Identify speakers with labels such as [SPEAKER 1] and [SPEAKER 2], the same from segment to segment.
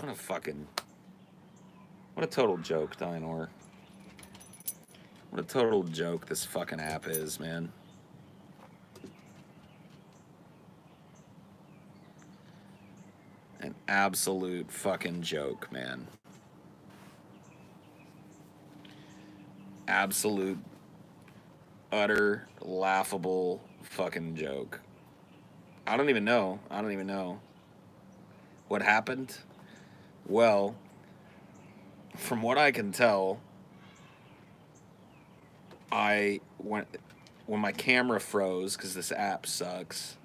[SPEAKER 1] What a fucking... What a total joke, Dynor. What a total joke this fucking app is, man. An absolute fucking joke, man. Absolute, utter, laughable fucking joke. I don't even know. I don't even know. What happened? Well, from what I can tell, when my camera froze because this app sucks,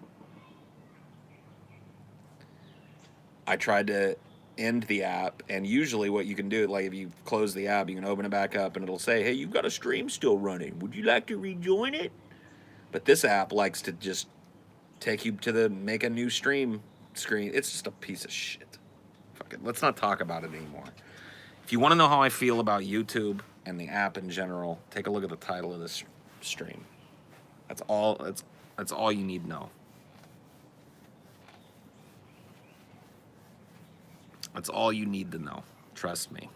[SPEAKER 1] I tried to end the app, and usually what you can do, like if you close the app, you can open it back up and it'll say, hey, you've got a stream still running. Would you like to rejoin it? But this app likes to just take you to the make a new stream screen. It's just a piece of shit. Fuck it. Let's not talk about it anymore. If you want to know how I feel about YouTube and the app in general, take a look at the title of this stream. That's all you need to know. That's all you need to know. Trust me.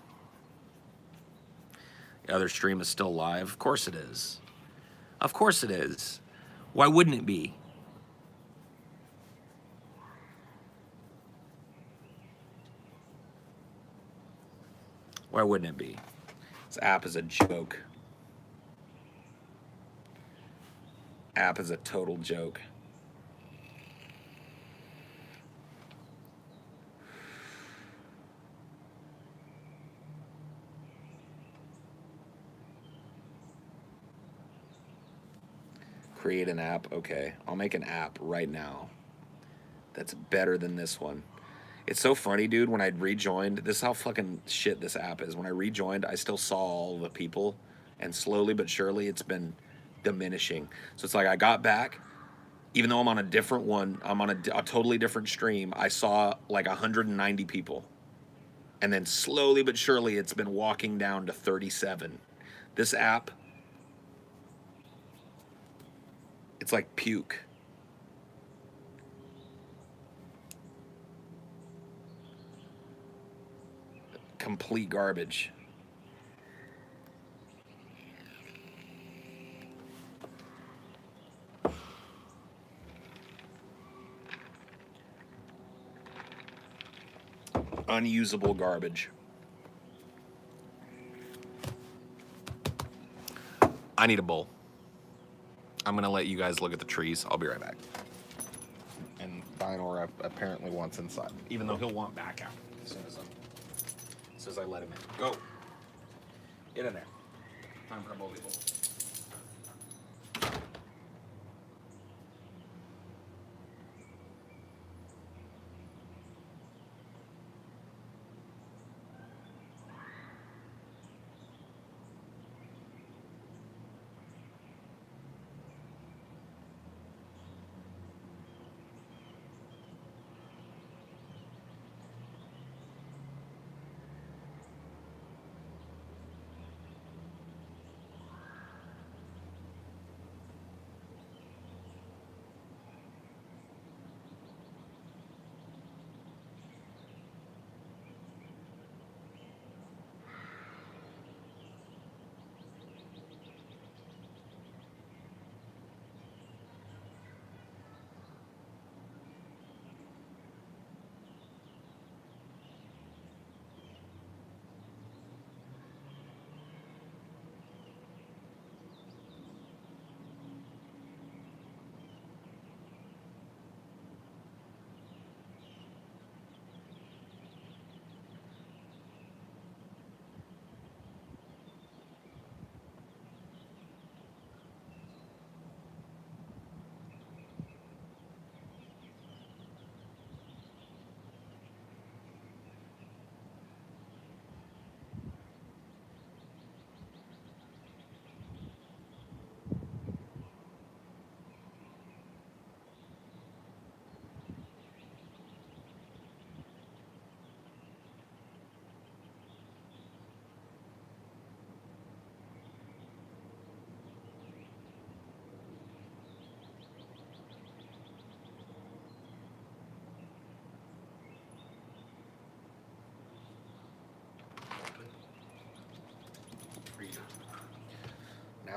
[SPEAKER 1] The other stream is still live. Of course it is. Of course it is. Why wouldn't it be? Why wouldn't it be? This app is a joke. App is a total joke. Create an app. Okay, I'll make an app right now that's better than this one. It's so funny, dude, when I rejoined, this is how fucking shit this app is. When I rejoined, I still saw all the people, and slowly but surely it's been diminishing. So it's like I got back, even though I'm on a different one, I'm on a totally different stream, I saw like 190 people. And then slowly but surely it's been walking down to 37. This app, it's like puke. Complete garbage. Unusable garbage. I need a bowl. I'm gonna let you guys look at the trees. I'll be right back. And Dynor apparently wants inside, even though he'll want back out as soon as I let him in. Go. Get in there. Time for a bowl.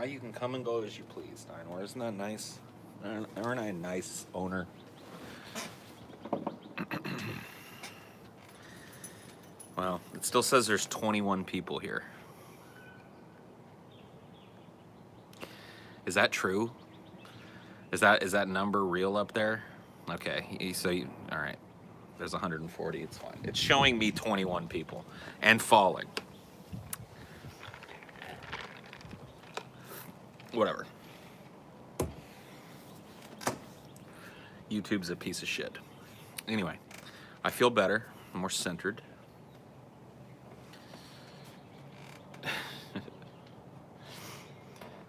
[SPEAKER 1] Now you can come and go as you please, Dynor. Isn't that nice? Aren't I a nice owner? Well, it still says there's 21 people here. Is that true? Is that number real up there? Okay, so all right. There's 140. It's fine. It's showing me 21 people and falling. Whatever. YouTube's a piece of shit. Anyway, I feel better, more centered.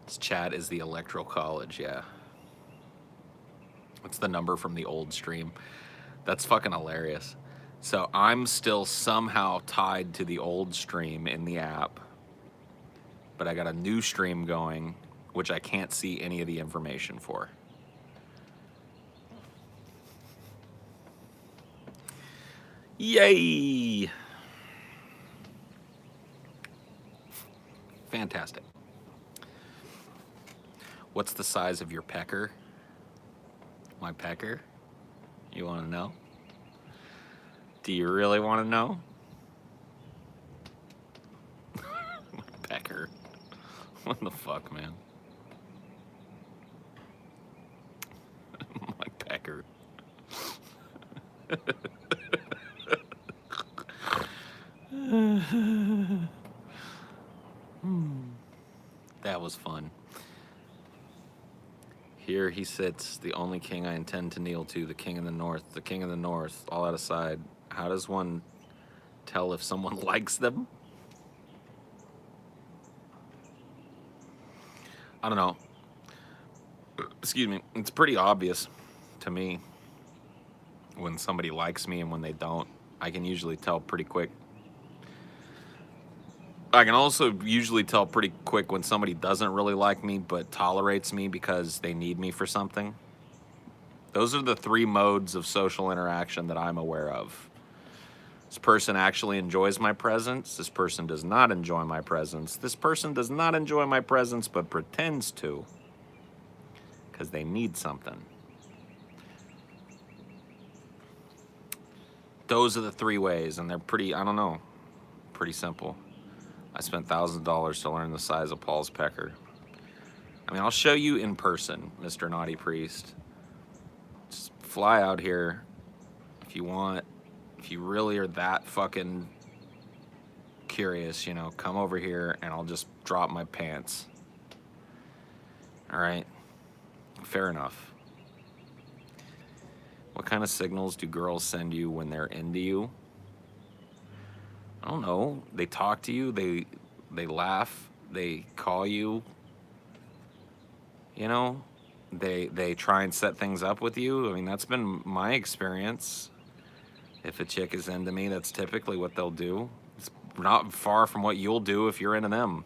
[SPEAKER 1] This chat is the Electoral College, yeah. What's the number from the old stream? That's fucking hilarious. So I'm still somehow tied to the old stream in the app, but I got a new stream going, which I can't see any of the information for. Yay! Fantastic. What's the size of your pecker? My pecker? You want to know? Do you really want to know? My pecker. What the fuck, man? My pecker. That was fun. Here he sits, the only king I intend to kneel to, the king of the north, the king of the north, all out of side. How does one tell if someone likes them? I don't know. Excuse me. It's pretty obvious to me when somebody likes me and when they don't. I can usually tell pretty quick. I can also usually tell pretty quick when somebody doesn't really like me but tolerates me because they need me for something. Those are the three modes of social interaction that I'm aware of. This person actually enjoys my presence. This person does not enjoy my presence. This person does not enjoy my presence but pretends to because they need something. Those are the three ways, and they're pretty, I don't know, pretty simple. I spent thousands of dollars to learn the size of Paul's pecker. I mean, I'll show you in person, Mr. Naughty Priest. Just fly out here if you want. If you really are that fucking curious, you know, come over here and I'll just drop my pants. All right? Fair enough. What kind of signals do girls send you when they're into you? I don't know. They talk to you, they laugh, they call you. You know, they try and set things up with you. I mean, that's been my experience. If a chick is into me, that's typically what they'll do. It's not far from what you'll do if you're into them.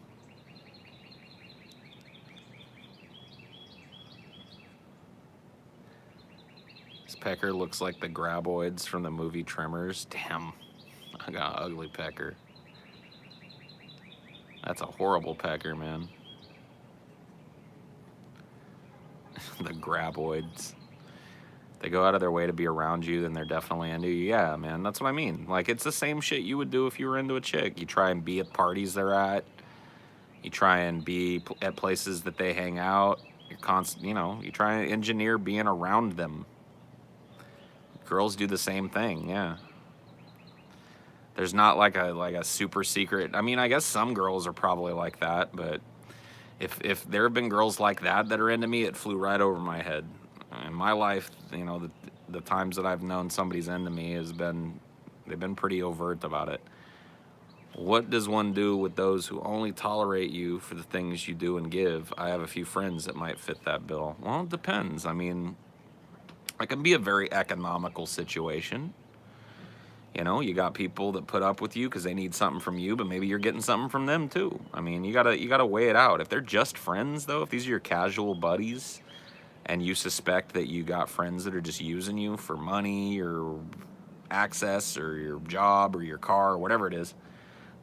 [SPEAKER 1] This pecker looks like the graboids from the movie Tremors. Damn, I got an ugly pecker. That's a horrible pecker, man. The graboids. They go out of their way to be around you, then they're definitely into you. Yeah, man, that's what I mean. Like, it's the same shit you would do if you were into a chick. You try and be at parties they're at. You try and be at places that they hang out. You're constant, you know, you try and engineer being around them. Girls do the same thing, yeah. There's not like a super secret. I mean, I guess some girls are probably like that, but if there have been girls like that are into me, it flew right over my head. In my life, you know, the times that I've known somebody's into me they've been pretty overt about it. What does one do with those who only tolerate you for the things you do and give? I have a few friends that might fit that bill. Well, it depends. I mean, it can be a very economical situation. You know, you got people that put up with you because they need something from you, but maybe you're getting something from them too. I mean, you gotta weigh it out. If they're just friends, though, if these are your casual buddies, and you suspect that you got friends that are just using you for money or access or your job or your car or whatever it is,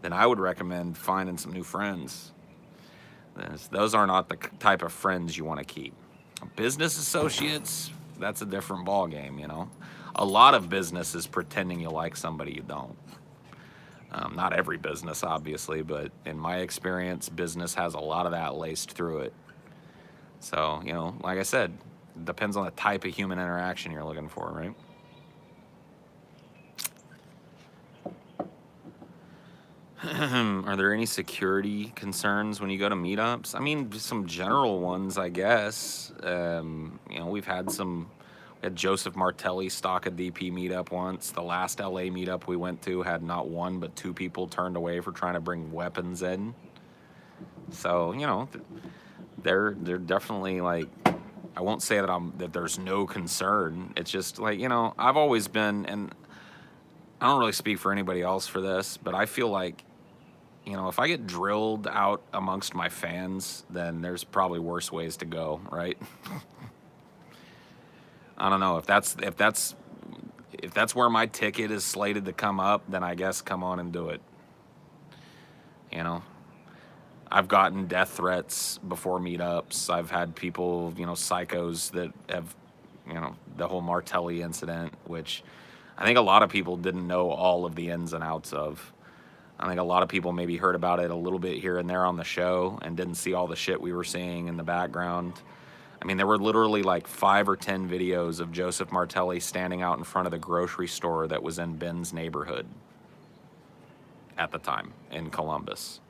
[SPEAKER 1] then I would recommend finding some new friends. Those are not the type of friends you want to keep. Business associates, that's a different ball game, you know. A lot of business is pretending you like somebody you don't. Not every business, obviously, but in my experience, business has a lot of that laced through it. So, you know, like I said, it depends on the type of human interaction you're looking for, right? Are there any security concerns when you go to meetups? I mean, just some general ones, I guess. You know, we had Joseph Martelli stock a DP meetup once. The last LA meetup we went to had not one but two people turned away for trying to bring weapons in. So, you know, they're definitely like, I won't say that there's no concern. It's just like, you know, I've always been, and I don't really speak for anybody else for this, but I feel like, you know, if I get drilled out amongst my fans, then there's probably worse ways to go, right? I don't know if that's where my ticket is slated to come up, then I guess come on and do it. You know, I've gotten death threats before meetups. I've had people, you know, psychos that have, you know, the whole Martelli incident, which I think a lot of people didn't know all of the ins and outs of. I think a lot of people maybe heard about it a little bit here and there on the show and didn't see all the shit we were seeing in the background. I mean, there were literally like 5 or 10 videos of Joseph Martelli standing out in front of the grocery store that was in Ben's neighborhood at the time in Columbus.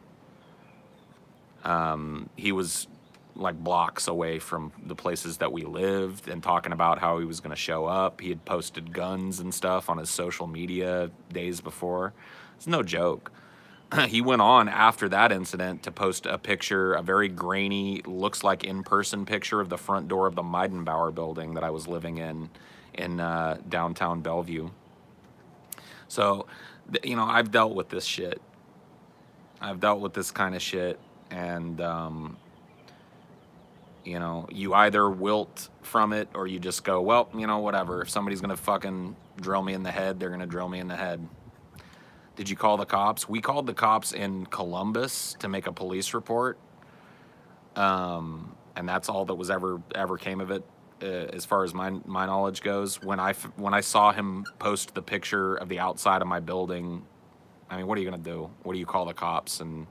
[SPEAKER 1] He was like blocks away from the places that we lived and talking about how he was going to show up. He had posted guns and stuff on his social media days before. It's no joke. He went on after that incident to post a picture, a very grainy, looks like in-person picture of the front door of the Meidenbauer building that I was living in downtown Bellevue. So, you know, I've dealt with this shit. I've dealt with this kind of shit, and you know, you either wilt from it or you just go, well, you know, whatever. If somebody's gonna fucking drill me in the head, they're gonna drill me in the head. Did you call the cops? We called the cops in Columbus to make a police report, and that's all that was ever came of it, as far as my knowledge goes. When I saw him post the picture of the outside of my building, I mean, what are you gonna do? What do you call the cops and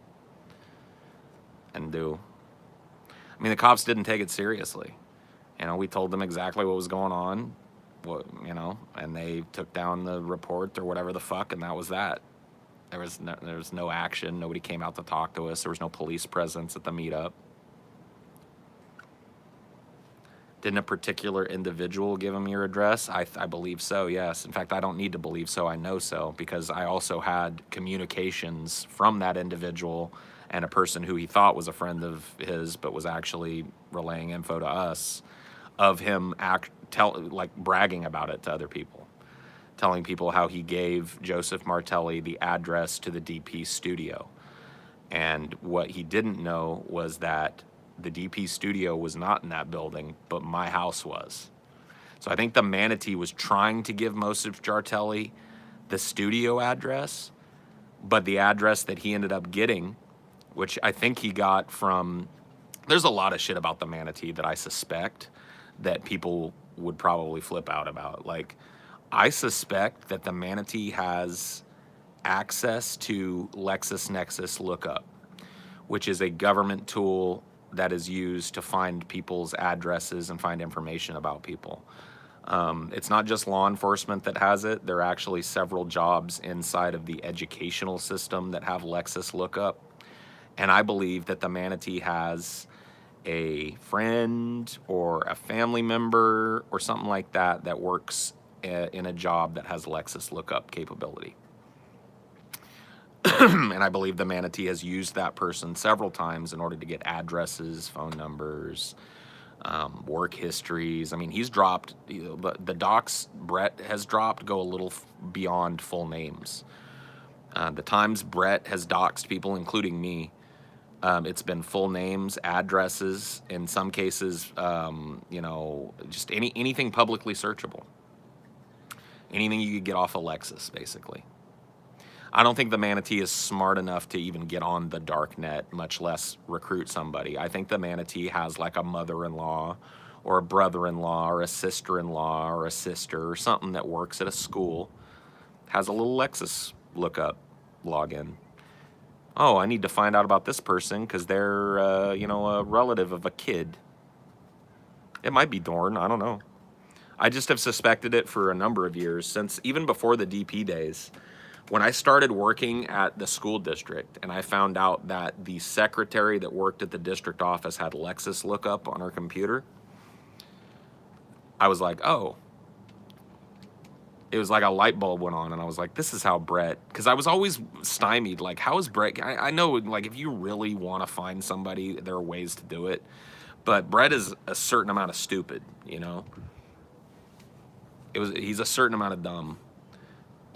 [SPEAKER 1] do? I mean, the cops didn't take it seriously. You know, we told them exactly what was going on, you know, and they took down the report or whatever the fuck, and that was that. There was no action. Nobody came out to talk to us. There was no police presence at the meetup. Didn't a particular individual give him your address? I believe so, yes. In fact, I don't need to believe so. I know so, because I also had communications from that individual and a person who he thought was a friend of his but was actually relaying info to us of him bragging about it to other people, telling people how he gave Joseph Martelli the address to the DP studio. And what he didn't know was that the DP studio was not in that building, but my house was. So I think the manatee was trying to give Joseph Martelli the studio address, but the address that he ended up getting, which I think he got from, there's a lot of shit about the manatee that I suspect that people would probably flip out about. Like, I suspect that the manatee has access to LexisNexis Lookup, which is a government tool that is used to find people's addresses and find information about people. It's not just law enforcement that has it. There are actually several jobs inside of the educational system that have Lexis Lookup. And I believe that the manatee has a friend or a family member or something like that that works in a job that has Lexis Lookup capability. And I believe the manatee has used that person several times in order to get addresses, phone numbers, work histories. I mean, he's dropped, you know, the docs Brett has dropped go a little beyond full names. The times Brett has doxed people, including me, it's been full names, addresses, in some cases, you know, just anything publicly searchable. Anything you could get off of Lexis, basically. I don't think the manatee is smart enough to even get on the dark net, much less recruit somebody. I think the manatee has like a mother-in-law or a brother-in-law or a sister-in-law or a sister or something that works at a school, has a little Lexus lookup login. Oh, I need to find out about this person because they're, you know, a relative of a kid. It might be Dorn, I don't know. I just have suspected it for a number of years, since even before the DP days. When I started working at the school district and I found out that the secretary that worked at the district office had Lexus lookup on her computer, I was like, oh. It was like a light bulb went on, and I was like, this is how Brett, because I was always stymied, like, how is Brett, I know, like, if you really want to find somebody, there are ways to do it, but Brett is a certain amount of stupid, you know? He's a certain amount of dumb.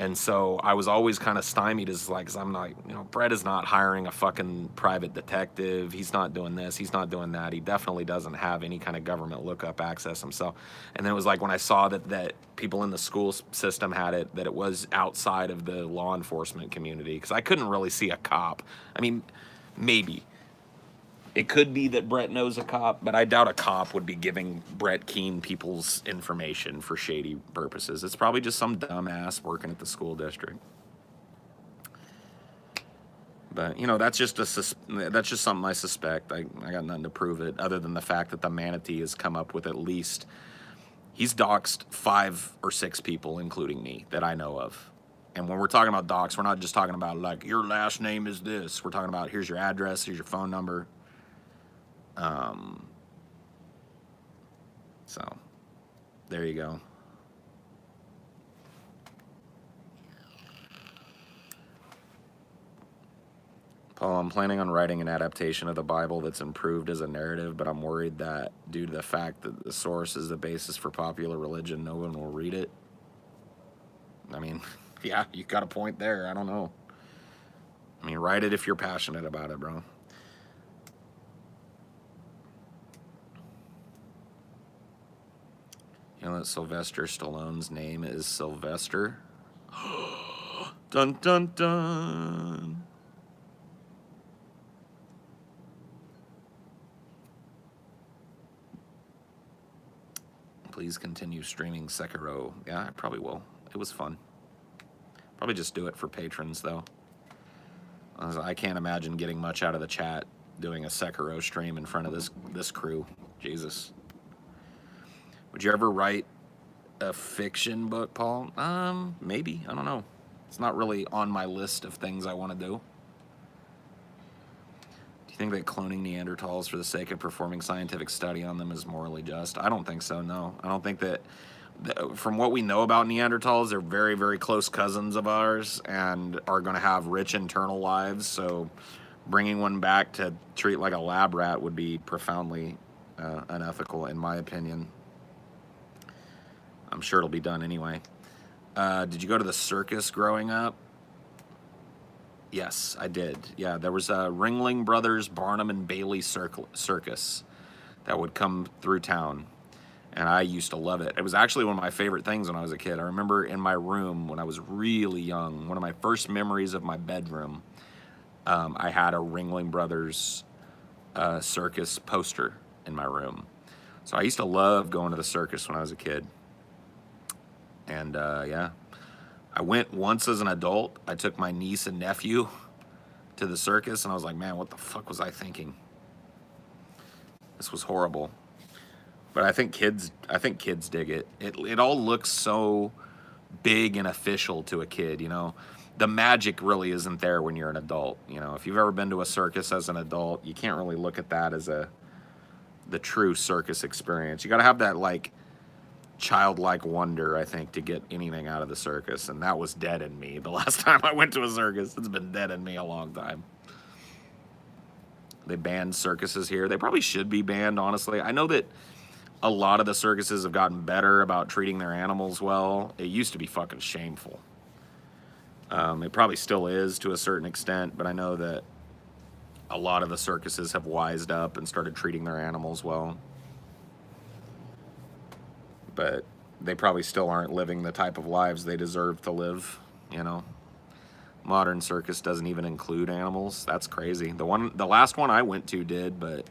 [SPEAKER 1] And so I was always kind of stymied as like, 'cause I'm not, you know, Brett is not hiring a fucking private detective. He's not doing this. He's not doing that. He definitely doesn't have any kind of government lookup access himself. And then it was like when I saw that people in the school system had it, that it was outside of the law enforcement community, because I couldn't really see a cop. I mean, maybe. It could be that Brett knows a cop, but I doubt a cop would be giving Brett Keene people's information for shady purposes. It's probably just some dumbass working at the school district. But, you know, that's just something I suspect. I got nothing to prove it, other than the fact that the manatee has come up with at least, he's doxed 5 or 6 people, including me, that I know of. And when we're talking about dox, we're not just talking about, like, your last name is this. We're talking about, here's your address, here's your phone number. So there you go. Paul, I'm planning on writing an adaptation of the Bible that's improved as a narrative, but I'm worried that due to the fact that the source is the basis for popular religion, no one will read it. I mean, yeah, you got a point there. I don't know. I mean, write it if you're passionate about it, bro. You know that Sylvester Stallone's name is Sylvester? Dun, dun, dun. Please continue streaming Sekiro. Yeah, I probably will. It was fun. Probably just do it for patrons, though. I can't imagine getting much out of the chat doing a Sekiro stream in front of this crew. Jesus. Would you ever write a fiction book, Paul? Maybe. I don't know. It's not really on my list of things I want to do. Do you think that cloning Neanderthals for the sake of performing scientific study on them is morally just? I don't think so, no. I don't think that, from what we know about Neanderthals, they're very, very close cousins of ours and are going to have rich internal lives, so bringing one back to treat like a lab rat would be profoundly unethical, in my opinion. I'm sure it'll be done anyway. Did you go to the circus growing up? Yes, I did. Yeah, there was a Ringling Brothers Barnum and Bailey circus that would come through town, and I used to love it. It was actually one of my favorite things when I was a kid. I remember in my room when I was really young, one of my first memories of my bedroom, I had a Ringling Brothers circus poster in my room. So I used to love going to the circus when I was a kid. And yeah, I went once as an adult. I took my niece and nephew to the circus, and I was like, man, what the fuck was I thinking? This was horrible. But I think kids dig it. It all looks so big and official to a kid, you know. The magic really isn't there when you're an adult, you know. If you've ever been to a circus as an adult, you can't really look at that as the true circus experience. You got to have that, like, childlike wonder, I think, to get anything out of the circus, and that was dead in me the last time I went to a circus. It's been dead in me a long time. They banned circuses here. They probably should be banned, honestly. I know that a lot of the circuses have gotten better about treating their animals well. It used to be fucking shameful. It probably still is to a certain extent, but I know that a lot of the circuses have wised up and started treating their animals well. But they probably still aren't living the type of lives they deserve to live, you know. Modern circus doesn't even include animals. That's crazy. The last one I went to did, but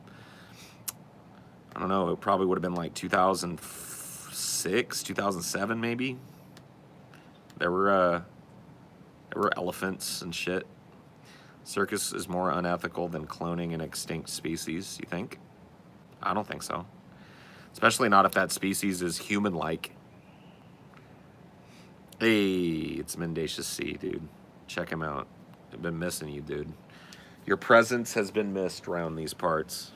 [SPEAKER 1] I don't know. It probably would have been like 2006, 2007, maybe. There were elephants and shit. Circus is more unethical than cloning an extinct species. You think? I don't think so. Especially not if that species is human-like. Hey, it's Mendacious C, dude. Check him out. I've been missing you, dude. Your presence has been missed around these parts.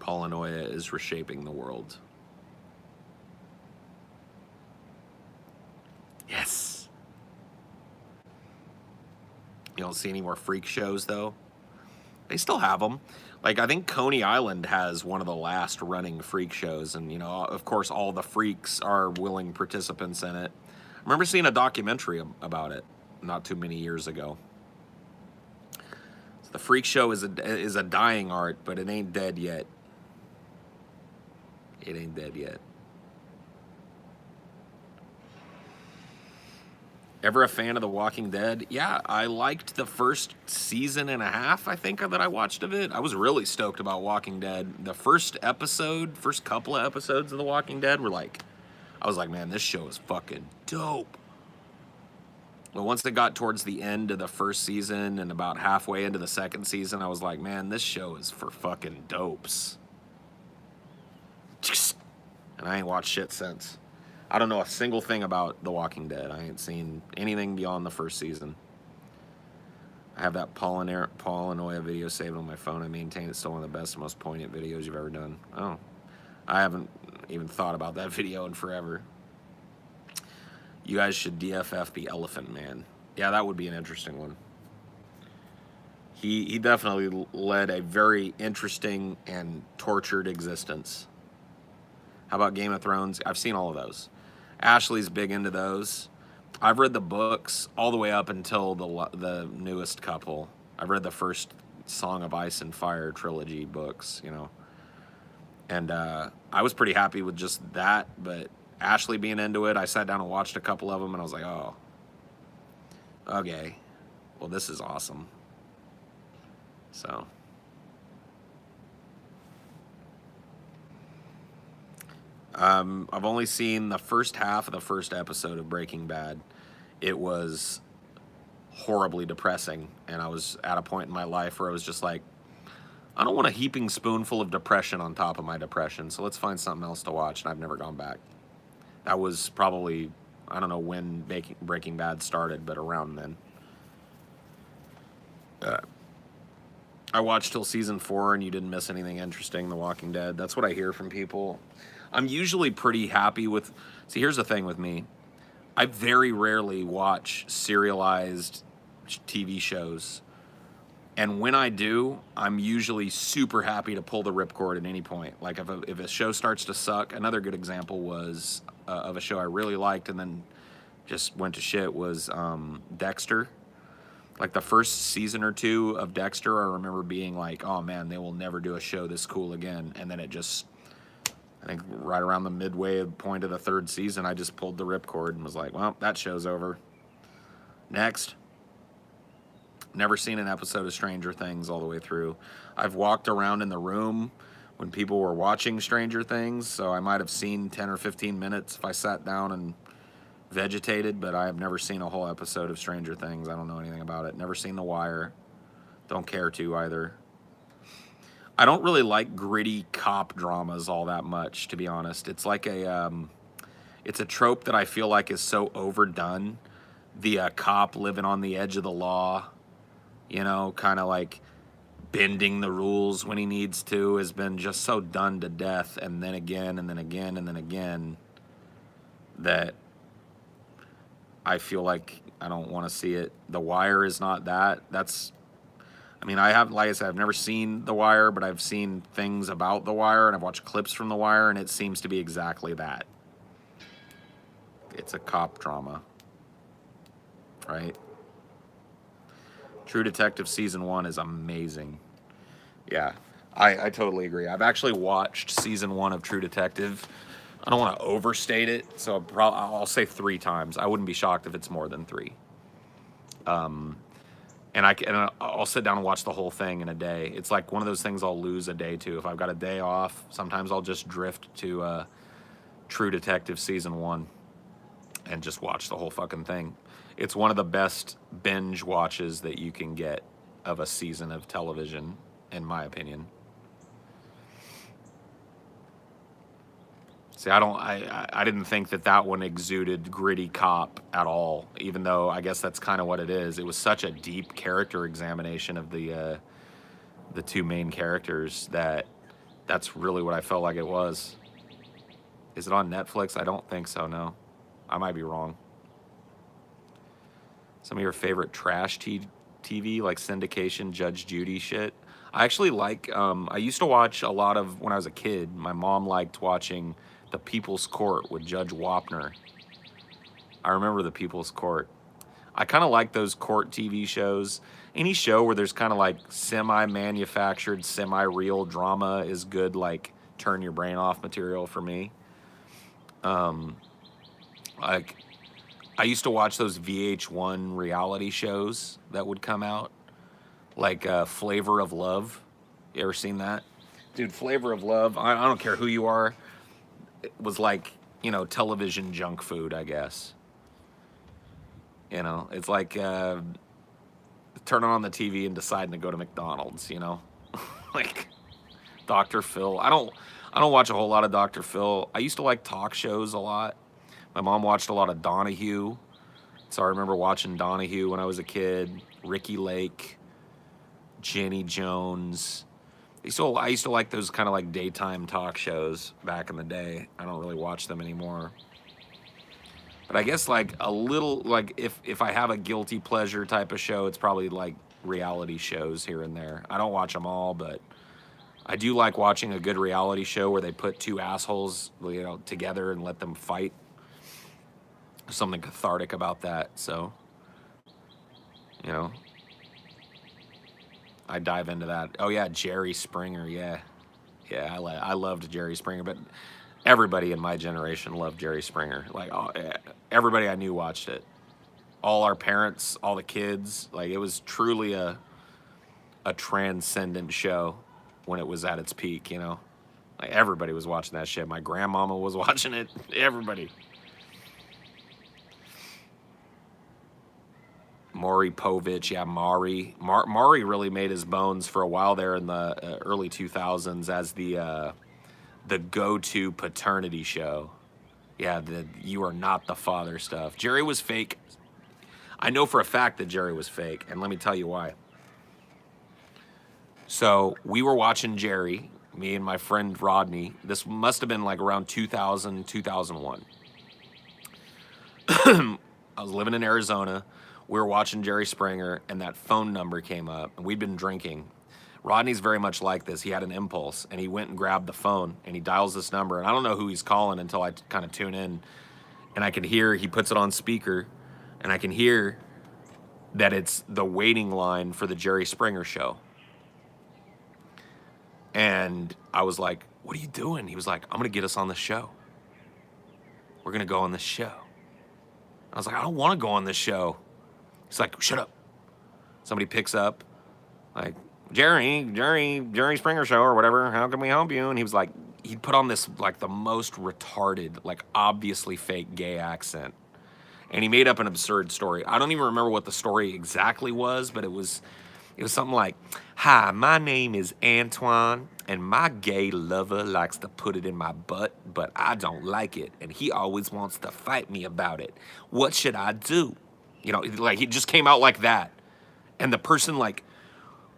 [SPEAKER 1] Paranoia is reshaping the world. Yes. You don't see any more freak shows, though? They still have them. Like, I think Coney Island has one of the last running freak shows, and, you know, of course, all the freaks are willing participants in it. I remember seeing a documentary about it not too many years ago. So the freak show is a dying art, but it ain't dead yet. It ain't dead yet. Ever a fan of The Walking Dead? Yeah, I liked the first season and a half, I think, that I watched of it. I was really stoked about Walking Dead. The first couple of episodes of The Walking Dead were like, I was like, man, this show is fucking dope. But once they got towards the end of the first season and about halfway into the second season, I was like, man, this show is for fucking dopes. And I ain't watched shit since. I don't know a single thing about The Walking Dead. I ain't seen anything beyond the first season. I have that Paranoia video saved on my phone. I maintain it's still one of the best and most poignant videos you've ever done. Oh, I haven't even thought about that video in forever. You guys should DFF the Elephant Man. Yeah, that would be an interesting one. He definitely led a very interesting and tortured existence. How about Game of Thrones? I've seen all of those. Ashley's big into those. I've read the books all the way up until the newest couple. I've read the first Song of Ice and Fire trilogy books, you know. And I was pretty happy with just that, but Ashley being into it, I sat down and watched a couple of them, and I was like, oh, okay. Well, this is awesome. So... I've only seen the first half of the first episode of Breaking Bad. It was horribly depressing, and I was at a point in my life where I was just like, I don't want a heaping spoonful of depression on top of my depression, so let's find something else to watch, and I've never gone back. That was probably, I don't know when Breaking Bad started, but around then. I watched till season 4, and you didn't miss anything interesting, The Walking Dead. That's what I hear from people. I'm usually pretty happy with... See, here's the thing with me. I very rarely watch serialized TV shows. And when I do, I'm usually super happy to pull the ripcord at any point. Like, if a show starts to suck... Another good example was of a show I really liked and then just went to shit was Dexter. Like, the first season or two of Dexter, I remember being like, oh, man, they will never do a show this cool again. And then it just... I think right around the midway point of the third season, I just pulled the ripcord and was like, well, that show's over. Next. Never seen an episode of Stranger Things all the way through. I've walked around in the room when people were watching Stranger Things, so I might have seen 10 or 15 minutes if I sat down and vegetated, but I have never seen a whole episode of Stranger Things. I don't know anything about it. Never seen The Wire. Don't care to either. I don't really like gritty cop dramas all that much, to be honest. It's like it's a trope that I feel like is so overdone. The cop living on the edge of the law, you know, kind of like bending the rules when he needs to, has been just so done to death, and then again, and then again, and then again, that I feel like I don't want to see it. The Wire is not that. I mean, like I said, I've never seen The Wire, but I've seen things about The Wire, and I've watched clips from The Wire, and it seems to be exactly that. It's a cop drama, right? True Detective Season 1 is amazing. Yeah, I totally agree. I've actually watched Season 1 of True Detective I don't want to overstate it, so I'll say 3 times. I wouldn't be shocked if it's more than 3. And I'll sit down and watch the whole thing in a day. It's like one of those things I'll lose a day to. If I've got a day off, sometimes I'll just drift to True Detective Season 1 and just watch the whole fucking thing. It's one of the best binge watches that you can get of a season of television, in my opinion. See, I didn't think that one exuded gritty cop at all, even though I guess that's kind of what it is. It was such a deep character examination of the 2 main characters that's really what I felt like it was. Is it on Netflix? I don't think so, no. I might be wrong. Some of your favorite trash TV, like syndication, Judge Judy shit. I actually like, I used to watch a lot of, when I was a kid, my mom liked watching The People's Court with Judge Wapner. I remember The People's Court. I kind of like those court TV shows. Any show where there's kind of like semi-manufactured, semi-real drama is good, like turn your brain off material for me. Like, I used to watch those VH1 reality shows that would come out, like Flavor of Love. You ever seen that? Dude, Flavor of Love, I don't care who you are, it was like, you know, television junk food, I guess. You know, it's like turning on the TV and deciding to go to McDonald's, you know? Like Dr. Phil. I don't watch a whole lot of Dr. Phil. I used to like talk shows a lot. My mom watched a lot of Donahue, so I remember watching Donahue when I was a kid. Ricky Lake, Jenny Jones. I used to like those kind of like daytime talk shows back in the day. I don't really watch them anymore. But I guess like a little, like if I have a guilty pleasure type of show, it's probably like reality shows here and there. I don't watch them all, but I do like watching a good reality show where they put 2 assholes, you know, together and let them fight. There's something cathartic about that, so, you know, I dive into that. Oh yeah, Jerry Springer, yeah. I loved Jerry Springer, but everybody in my generation loved Jerry Springer. Like, everybody I knew watched it. All our parents, all the kids, like, it was truly a transcendent show when it was at its peak, you know? Like, everybody was watching that shit. My grandmama was watching it. Everybody. Maury Povich, yeah, Maury. Maury really made his bones for a while there in the early 2000s as the go-to paternity show. Yeah, the you are not the father stuff. Jerry was fake. I know for a fact that Jerry was fake, and let me tell you why. So we were watching Jerry, me and my friend Rodney. This must have been like around 2000, 2001. I was living in Arizona. We were watching Jerry Springer, and that phone number came up, and we'd been drinking. Rodney's very much like this. He had an impulse, and he went and grabbed the phone, and he dials this number, and I don't know who he's calling until I kind of tune in, and I can hear, he puts it on speaker, and I can hear that it's the waiting line for the Jerry Springer show. And I was like, what are you doing? He was like, I'm going to get us on the show. We're going to go on this show. I was like, I don't want to go on this show. He's like, shut up. Somebody picks up, like, Jerry Springer show or whatever. How can we help you? And he was like, he put on this, like, the most retarded, like, obviously fake gay accent. And he made up an absurd story. I don't even remember what the story exactly was, but it was something like, hi, my name is Antoine, and my gay lover likes to put it in my butt, but I don't like it, and he always wants to fight me about it. What should I do? You know, like, he just came out like that. And the person like,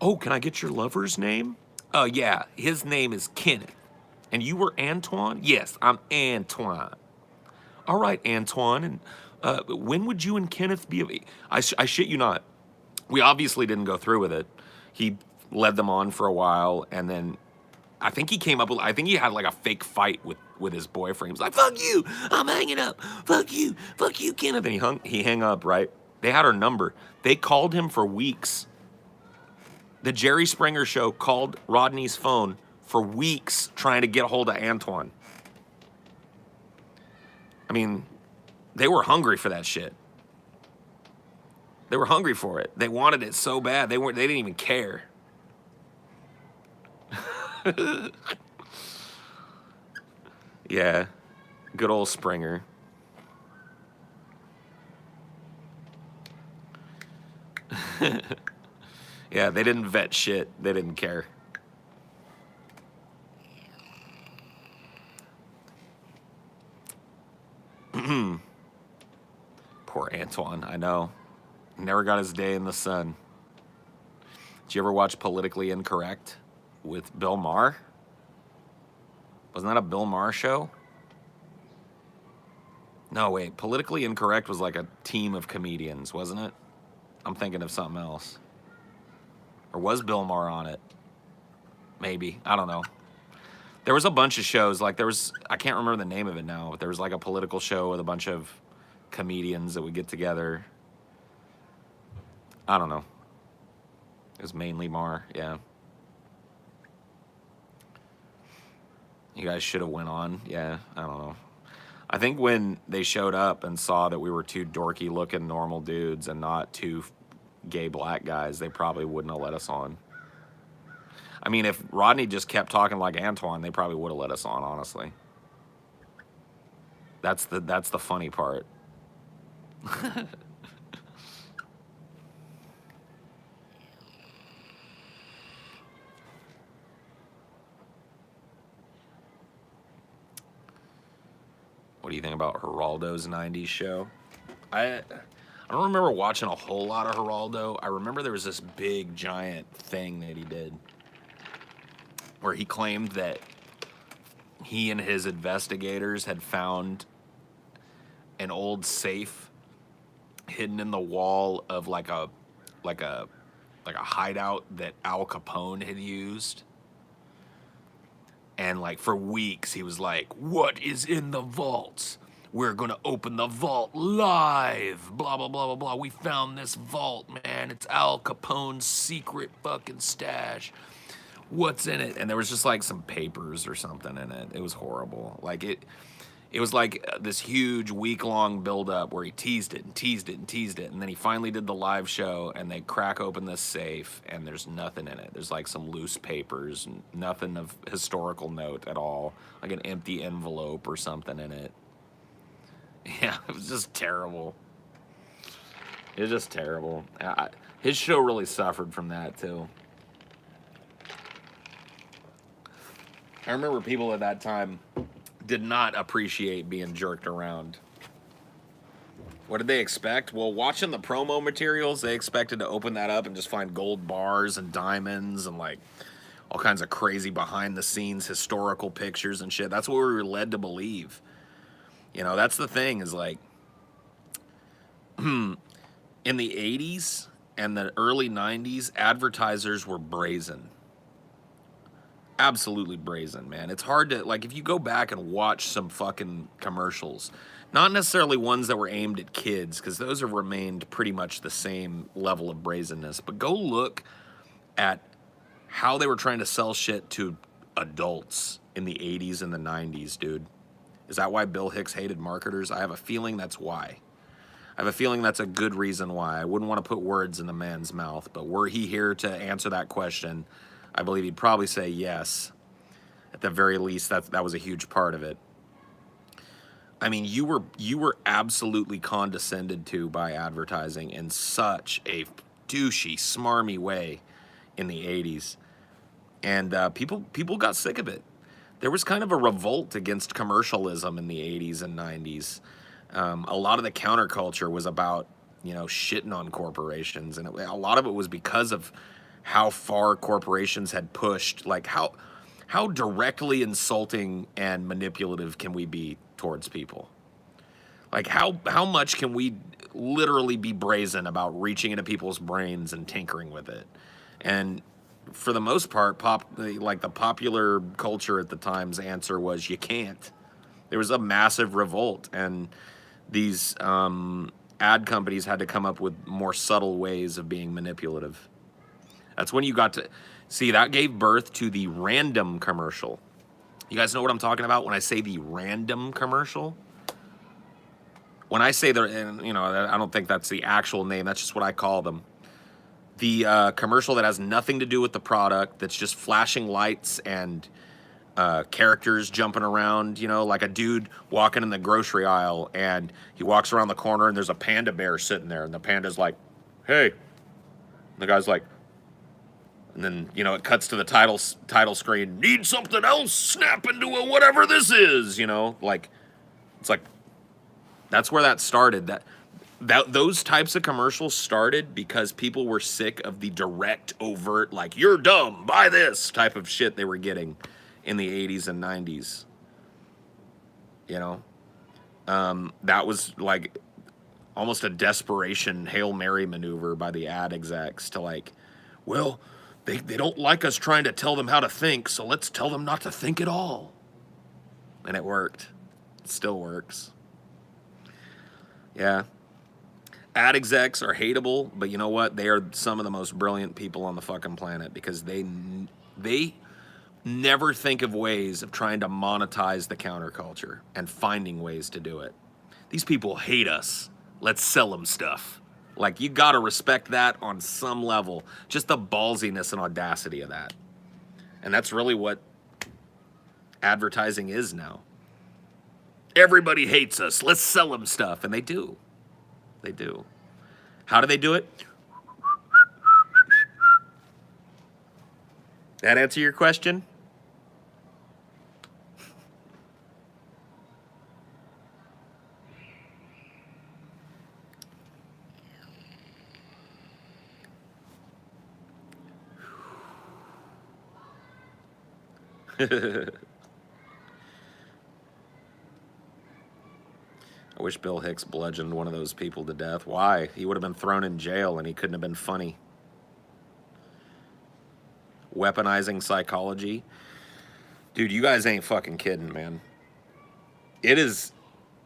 [SPEAKER 1] oh, can I get your lover's name? Yeah, his name is Kenneth. And you were Antoine? Yes, I'm Antoine. All right, Antoine, and when would you and Kenneth be? I shit you not. We obviously didn't go through with it. He led them on for a while, and then I think he came up with, I think he had like a fake fight with his boyfriend. He was like, fuck you, I'm hanging up. Fuck you, Kenneth. And he hung up, right? They had her number. They called him for weeks. The Jerry Springer show called Rodney's phone for weeks trying to get a hold of Antoine. I mean, they were hungry for that shit. They were hungry for it. They wanted it so bad. They didn't even care. Yeah. Good old Springer. Yeah, they didn't vet shit. They didn't care. Poor Antoine, I know. Never got his day in the sun. Did you ever watch Politically Incorrect with Bill Maher? Wasn't that a Bill Maher show? No, wait. Politically Incorrect was like a team of comedians, wasn't it? I'm thinking of something else. Or was Bill Maher on it? Maybe. I don't know. There was a bunch of shows. Like, I can't remember the name of it now, but there was like a political show with a bunch of comedians that would get together. I don't know. It was mainly Maher, yeah. You guys should have went on. Yeah, I don't know. I think when they showed up and saw that we were two dorky looking normal dudes and not two gay black guys, they probably wouldn't have let us on. I mean, if Rodney just kept talking like Antoine, they probably would have let us on, honestly. That's the funny part. What do you think about Geraldo's 90s show? I don't remember watching a whole lot of Geraldo. I remember there was this big, giant thing that he did where he claimed that he and his investigators had found an old safe hidden in the wall of like a hideout that Al Capone had used. And like for weeks he was like, "What is in the vaults? We're gonna open the vault live. Blah blah blah blah blah. We found this vault, man. It's Al Capone's secret fucking stash. What's in it?" And there was just like some papers or something in it. It was horrible. Like it was like this huge week-long build-up where he teased it and teased it and teased it, and then he finally did the live show, and they crack open this safe, and there's nothing in it. There's like some loose papers, and nothing of historical note at all, like an empty envelope or something in it. Yeah, it was just terrible. It was just terrible. His show really suffered from that, too. I remember people at that time did not appreciate being jerked around. What did they expect? Well, watching the promo materials, they expected to open that up and just find gold bars and diamonds and like all kinds of crazy behind the scenes historical pictures and shit. That's what we were led to believe. You know, that's the thing is like in the 80s and the early 90s, advertisers were brazen. Absolutely brazen, man. It's hard to, like, if you go back and watch some fucking commercials, not necessarily ones that were aimed at kids, because those have remained pretty much the same level of brazenness, but go look at how they were trying to sell shit to adults in the 80s and the 90s, dude. Is that why Bill Hicks hated marketers? I have a feeling that's why. I have a feeling that's a good reason why. I wouldn't want to put words in the man's mouth, but were he here to answer that question, I believe he'd probably say yes. At the very least, that was a huge part of it. I mean, you were absolutely condescended to by advertising in such a douchey, smarmy way in the 80s. And people got sick of it. There was kind of a revolt against commercialism in the 80s and 90s. A lot of the counterculture was about, you know, shitting on corporations. And a lot of it was because of how far corporations had pushed, like how directly insulting and manipulative can we be towards people? Like how much can we literally be brazen about reaching into people's brains and tinkering with it? And for the most part, the popular culture at the time's answer was you can't. There was a massive revolt, and these ad companies had to come up with more subtle ways of being manipulative. That's when you got to see that gave birth to the random commercial. You guys know what I'm talking about when I say the random commercial? When I say and you know, I don't think that's the actual name. That's just what I call them. The commercial that has nothing to do with the product, that's just flashing lights and characters jumping around, you know, like a dude walking in the grocery aisle and he walks around the corner and there's a panda bear sitting there and the panda's like, hey. And the guy's like, and then, you know, it cuts to the title screen, need something else, snap into a whatever this is, you know, like, it's like, that's where that started. Those types of commercials started because people were sick of the direct, overt, like, you're dumb, buy this type of shit they were getting in the 80s and 90s. You know? That was like almost a desperation Hail Mary maneuver by the ad execs to like, well, they don't like us trying to tell them how to think, so let's tell them not to think at all. And it worked. It still works. Yeah. Ad execs are hateable, but you know what? They are some of the most brilliant people on the fucking planet because they never think of ways of trying to monetize the counterculture and finding ways to do it. These people hate us. Let's sell them stuff. Like, you gotta respect that on some level. Just the ballsiness and audacity of that. And that's really what advertising is now. Everybody hates us. Let's sell them stuff. And they do. They do. How do they do it? That answer your question? I wish Bill Hicks bludgeoned one of those people to death. Why? He would have been thrown in jail and he couldn't have been funny. Weaponizing psychology. Dude, you guys ain't fucking kidding, man. It is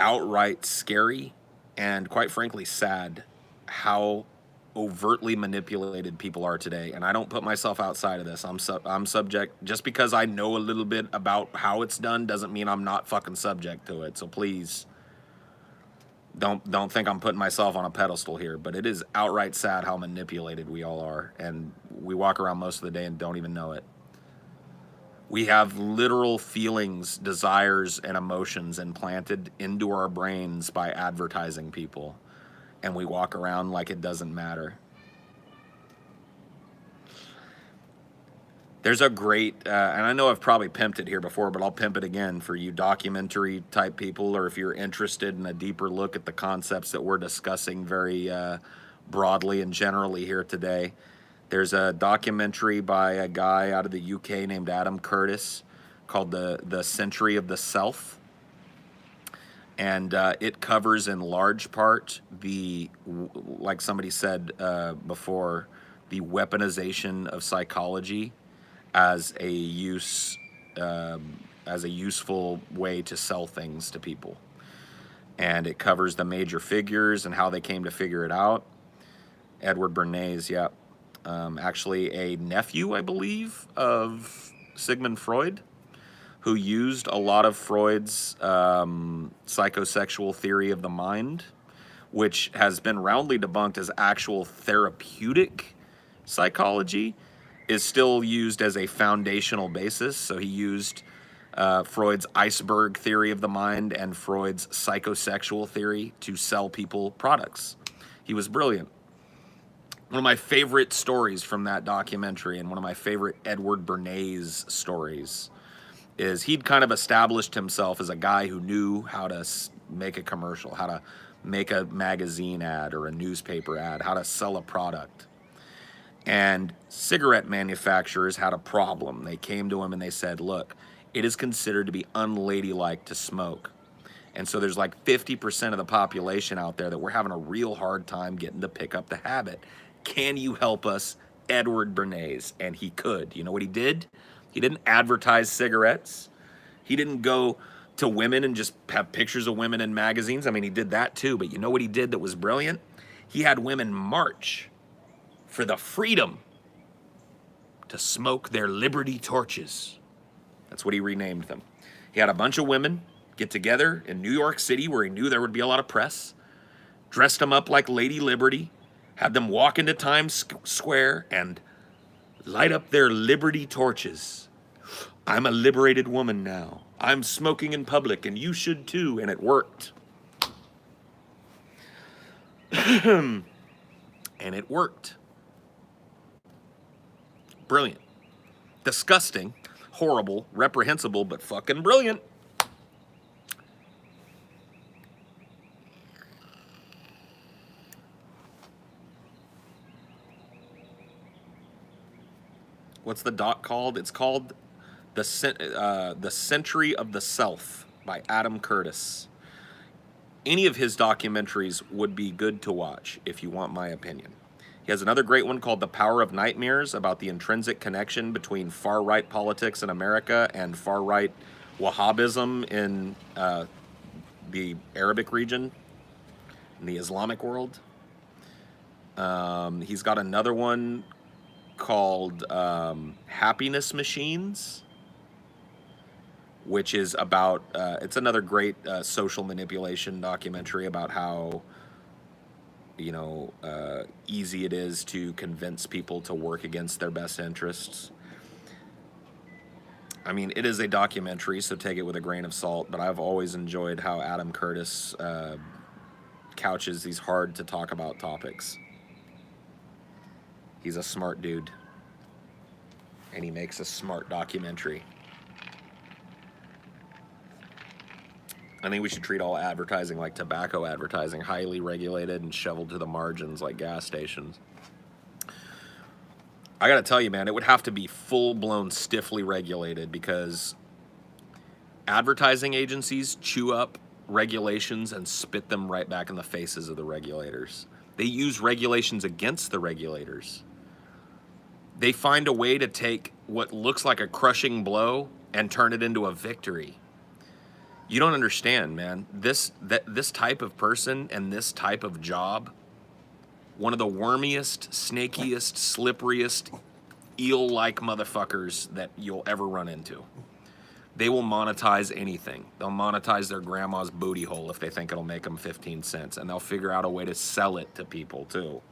[SPEAKER 1] outright scary and, quite frankly, sad how overtly manipulated people are today. And I don't put myself outside of this. I'm subject. Just because I know a little bit about how it's done doesn't mean I'm not fucking subject to it. So please, don't think I'm putting myself on a pedestal here, but it is outright sad how manipulated we all are, and we walk around most of the day and don't even know it. We have literal feelings, desires, and emotions implanted into our brains by advertising people, and we walk around like it doesn't matter. There's a great, and I know I've probably pimped it here before, but I'll pimp it again for you documentary type people, or if you're interested in a deeper look at the concepts that we're discussing very broadly and generally here today. There's a documentary by a guy out of the UK named Adam Curtis called The Century of the Self. And it covers in large part like somebody said before, the weaponization of psychology as a useful way to sell things to people. And it covers the major figures and how they came to figure it out. Edward Bernays, yeah. Actually a nephew, I believe, of Sigmund Freud, who used a lot of Freud's psychosexual theory of the mind, which has been roundly debunked as actual therapeutic psychology, is still used as a foundational basis. So he used Freud's iceberg theory of the mind and Freud's psychosexual theory to sell people products. He was brilliant. One of my favorite stories from that documentary, and one of my favorite Edward Bernays stories, is he'd kind of established himself as a guy who knew how to make a commercial, how to make a magazine ad or a newspaper ad, how to sell a product. And cigarette manufacturers had a problem. They came to him and they said, look, it is considered to be unladylike to smoke. And so there's like 50% of the population out there that we're having a real hard time getting to pick up the habit. Can you help us, Edward Bernays? And he could. You know what he did? He didn't advertise cigarettes. He didn't go to women and just have pictures of women in magazines. I mean, he did that too. But you know what he did that was brilliant? He had women march for the freedom to smoke their liberty torches. That's what he renamed them. He had a bunch of women get together in New York City where he knew there would be a lot of press, dressed them up like Lady Liberty, had them walk into Times Square and light up their liberty torches. I'm a liberated woman now. I'm smoking in public and you should too. And it worked. And it worked. Brilliant. Disgusting, horrible, reprehensible, but fucking brilliant. What's the doc called? It's called the Century of the Self by Adam Curtis. Any of his documentaries would be good to watch if you want my opinion. He has another great one called The Power of Nightmares about the intrinsic connection between far-right politics in America and far-right Wahhabism in the Arabic region, in the Islamic world. He's got another one called Happiness Machines, which is about, it's another great social manipulation documentary about how, easy it is to convince people to work against their best interests. I mean, it is a documentary, so take it with a grain of salt, but I've always enjoyed how Adam Curtis couches these hard to talk about topics. He's a smart dude, and he makes a smart documentary. I think we should treat all advertising like tobacco advertising, highly regulated and shoveled to the margins like gas stations. I gotta tell you, man, it would have to be full-blown stiffly regulated because advertising agencies chew up regulations and spit them right back in the faces of the regulators. They use regulations against the regulators. They find a way to take what looks like a crushing blow and turn it into a victory. You don't understand, man. This type of person and this type of job, one of the wormiest, snakiest, slipperiest, eel-like motherfuckers that you'll ever run into. They will monetize anything. They'll monetize their grandma's booty hole if they think it'll make them 15 cents, and they'll figure out a way to sell it to people too.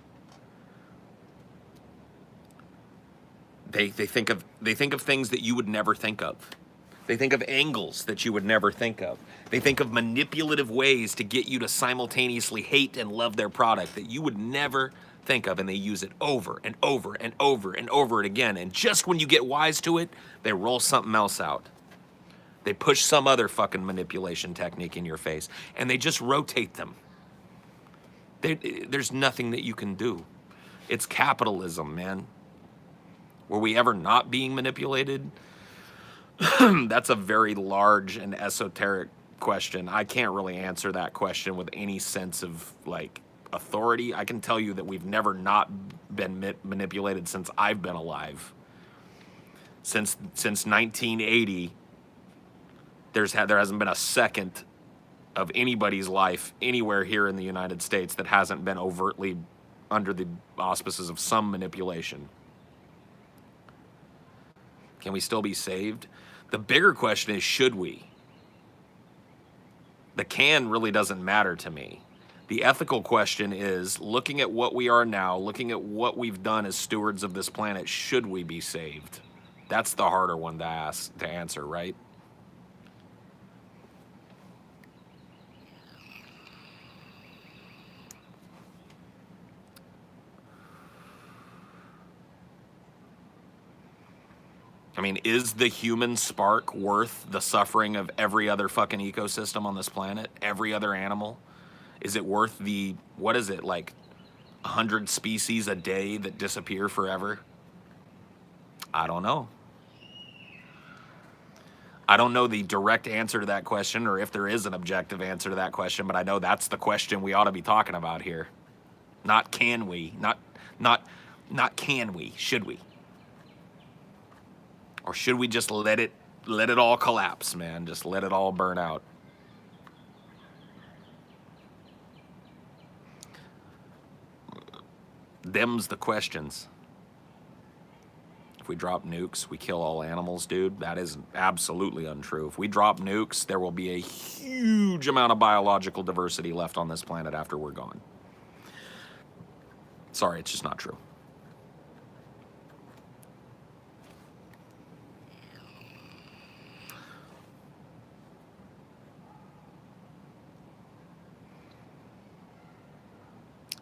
[SPEAKER 1] They think of things that you would never think of. They think of angles that you would never think of. They think of manipulative ways to get you to simultaneously hate and love their product that you would never think of, and they use it over and over and over and over again. And just when you get wise to it, they roll something else out. They push some other fucking manipulation technique in your face, and they just rotate them. There's nothing that you can do. It's capitalism, man. Were we ever not being manipulated? That's a very large and esoteric question. I can't really answer that question with any sense of like authority. I can tell you that we've never not been manipulated since I've been alive. Since 1980, there hasn't been a second of anybody's life anywhere here in the United States that hasn't been overtly under the auspices of some manipulation. Can we still be saved? The bigger question is, should we? The can really doesn't matter to me. The ethical question is, looking at what we are now, looking at what we've done as stewards of this planet, should we be saved? That's the harder one to answer, right? I mean, is the human spark worth the suffering of every other fucking ecosystem on this planet? Every other animal? Is it worth the, what is it, like 100 species a day that disappear forever? I don't know. I don't know the direct answer to that question, or if there is an objective answer to that question, but I know that's the question we ought to be talking about here. Not can we, not can we, should we? Or should we just let it all collapse, man? Just let it all burn out. Them's the questions. If we drop nukes, we kill all animals, dude. That is absolutely untrue. If we drop nukes, there will be a huge amount of biological diversity left on this planet after we're gone. Sorry, it's just not true.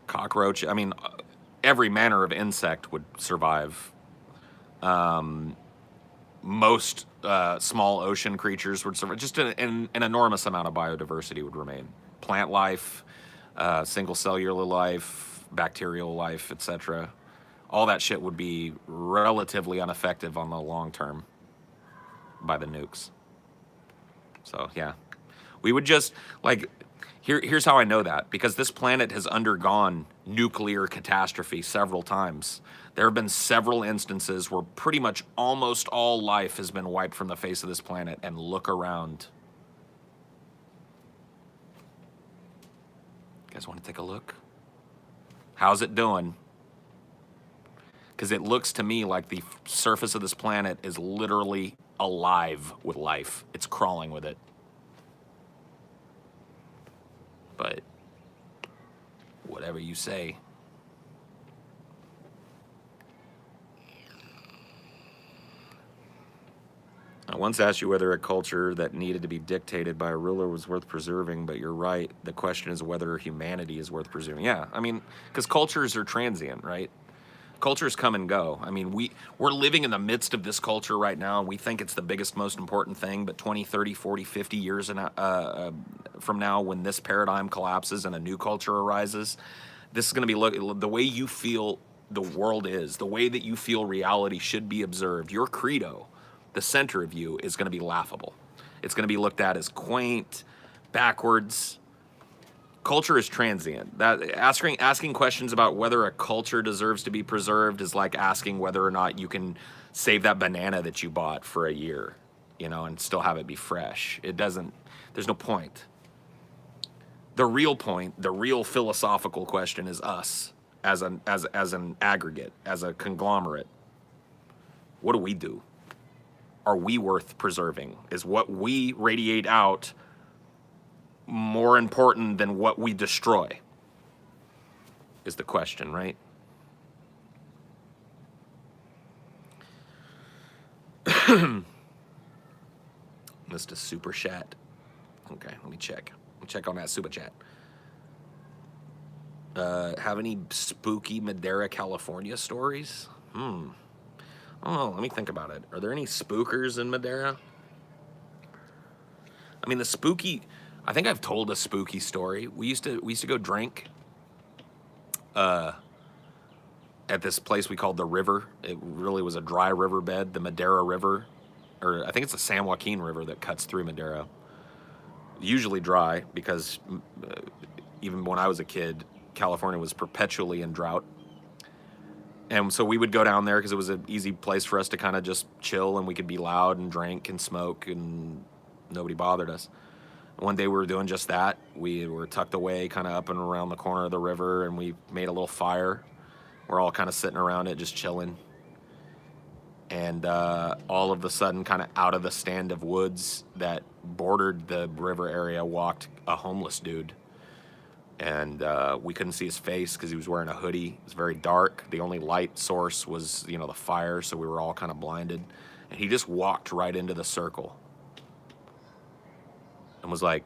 [SPEAKER 1] Cockroach, I mean, every manner of insect would survive. Most small ocean creatures would survive. Just an enormous amount of biodiversity would remain. Plant life, single cellular life, bacterial life, etc. All that shit would be relatively ineffective on the long term by the nukes. So yeah, we would just like here's how I know that, because this planet has undergone nuclear catastrophe several times. There have been several instances where pretty much almost all life has been wiped from the face of this planet. And look around. You guys want to take a look? How's it doing? Because it looks to me like the surface of this planet is literally alive with life. It's crawling with it. But whatever you say. I once asked you whether a culture that needed to be dictated by a ruler was worth preserving, but you're right. The question is whether humanity is worth preserving. Yeah, I mean, because cultures are transient, right? Cultures come and go. I mean, we're living in the midst of this culture right now, and we think it's the biggest, most important thing, but 20, 30, 40, 50 years from now, when this paradigm collapses and a new culture arises, this is going to be the way you feel the world is, the way that you feel reality should be observed. Your credo, the center of you, is going to be laughable. It's going to be looked at as quaint, backwards. Culture is transient. That asking questions about whether a culture deserves to be preserved is like asking whether or not you can save that banana that you bought for a year, and still have it be fresh. It doesn't. There's no point. The real point, the real philosophical question, is us as an aggregate, as a conglomerate. What do we do? Are we worth preserving? Is what we radiate out more important than what we destroy? Is the question, right? Missed a super chat. Okay, let me check. Check on that super chat. Have any spooky Madera, California stories? Oh, let me think about it. Are there any spookers in Madera? I mean, I think I've told a spooky story. We used to go drink at this place we called the River. It really was a dry riverbed, the Madera River, or I think it's the San Joaquin River that cuts through Madera. Usually dry, because even when I was a kid, California was perpetually in drought. And so we would go down there because it was an easy place for us to kind of just chill, and we could be loud and drink and smoke, and nobody bothered us. One day we were doing just that. We were tucked away kind of up and around the corner of the river, and we made a little fire. We're all kind of sitting around it, just chilling. And all of a sudden, kind of out of the stand of woods that bordered the river area, walked a homeless dude. And we couldn't see his face because he was wearing a hoodie. It was very dark. The only light source was, the fire, so we were all kind of blinded. And he just walked right into the circle and was like,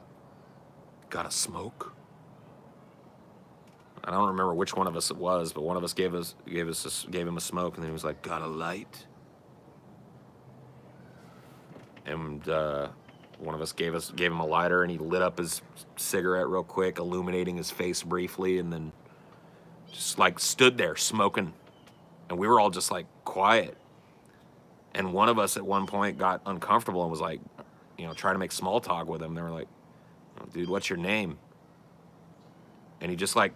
[SPEAKER 1] "Got a smoke?" I don't remember which one of us it was, but one of us gave him a smoke, and then he was like, "Got a light?" And one of us gave him a lighter, and he lit up his cigarette real quick, illuminating his face briefly, and then just like stood there smoking. And we were all just like quiet. And one of us at one point got uncomfortable and was like, trying to make small talk with him. They were like, "Oh, dude, what's your name?" And he just like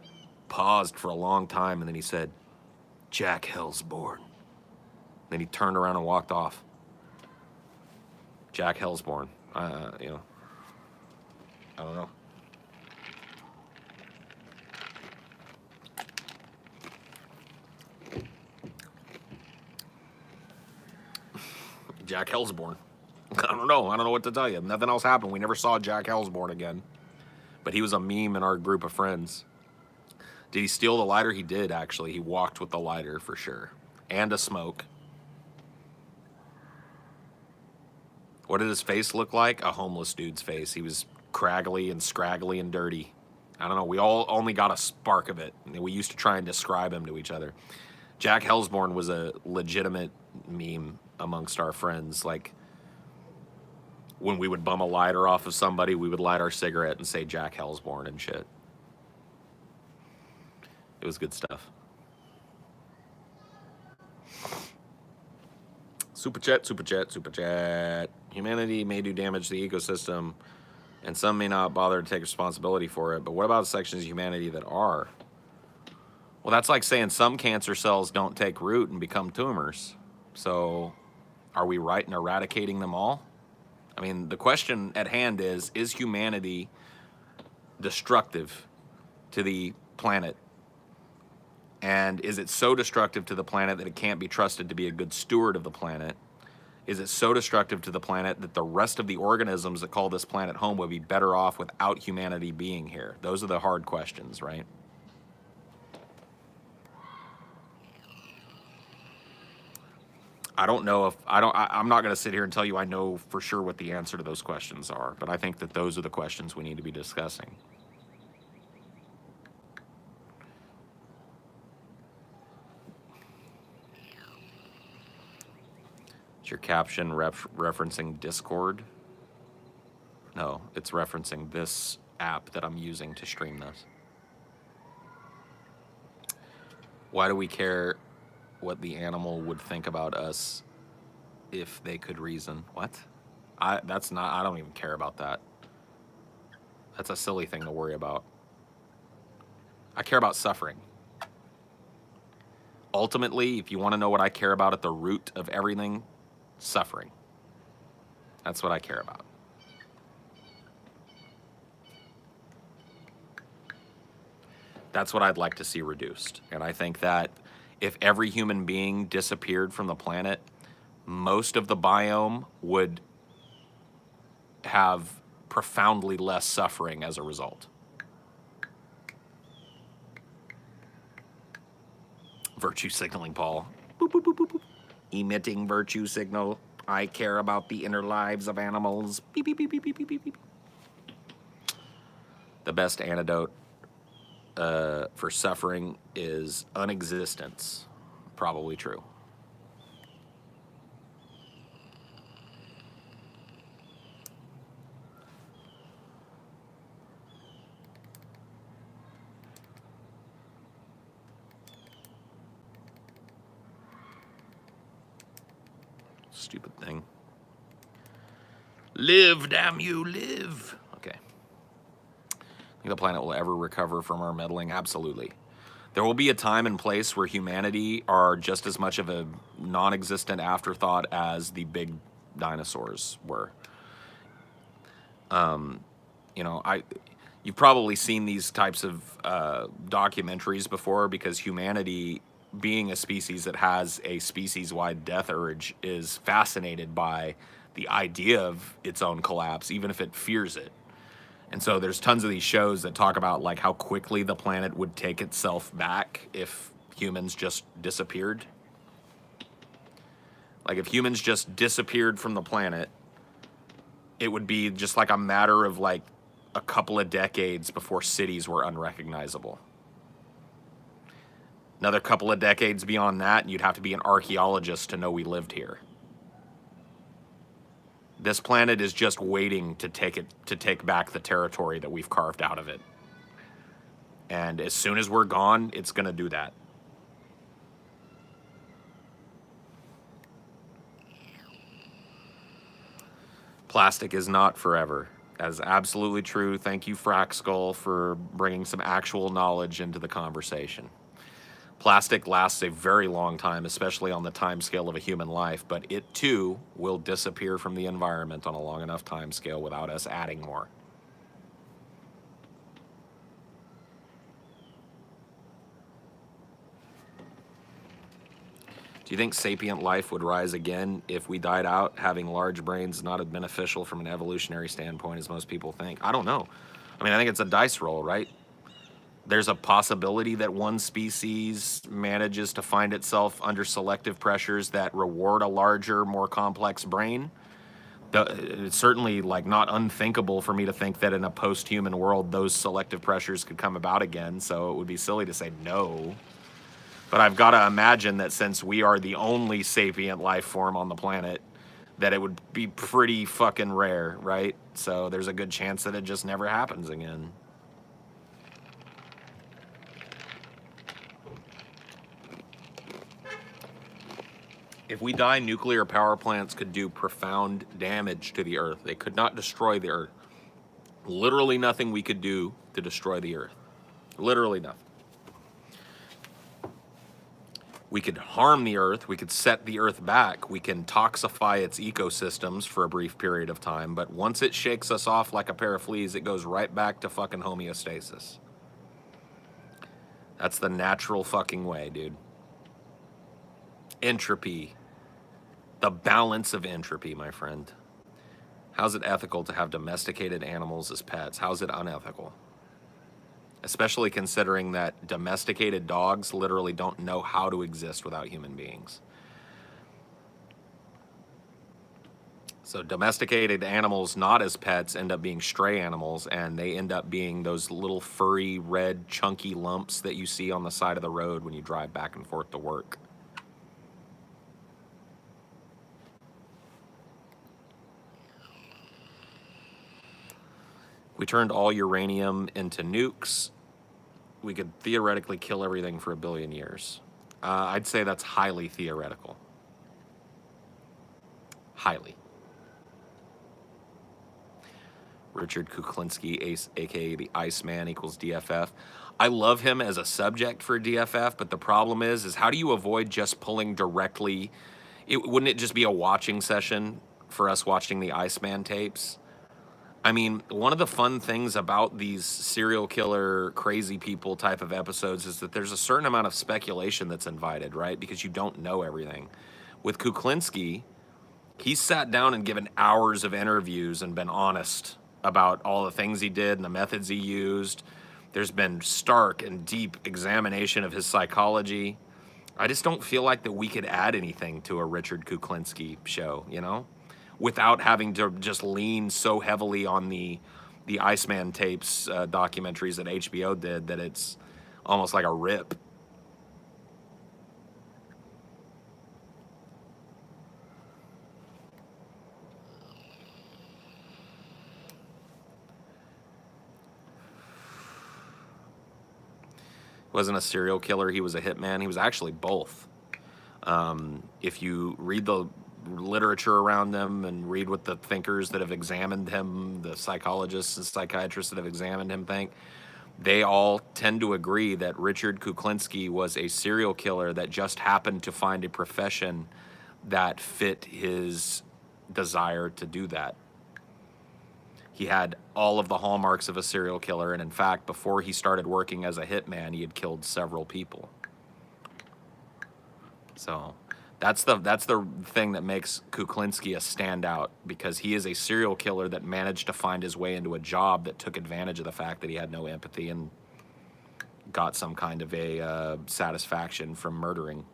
[SPEAKER 1] paused for a long time, and then he said, "Jack Hellsborn." Then he turned around and walked off. Jack Hellsborn. I don't know. Jack Hellsborn. I don't know. I don't know what to tell you. Nothing else happened. We never saw Jack Hellsborn again. But he was a meme in our group of friends. Did he steal the lighter? He did, actually. He walked with the lighter for sure. And a smoke. What did his face look like? A homeless dude's face. He was craggly and scraggly and dirty. I don't know. We all only got a spark of it. We used to try and describe him to each other. Jack Hellsborn was a legitimate meme amongst our friends. Like, when we would bum a lighter off of somebody, we would light our cigarette and say Jack Hellsborn and shit. It was good stuff. Super chat, super chat, super chat. Humanity may do damage to the ecosystem, and some may not bother to take responsibility for it, but what about sections of humanity that are? Well, that's like saying some cancer cells don't take root and become tumors. So are we right in eradicating them all? I mean, the question at hand is humanity destructive to the planet? And is it so destructive to the planet that it can't be trusted to be a good steward of the planet? Is it so destructive to the planet that the rest of the organisms that call this planet home would be better off without humanity being here? Those are the hard questions, right? I don't know if I'm not going to sit here and tell you I know for sure what the answer to those questions are, but I think that those are the questions we need to be discussing. Is your caption referencing Discord? No, it's referencing this app that I'm using to stream this. Why do we care what the animal would think about us if they could reason? What? I don't even care about that. That's a silly thing to worry about. I care about suffering. Ultimately, if you want to know what I care about at the root of everything, suffering. That's what I care about. That's what I'd like to see reduced. And I think that if every human being disappeared from the planet, most of the biome would have profoundly less suffering as a result. Virtue signaling, Paul. Boop, boop, boop, boop, boop. Emitting virtue signal. I care about the inner lives of animals. Beep, beep, beep, beep, beep, beep, beep. The best antidote for suffering is unexistence. Probably true. Stupid thing. Live, damn you, live. Okay. Think the planet will ever recover from our meddling? Absolutely. There will be a time and place where humanity are just as much of a non-existent afterthought as the big dinosaurs were. You know, you've probably seen these types of documentaries before, because humanity, being a species that has a species-wide death urge, is fascinated by the idea of its own collapse, even if it fears it. And so there's tons of these shows that talk about like how quickly the planet would take itself back if humans just disappeared. Like if humans just disappeared from the planet, it would be just like a matter of like a couple of decades before cities were unrecognizable. Another couple of decades beyond that, and you'd have to be an archaeologist to know we lived here. This planet is just waiting to take back the territory that we've carved out of it. And as soon as we're gone, it's going to do that. Plastic is not forever. That is absolutely true. Thank you, Fraxkull, for bringing some actual knowledge into the conversation. Plastic lasts a very long time, especially on the time scale of a human life, but it too will disappear from the environment on a long enough time scale without us adding more. Do you think sapient life would rise again if we died out? Having large brains is not as beneficial from an evolutionary standpoint as most people think. I don't know. I mean, I think it's a dice roll, right? There's a possibility that one species manages to find itself under selective pressures that reward a larger, more complex brain. It's certainly like not unthinkable for me to think that in a post-human world, those selective pressures could come about again. So it would be silly to say no. But I've got to imagine that since we are the only sapient life form on the planet, that it would be pretty fucking rare, right? So there's a good chance that it just never happens again. If we die, nuclear power plants could do profound damage to the Earth. They could not destroy the Earth. Literally nothing we could do to destroy the Earth. Literally nothing. We could harm the Earth. We could set the Earth back. We can toxify its ecosystems for a brief period of time. But once it shakes us off like a pair of fleas, it goes right back to fucking homeostasis. That's the natural fucking way, dude. Entropy. The balance of entropy, my friend. How's it ethical to have domesticated animals as pets? How's it unethical? Especially considering that domesticated dogs literally don't know how to exist without human beings. So domesticated animals not as pets end up being stray animals, and they end up being those little furry, red, chunky lumps that you see on the side of the road when you drive back and forth to work. We turned all uranium into nukes. We could theoretically kill everything for 1 billion years. I'd say that's highly theoretical. Highly. Richard Kuklinski, aka the Iceman, equals DFF. I love him as a subject for DFF, but the problem is how do you avoid just pulling directly? Wouldn't it just be a watching session for us watching the Iceman tapes? I mean, one of the fun things about these serial killer, crazy people type of episodes is that there's a certain amount of speculation that's invited, right? Because you don't know everything. With Kuklinski, he's sat down and given hours of interviews and been honest about all the things he did and the methods he used. There's been stark and deep examination of his psychology. I just don't feel like that we could add anything to a Richard Kuklinski show, you know? Without having to just lean so heavily on the Iceman tapes documentaries that HBO did that it's almost like a rip. He wasn't a serial killer, he was a hitman. He was actually both. If you read the literature around him and read what the thinkers that have examined him, the psychologists and psychiatrists that have examined him think, they all tend to agree that Richard Kuklinski was a serial killer that just happened to find a profession that fit his desire to do that. He had all of the hallmarks of a serial killer, and in fact, before he started working as a hitman, he had killed several people. So that's the thing that makes Kuklinski a standout, because he is a serial killer that managed to find his way into a job that took advantage of the fact that he had no empathy and got some kind of a satisfaction from murdering.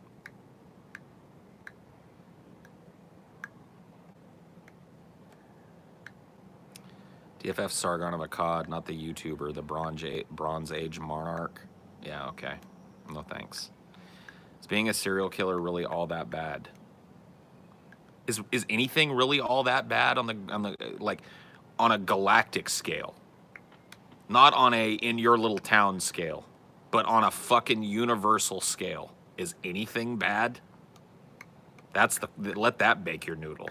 [SPEAKER 1] DFF Sargon of Akkad, not the YouTuber, the Bronze Age monarch. Yeah, okay. No thanks. Is being a serial killer really all that bad? Is anything really all that bad on a galactic scale? Not on a in your little town scale, but on a fucking universal scale. Is anything bad? Let that bake your noodle.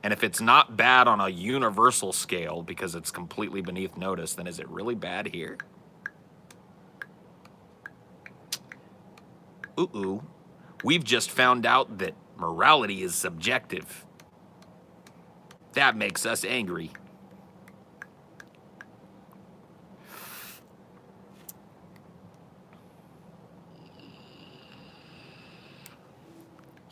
[SPEAKER 1] And if it's not bad on a universal scale because it's completely beneath notice, then is it really bad here? Ooh. We've just found out that morality is subjective. That makes us angry.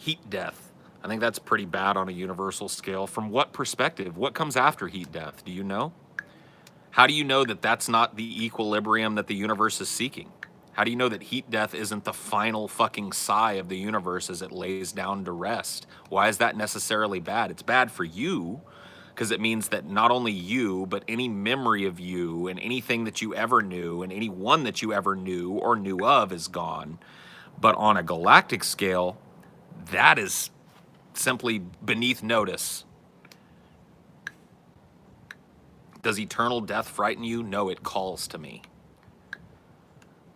[SPEAKER 2] Heat death. I think that's pretty bad on a universal scale. From what perspective? What comes after heat death? Do you know? How do you know that that's not the equilibrium that the universe is seeking? How do you know that heat death isn't the final fucking sigh of the universe as it lays down to rest? Why is that necessarily bad? It's bad for you because it means that not only you, but any memory of you and anything that you ever knew and anyone that you ever knew or knew of is gone. But on a galactic scale, that is simply beneath notice. Does eternal death frighten you? No, it calls to me.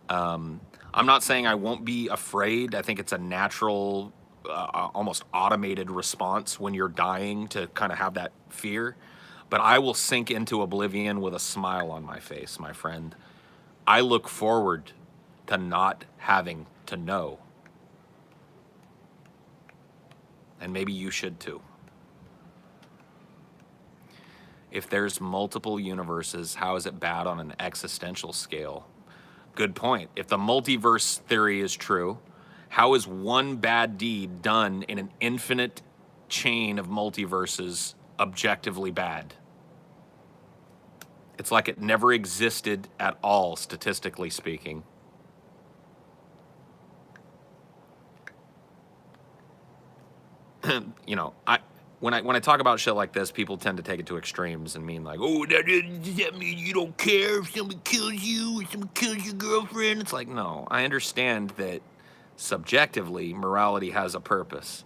[SPEAKER 2] I'm not saying I won't be afraid. I think it's a natural, almost automated response when you're dying to kind of have that fear. But I will sink into oblivion with a smile on my face, my friend. I look forward to not having to know. And maybe you should too. If there's multiple universes, how is it bad on an existential scale? Good point. If the multiverse theory is true, how is one bad deed done in an infinite chain of multiverses objectively bad? It's like it never existed at all, statistically speaking. You know, when I talk about shit like this, people tend to take it to extremes and mean like, oh, does that mean you don't care if somebody kills you or somebody kills your girlfriend? It's like, no, I understand that subjectively, morality has a purpose.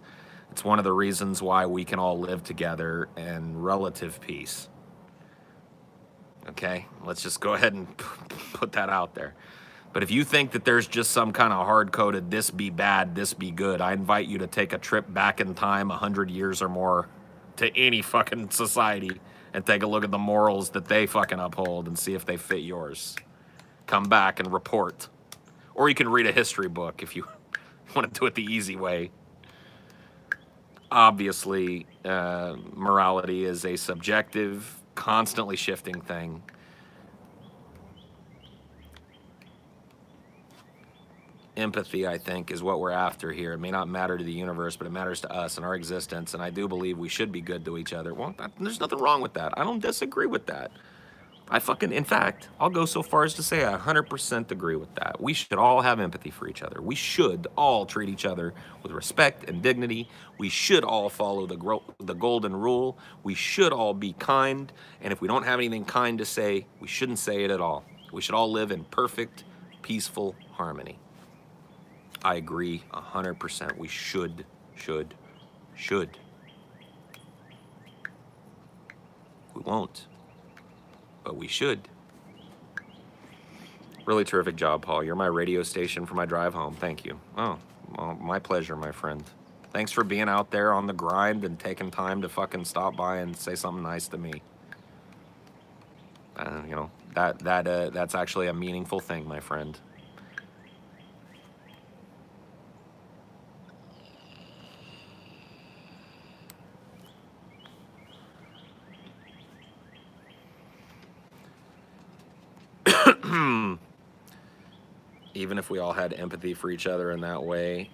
[SPEAKER 2] It's one of the reasons why we can all live together in relative peace. Okay, let's just go ahead and put that out there. But if you think that there's just some kind of hard-coded, this be bad, this be good, I invite you to take a trip back in time 100 years or more to any fucking society and take a look at the morals that they fucking uphold and see if they fit yours. Come back and report. Or you can read a history book if you want to do it the easy way. Obviously, morality is a subjective, constantly shifting thing. Empathy, I think, is what we're after here. It may not matter to the universe, but it matters to us and our existence, and I do believe we should be good to each other. Well, there's nothing wrong with that. I don't disagree with that. In fact, I'll go so far as to say I 100% agree with that. We should all have empathy for each other. We should all treat each other with respect and dignity. We should all follow the golden rule. We should all be kind, and if we don't have anything kind to say, we shouldn't say it at all. We should all live in perfect, peaceful harmony. I agree 100%. We should. We won't, but we should. Really terrific job, Paul. You're my radio station for my drive home. Thank you. Oh, well, my pleasure, my friend. Thanks for being out there on the grind and taking time to fucking stop by and say something nice to me. You know, that's actually a meaningful thing, my friend. Even if we all had empathy for each other in that way,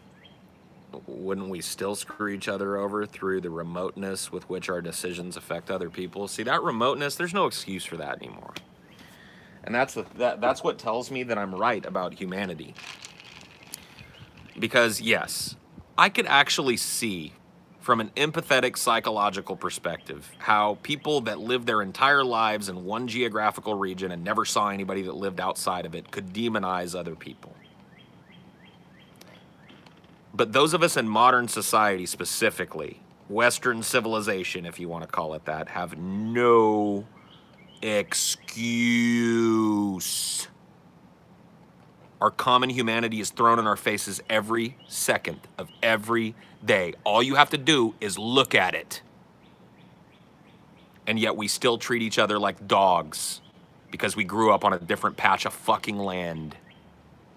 [SPEAKER 2] wouldn't we still screw each other over through the remoteness with which our decisions affect other people? See, that remoteness, there's no excuse for that anymore. And that's what tells me that I'm right about humanity. Because yes, I could actually see from an empathetic psychological perspective how people that live their entire lives in one geographical region and never saw anybody that lived outside of it could demonize other people. But those of us in modern society specifically, Western civilization, if you want to call it that, have no excuse. Our common humanity is thrown in our faces every second of every day. All you have to do is look at it. And yet we still treat each other like dogs because we grew up on a different patch of fucking land.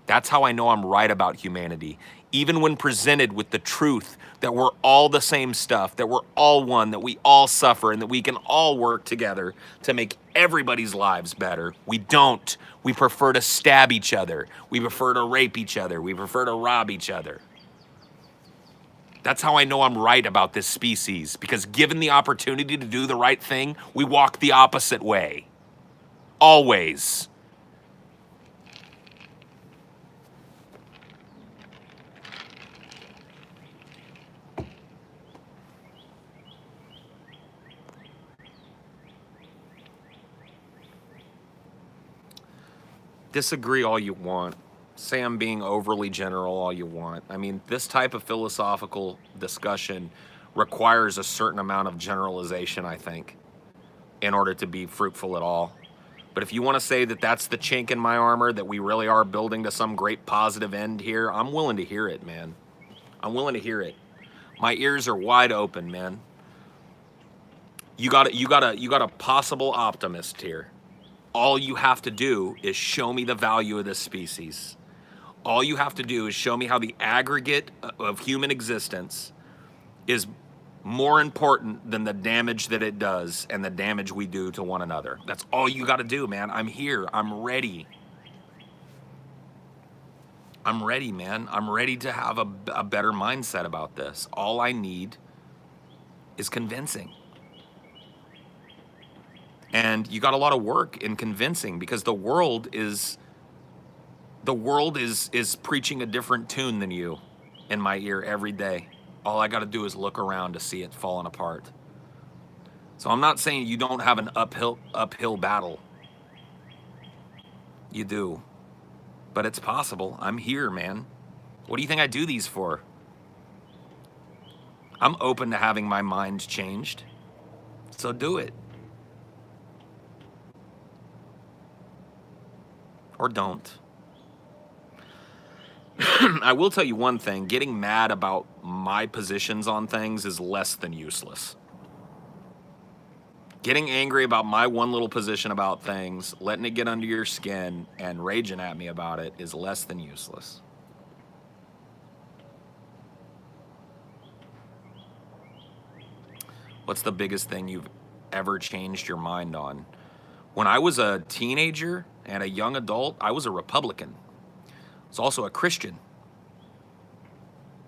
[SPEAKER 2] That's how I know I'm right about humanity. Even when presented with the truth that we're all the same stuff, that we're all one, that we all suffer, and that we can all work together to make everybody's lives better, we don't. We prefer to stab each other. We prefer to rape each other. We prefer to rob each other. That's how I know I'm right about this species, because given the opportunity to do the right thing, we walk the opposite way. Always. Disagree all you want. Say I'm being overly general all you want. I mean, this type of philosophical discussion requires a certain amount of generalization, I think, in order to be fruitful at all. But if you want to say that that's the chink in my armor, that we really are building to some great positive end here, I'm willing to hear it, man. I'm willing to hear it. My ears are wide open, man. You got a possible optimist here. All you have to do is show me the value of this species. All you have to do is show me how the aggregate of human existence is more important than the damage that it does and the damage we do to one another. That's all you got to do, man. I'm here. I'm ready. I'm ready, man. I'm ready to have a better mindset about this. All I need is convincing. And you got a lot of work in convincing, because the world is preaching a different tune than you in my ear every day. All I got to do is look around to see it falling apart. So I'm not saying you don't have an uphill battle. You do. But it's possible. I'm here, man. What do you think I do these for? I'm open to having my mind changed. So do it. Or don't. I will tell you one thing, getting mad about my positions on things is less than useless. Getting angry about my one little position about things, letting it get under your skin and raging at me about it is less than useless. What's the biggest thing you've ever changed your mind on? When I was a teenager and a young adult, I was a Republican. I was also a Christian.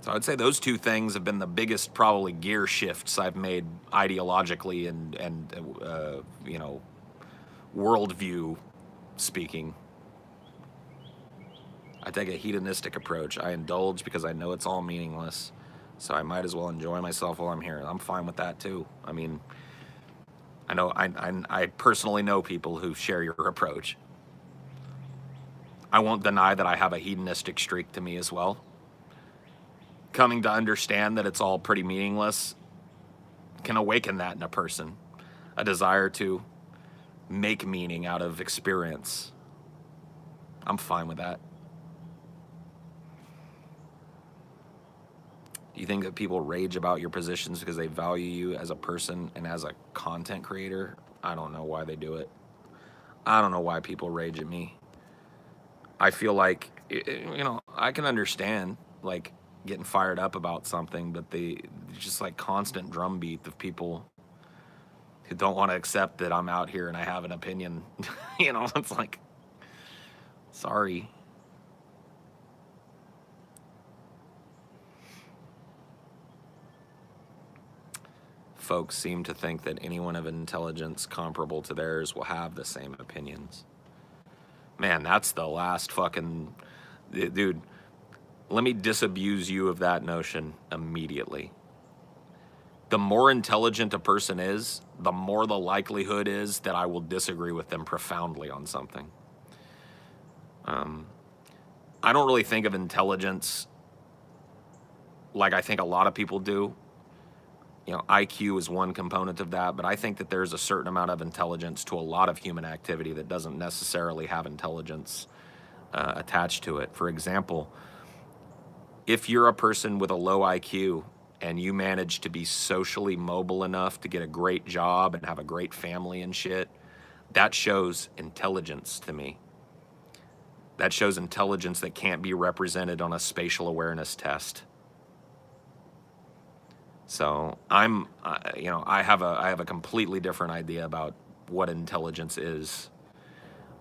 [SPEAKER 2] So I'd say those two things have been the biggest probably gear shifts I've made ideologically and worldview speaking. I take a hedonistic approach. I indulge because I know it's all meaningless. So I might as well enjoy myself while I'm here. I'm fine with that too. I mean, I personally know people who share your approach. I won't deny that I have a hedonistic streak to me as well. Coming to understand that it's all pretty meaningless can awaken that in a person, a desire to make meaning out of experience. I'm fine with that. Do you think that people rage about your positions because they value you as a person and as a content creator? I don't know why they do it. I don't know why people rage at me. I feel like, I can understand, like, getting fired up about something, but just like constant drumbeat of people who don't want to accept that I'm out here and I have an opinion. It's like, sorry. Folks seem to think that anyone of intelligence comparable to theirs will have the same opinions. Man, that's the last fucking... Dude, let me disabuse you of that notion immediately. The more intelligent a person is, the more the likelihood is that I will disagree with them profoundly on something. I don't really think of intelligence like I think a lot of people do. IQ is one component of that, but I think that there's a certain amount of intelligence to a lot of human activity that doesn't necessarily have intelligence attached to it. For example, if you're a person with a low IQ and you manage to be socially mobile enough to get a great job and have a great family and shit, that shows intelligence to me. That shows intelligence that can't be represented on a spatial awareness test. So I have a completely different idea about what intelligence is.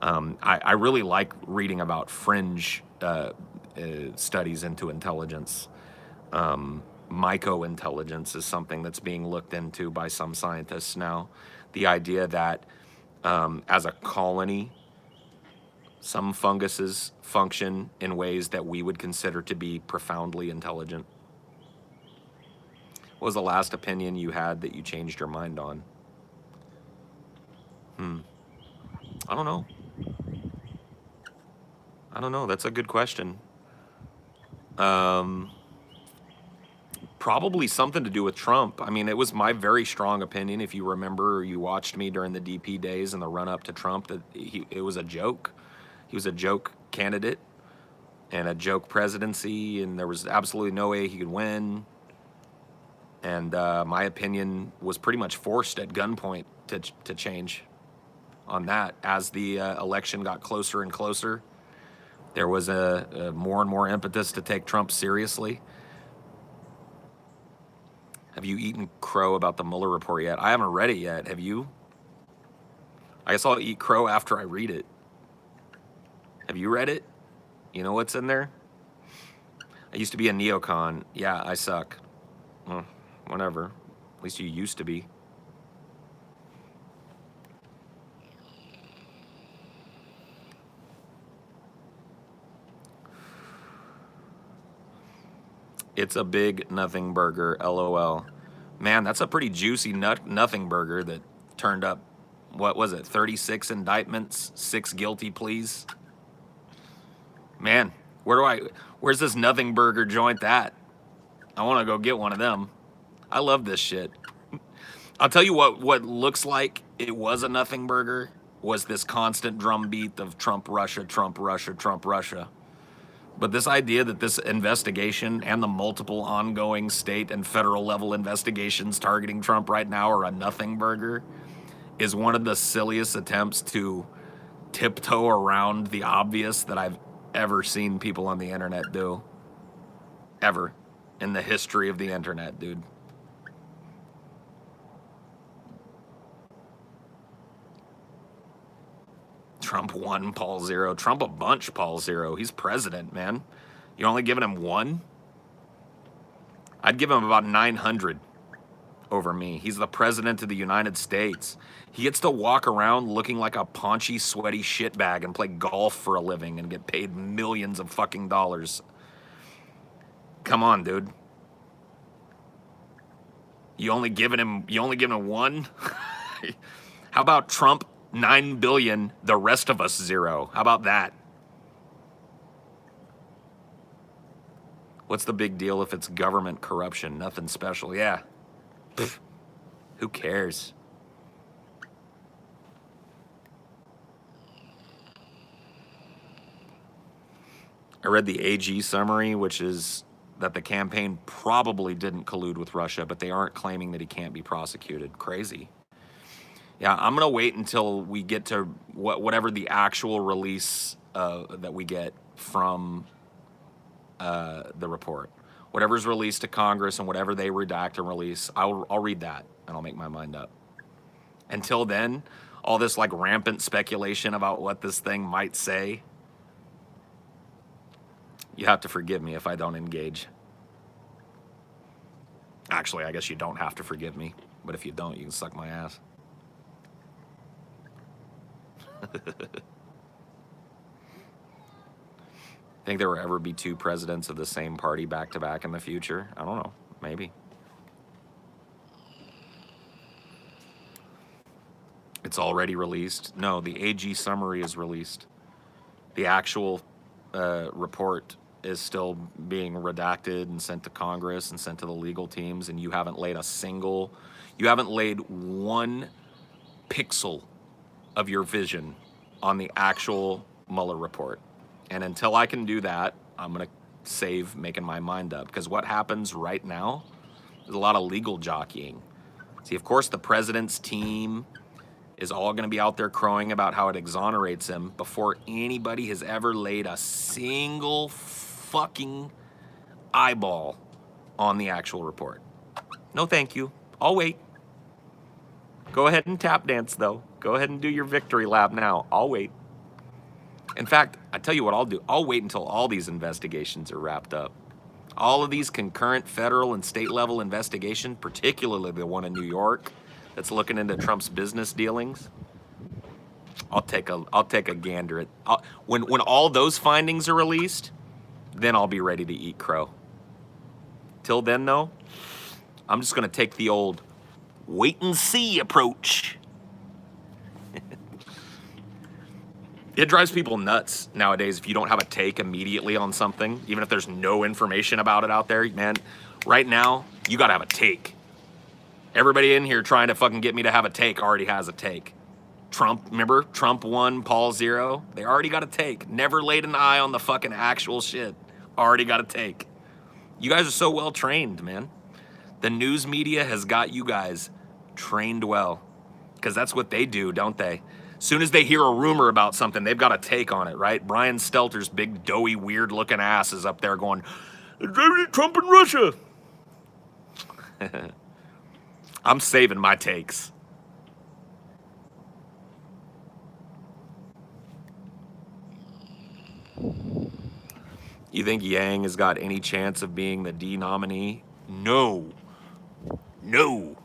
[SPEAKER 2] I really like reading about fringe studies into intelligence. Myco-intelligence is something that's being looked into by some scientists now. The idea that as a colony, some funguses function in ways that we would consider to be profoundly intelligent. What was the last opinion you had that you changed your mind on? I don't know. I don't know. That's a good question. Probably something to do with Trump. I mean, it was my very strong opinion, if you remember or you watched me during the DP days and the run up to Trump, that it was a joke. He was a joke candidate and a joke presidency, and there was absolutely no way he could win. And my opinion was pretty much forced at gunpoint to change on that. As the election got closer and closer, there was a more and more impetus to take Trump seriously. Have you eaten crow about the Mueller report yet? I haven't read it yet. Have you? I guess I'll eat crow after I read it. Have you read it? You know what's in there? I used to be a neocon. Yeah, I suck. Well, whatever. At least you used to be. It's a big nothing burger, LOL. Man, that's a pretty juicy nothing burger that turned up, what was it, 36 indictments, 6 guilty pleas? Man, where's this nothing burger joint at? I want to go get one of them. I love this shit. I'll tell you what looks like it was a nothing burger was this constant drumbeat of Trump, Russia, Trump, Russia, Trump, Russia. But this idea that this investigation and the multiple ongoing state and federal level investigations targeting Trump right now are a nothing burger is one of the silliest attempts to tiptoe around the obvious that I've ever seen people on the internet do. Ever. In the history of the internet, dude. Trump 1, Paul 0. Trump a bunch, Paul 0. He's president, man. You're only giving him 1? I'd give him about 900 over me. He's the president of the United States. He gets to walk around looking like a paunchy, sweaty shitbag and play golf for a living and get paid millions of fucking dollars. Come on, dude. You only giving him 1? How about Trump 9 billion, the rest of us 0? How about that? What's the big deal if it's government corruption? Nothing special. Yeah. Pfft. Who cares? I read the AG summary, which is that the campaign probably didn't collude with Russia, but they aren't claiming that he can't be prosecuted. Crazy. Yeah, I'm going to wait until we get to whatever the actual release that we get from the report. Whatever's released to Congress and whatever they redact and release, I'll read that and I'll make my mind up. Until then, all this like rampant speculation about what this thing might say, you have to forgive me if I don't engage. Actually, I guess you don't have to forgive me, but if you don't, you can suck my ass. Think there will ever be 2 presidents of the same party back to back in the future? I don't know. Maybe. It's already released. No, the AG summary is released. The actual report is still being redacted and sent to Congress and sent to the legal teams, and you haven't laid 1 pixel of your vision on the actual Mueller report. And until I can do that, I'm going to save making my mind up. Because what happens right now is a lot of legal jockeying. See, of course, the president's team is all going to be out there crowing about how it exonerates him before anybody has ever laid a single fucking eyeball on the actual report. No, thank you. I'll wait. Go ahead and tap dance, though. Go ahead and do your victory lap now. I'll wait. In fact, I tell you what I'll do. I'll wait until all these investigations are wrapped up. All of these concurrent federal and state level investigation, particularly the one in New York that's looking into Trump's business dealings. I'll take a gander at when all those findings are released, then I'll be ready to eat crow. Till then though, I'm just gonna take the old wait and see approach. It drives people nuts nowadays if you don't have a take immediately on something, even if there's no information about it out there. Man, right now, you gotta have a take. Everybody in here trying to fucking get me to have a take already has a take. Trump, remember? Trump 1, Paul 0. They already got a take. Never laid an eye on the fucking actual shit. Already got a take. You guys are so well trained, man. The news media has got you guys trained well. Because that's what they do, don't they? Soon as they hear a rumor about something, they've got a take on it, right? Brian Stelter's big, doughy, weird-looking ass is up there going, Trump and Russia. I'm saving my takes. You think Yang has got any chance of being the D nominee? No. No.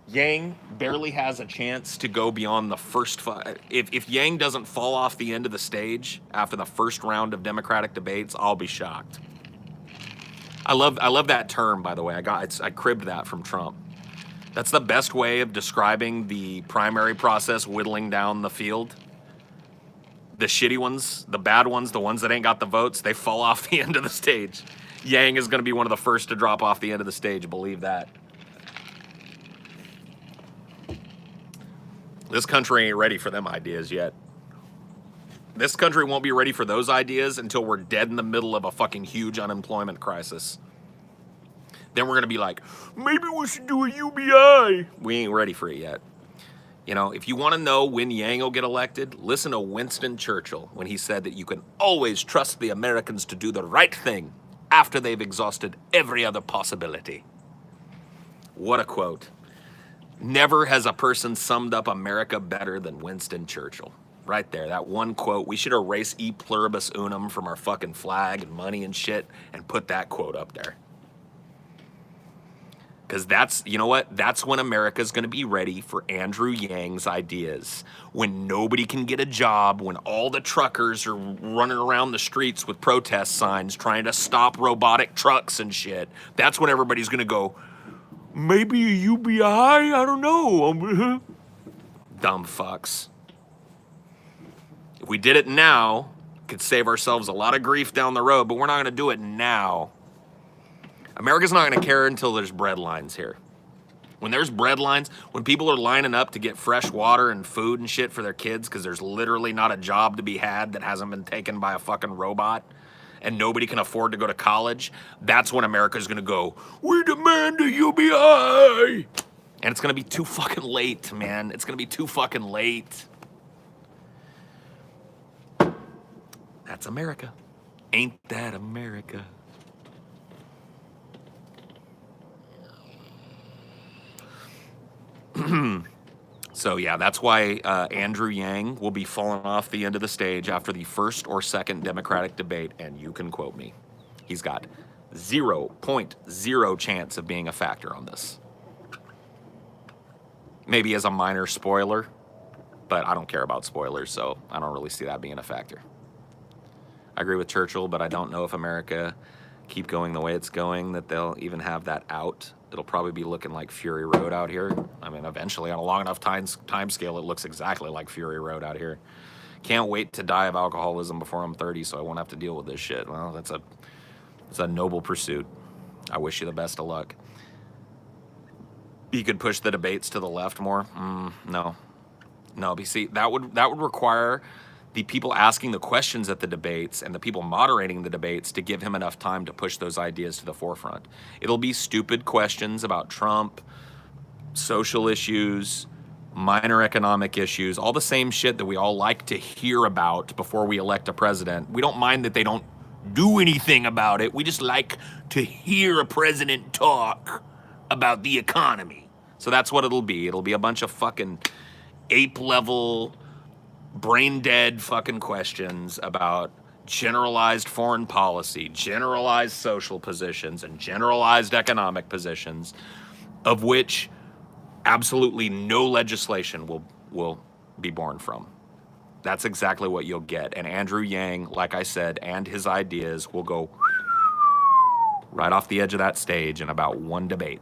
[SPEAKER 2] Yang barely has a chance to go beyond the first five. If Yang doesn't fall off the end of the stage after the first round of Democratic debates, I'll be shocked. I love that term, by the way. I cribbed that from Trump. That's the best way of describing the primary process whittling down the field. The shitty ones, the bad ones, the ones that ain't got the votes, they fall off the end of the stage. Yang is going to be one of the first to drop off the end of the stage, believe that. This country ain't ready for them ideas yet. This country won't be ready for those ideas until we're dead in the middle of a fucking huge unemployment crisis. Then we're going to be like, maybe we should do a UBI. We ain't ready for it yet. You know, if you want to know when Yang will get elected, listen to Winston Churchill when he said that you can always trust the Americans to do the right thing after they've exhausted every other possibility. What a quote. Never has a person summed up America better than Winston Churchill. Right there, that one quote. We should erase E pluribus unum from our fucking flag and money and shit and put that quote up there. Because that's, you know what? That's when America's going to be ready for Andrew Yang's ideas. When nobody can get a job, when all the truckers are running around the streets with protest signs trying to stop robotic trucks and shit. That's when everybody's going to go, maybe a UBI? I don't know. Dumb fucks. If we did it now, could save ourselves a lot of grief down the road, but we're not going to do it now. America's not going to care until there's bread lines here. When there's bread lines, when people are lining up to get fresh water and food and shit for their kids because there's literally not a job to be had that hasn't been taken by a fucking robot and nobody can afford to go to college, that's when America's going to go, we demand a UBI. And it's going to be too fucking late, man. It's going to be too fucking late. That's America. Ain't that America? So yeah, that's why Andrew Yang will be falling off the end of the stage after the first or second Democratic debate, and you can quote me. He's got 0.0 chance of being a factor on this. Maybe as a minor spoiler, but I don't care about spoilers, so I don't really see that being a factor. I agree with Churchill, but I don't know if America keep going the way it's going, that they'll even have that out. It'll probably be looking like Fury Road out here. I mean, eventually, on a long enough time scale, it looks exactly like Fury Road out here. Can't wait to die of alcoholism before I'm 30 so I won't have to deal with this shit. Well, that's a noble pursuit. I wish you the best of luck. You could push the debates to the left more? No. No, but see, that would require the people asking the questions at the debates and the people moderating the debates to give him enough time to push those ideas to the forefront. It'll be stupid questions about Trump, social issues, minor economic issues, all the same shit that we all like to hear about before we elect a president. We don't mind that they don't do anything about it. We just like to hear a president talk about the economy. So that's what it'll be. It'll be a bunch of fucking ape-level brain dead fucking questions about generalized foreign policy, generalized social positions, and generalized economic positions, of which absolutely no legislation will be born from. That's exactly what you'll get. And Andrew Yang, like I said, and his ideas will go right off the edge of that stage in about one debate.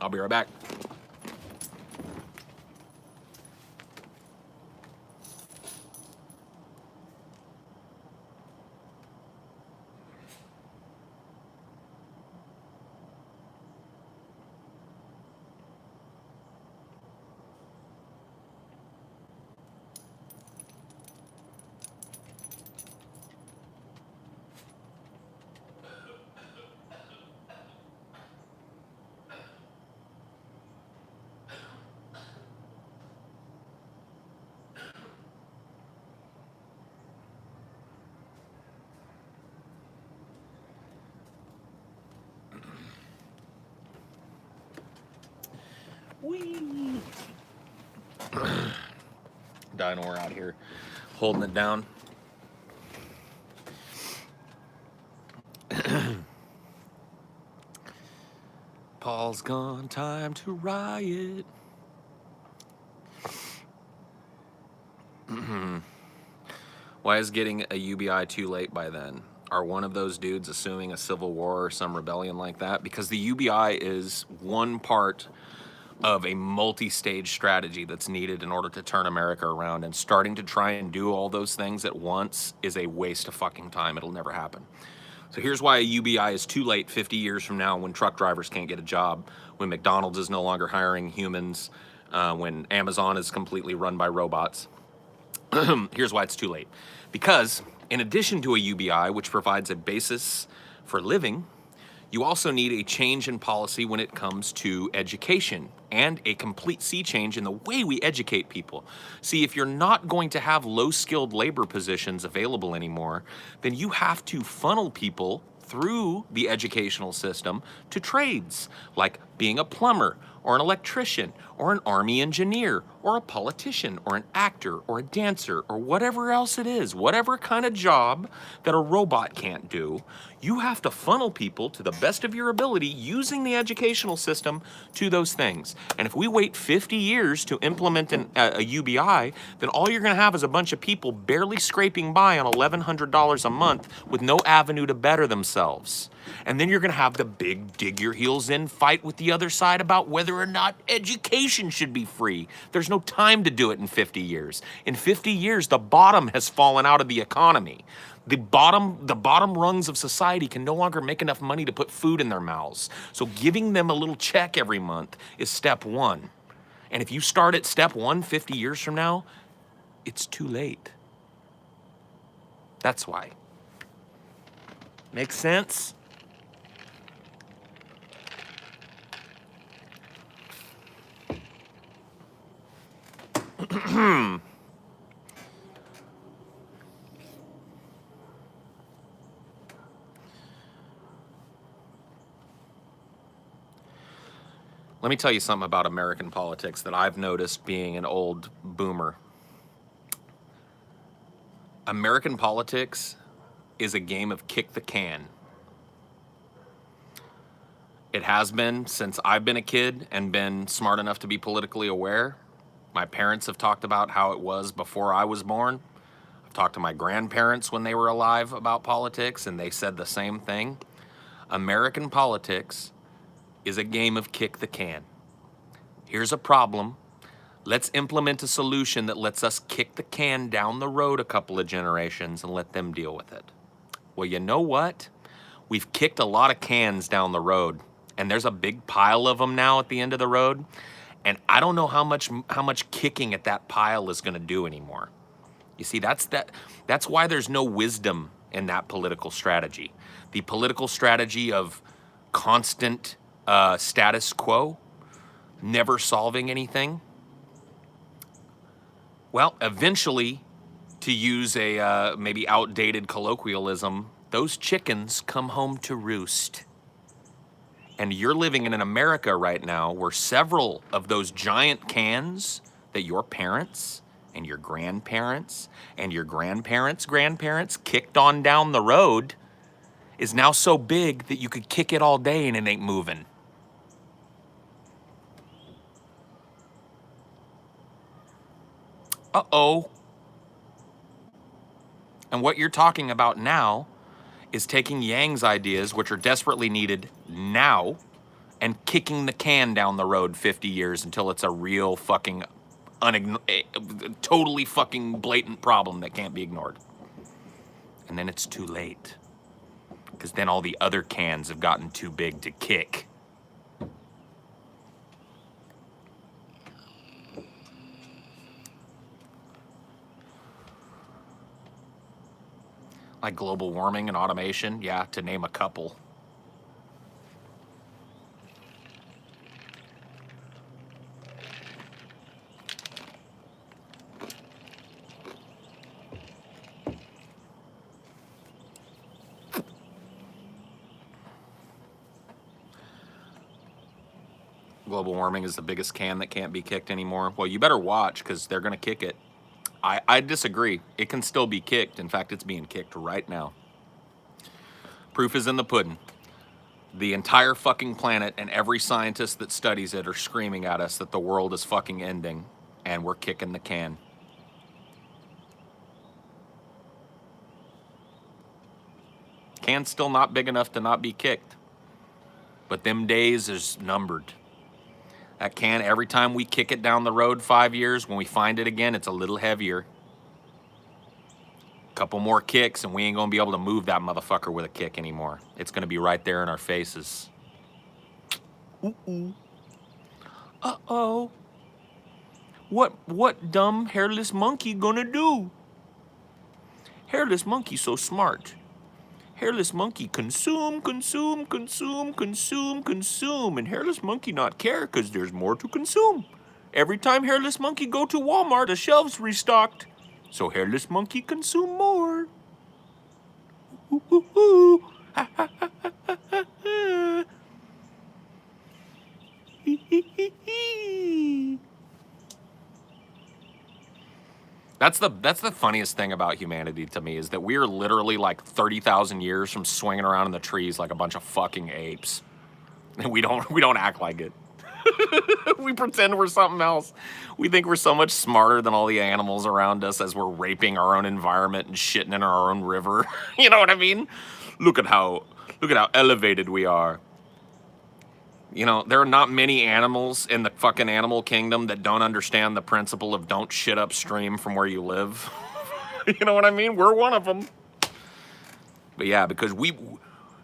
[SPEAKER 2] I'll be right back. Whee! Dino out here holding it down. Paul's gone, time to riot. Why is getting a UBI too late by then? Are one of those dudes assuming a civil war or some rebellion like that? Because the UBI is one part of a multi-stage strategy that's needed in order to turn America around, and starting to try and do all those things at once is a waste of fucking time. It'll never happen. So here's why a UBI is too late 50 years from now, when truck drivers can't get a job, when McDonald's is no longer hiring humans, when Amazon is completely run by robots. Here's why it's too late. Because in addition to a UBI, which provides a basis for living, you also need a change in policy when it comes to education, and a complete sea change in the way we educate people. See, if you're not going to have low-skilled labor positions available anymore, then you have to funnel people through the educational system to trades, like being a plumber, or an electrician, or an army engineer, or a politician, or an actor, or a dancer, or whatever else it is, whatever kind of job that a robot can't do. You have to funnel people to the best of your ability using the educational system to those things. And if we wait 50 years to implement a UBI, then all you're going to have is a bunch of people barely scraping by on $1,100 a month with no avenue to better themselves. And then you're going to have the big dig your heels in fight with the other side about whether or not education should be free. There's no time to do it in 50 years. In 50 years, the bottom has fallen out of the economy. The bottom rungs of society can no longer make enough money to put food in their mouths. So giving them a little check every month is step one. And if you start at step 1 50 years from now, it's too late. That's why. Makes sense? Let me tell you something about American politics that I've noticed being an old boomer. American politics is a game of kick the can. It has been since I've been a kid and been smart enough to be politically aware. My parents have talked about how it was before I was born. I've talked to my grandparents when they were alive about politics, and they said the same thing. American politics is a game of kick the can. Here's a problem. Let's implement a solution that lets us kick the can down the road a couple of generations and let them deal with it. Well, you know what? We've kicked a lot of cans down the road, and there's a big pile of them now at the end of the road, and I don't know how much kicking at that pile is going to do anymore. You see, that's why there's no wisdom in that political strategy. The political strategy of constant status quo, never solving anything. Well, eventually, to use a maybe outdated colloquialism, those chickens come home to roost. And you're living in an America right now where several of those giant cans that your parents and your grandparents and your grandparents' grandparents kicked on down the road is now so big that you could kick it all day and it ain't moving. Uh-oh. And what you're talking about now is taking Yang's ideas, which are desperately needed now, and kicking the can down the road 50 years until it's a real fucking, totally fucking blatant problem that can't be ignored. And then it's too late. Because then all the other cans have gotten too big to kick. Like global warming and automation, yeah, to name a couple. Global warming is the biggest can that can't be kicked anymore. Well, you better watch because they're going to kick it. I disagree. It can still be kicked. In fact, it's being kicked right now. Proof is in the pudding. The entire fucking planet and every scientist that studies it are screaming at us that the world is fucking ending and we're kicking the can. Can's still not big enough to not be kicked. But them days is numbered. That can, every time we kick it down the road 5 years, when we find it again, it's a little heavier. Couple more kicks and we ain't gonna be able to move that motherfucker with a kick anymore. It's gonna be right there in our faces. Ooh. Uh-oh. What dumb hairless monkey gonna do? Hairless monkey so smart. Hairless monkey consume, consume, consume, consume, consume, and hairless monkey not care because there's more to consume. Every time hairless monkey go to Walmart, the shelves restocked. So hairless monkey consume more. Ooh, ooh, ooh. Ha, ha, ha, ha, ha, ha. Hee, hee, hee, hee. That's the funniest thing about humanity to me is that we are literally like 30,000 years from swinging around in the trees like a bunch of fucking apes. And we don't act like it. We pretend we're something else. We think we're so much smarter than all the animals around us as we're raping our own environment and shitting in our own river. You know what I mean? Look at how elevated we are. You know, there are not many animals in the fucking animal kingdom that don't understand the principle of don't shit upstream from where you live. You know what I mean? We're one of them. But yeah, because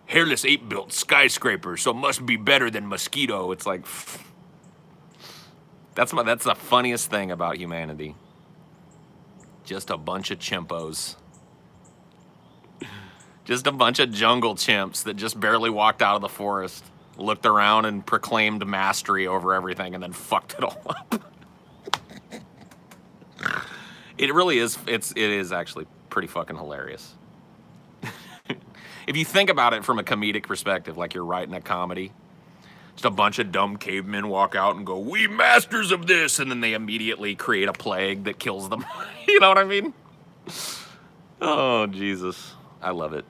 [SPEAKER 2] hairless ape built skyscrapers, so must be better than mosquito. It's like, that's the funniest thing about humanity. Just a bunch of chimpos. Just a bunch of jungle chimps that just barely walked out of the forest. Looked around and proclaimed mastery over everything and then fucked it all up. It really is, it is actually pretty fucking hilarious. If you think about it from a comedic perspective, like you're writing a comedy, just a bunch of dumb cavemen walk out and go, "We masters of this," and then they immediately create a plague that kills them. You know what I mean? Oh, Jesus. I love it.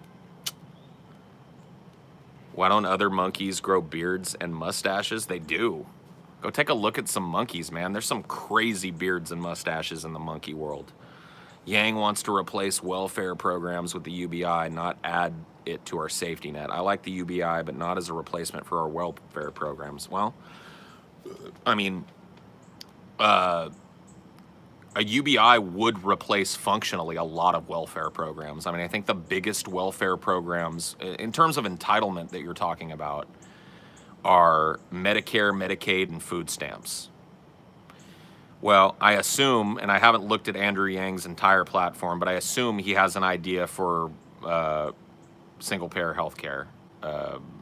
[SPEAKER 2] Why don't other monkeys grow beards and mustaches? They do. Go take a look at some monkeys, man. There's some crazy beards and mustaches in the monkey world. Yang wants to replace welfare programs with the UBI, not add it to our safety net. I like the UBI, but not as a replacement for our welfare programs. Well, I mean, a UBI would replace functionally a lot of welfare programs. I mean, I think the biggest welfare programs, in terms of entitlement that you're talking about, are Medicare, Medicaid, and food stamps. Well, I assume, and I haven't looked at Andrew Yang's entire platform, but I assume he has an idea for single-payer health care.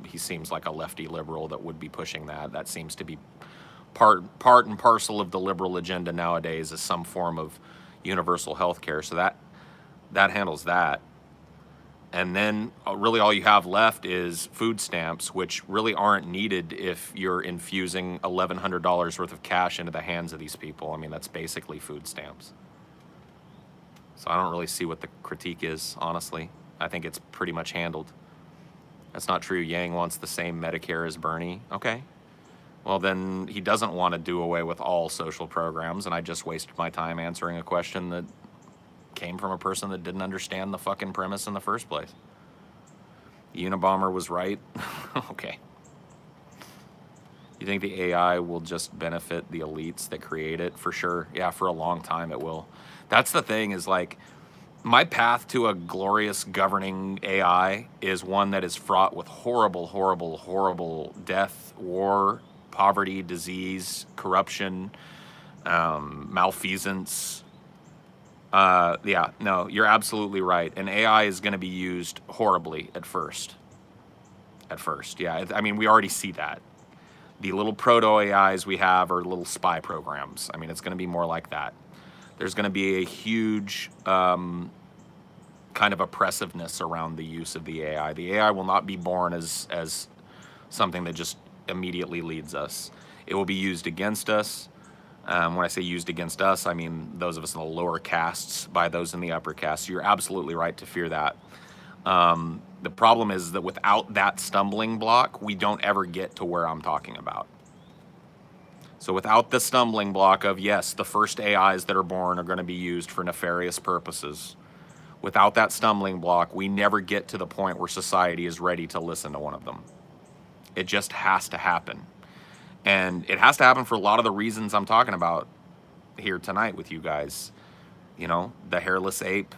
[SPEAKER 2] He seems like a lefty liberal that would be pushing that. That seems to be part and parcel of the liberal agenda nowadays is some form of universal health care. So That handles that. And then really all you have left is food stamps, which really aren't needed if you're infusing $1,100 worth of cash into the hands of these people. I mean, that's basically food stamps. So I don't really see what the critique is, honestly. I think it's pretty much handled. That's not true. Yang wants the same Medicare as Bernie. Okay. Well, then he doesn't want to do away with all social programs, and I just wasted my time answering a question that came from a person that didn't understand the fucking premise in the first place. The Unabomber was right. Okay. You think the AI will just benefit the elites that create it? For sure. Yeah, for a long time it will. That's the thing, is like, my path to a glorious governing AI is one that is fraught with horrible, horrible, horrible death, war, poverty, disease, corruption, malfeasance. Yeah, no, you're absolutely right. And AI is going to be used horribly at first. At first, yeah. I mean, we already see that. The little proto-AIs we have are little spy programs. I mean, it's going to be more like that. There's going to be a huge kind of oppressiveness around the use of the AI. The AI will not be born as something that just immediately leads us. It will be used against us. When I say used against us, I mean those of us in the lower castes by those in the upper castes. You're absolutely right to fear that. The problem is that without that stumbling block, we don't ever get to where I'm talking about. So without the stumbling block of, yes, the first AIs that are born are going to be used for nefarious purposes, without that stumbling block, we never get to the point where society is ready to listen to one of them. It just has to happen. And it has to happen for a lot of the reasons I'm talking about here tonight with you guys. You know, the hairless ape.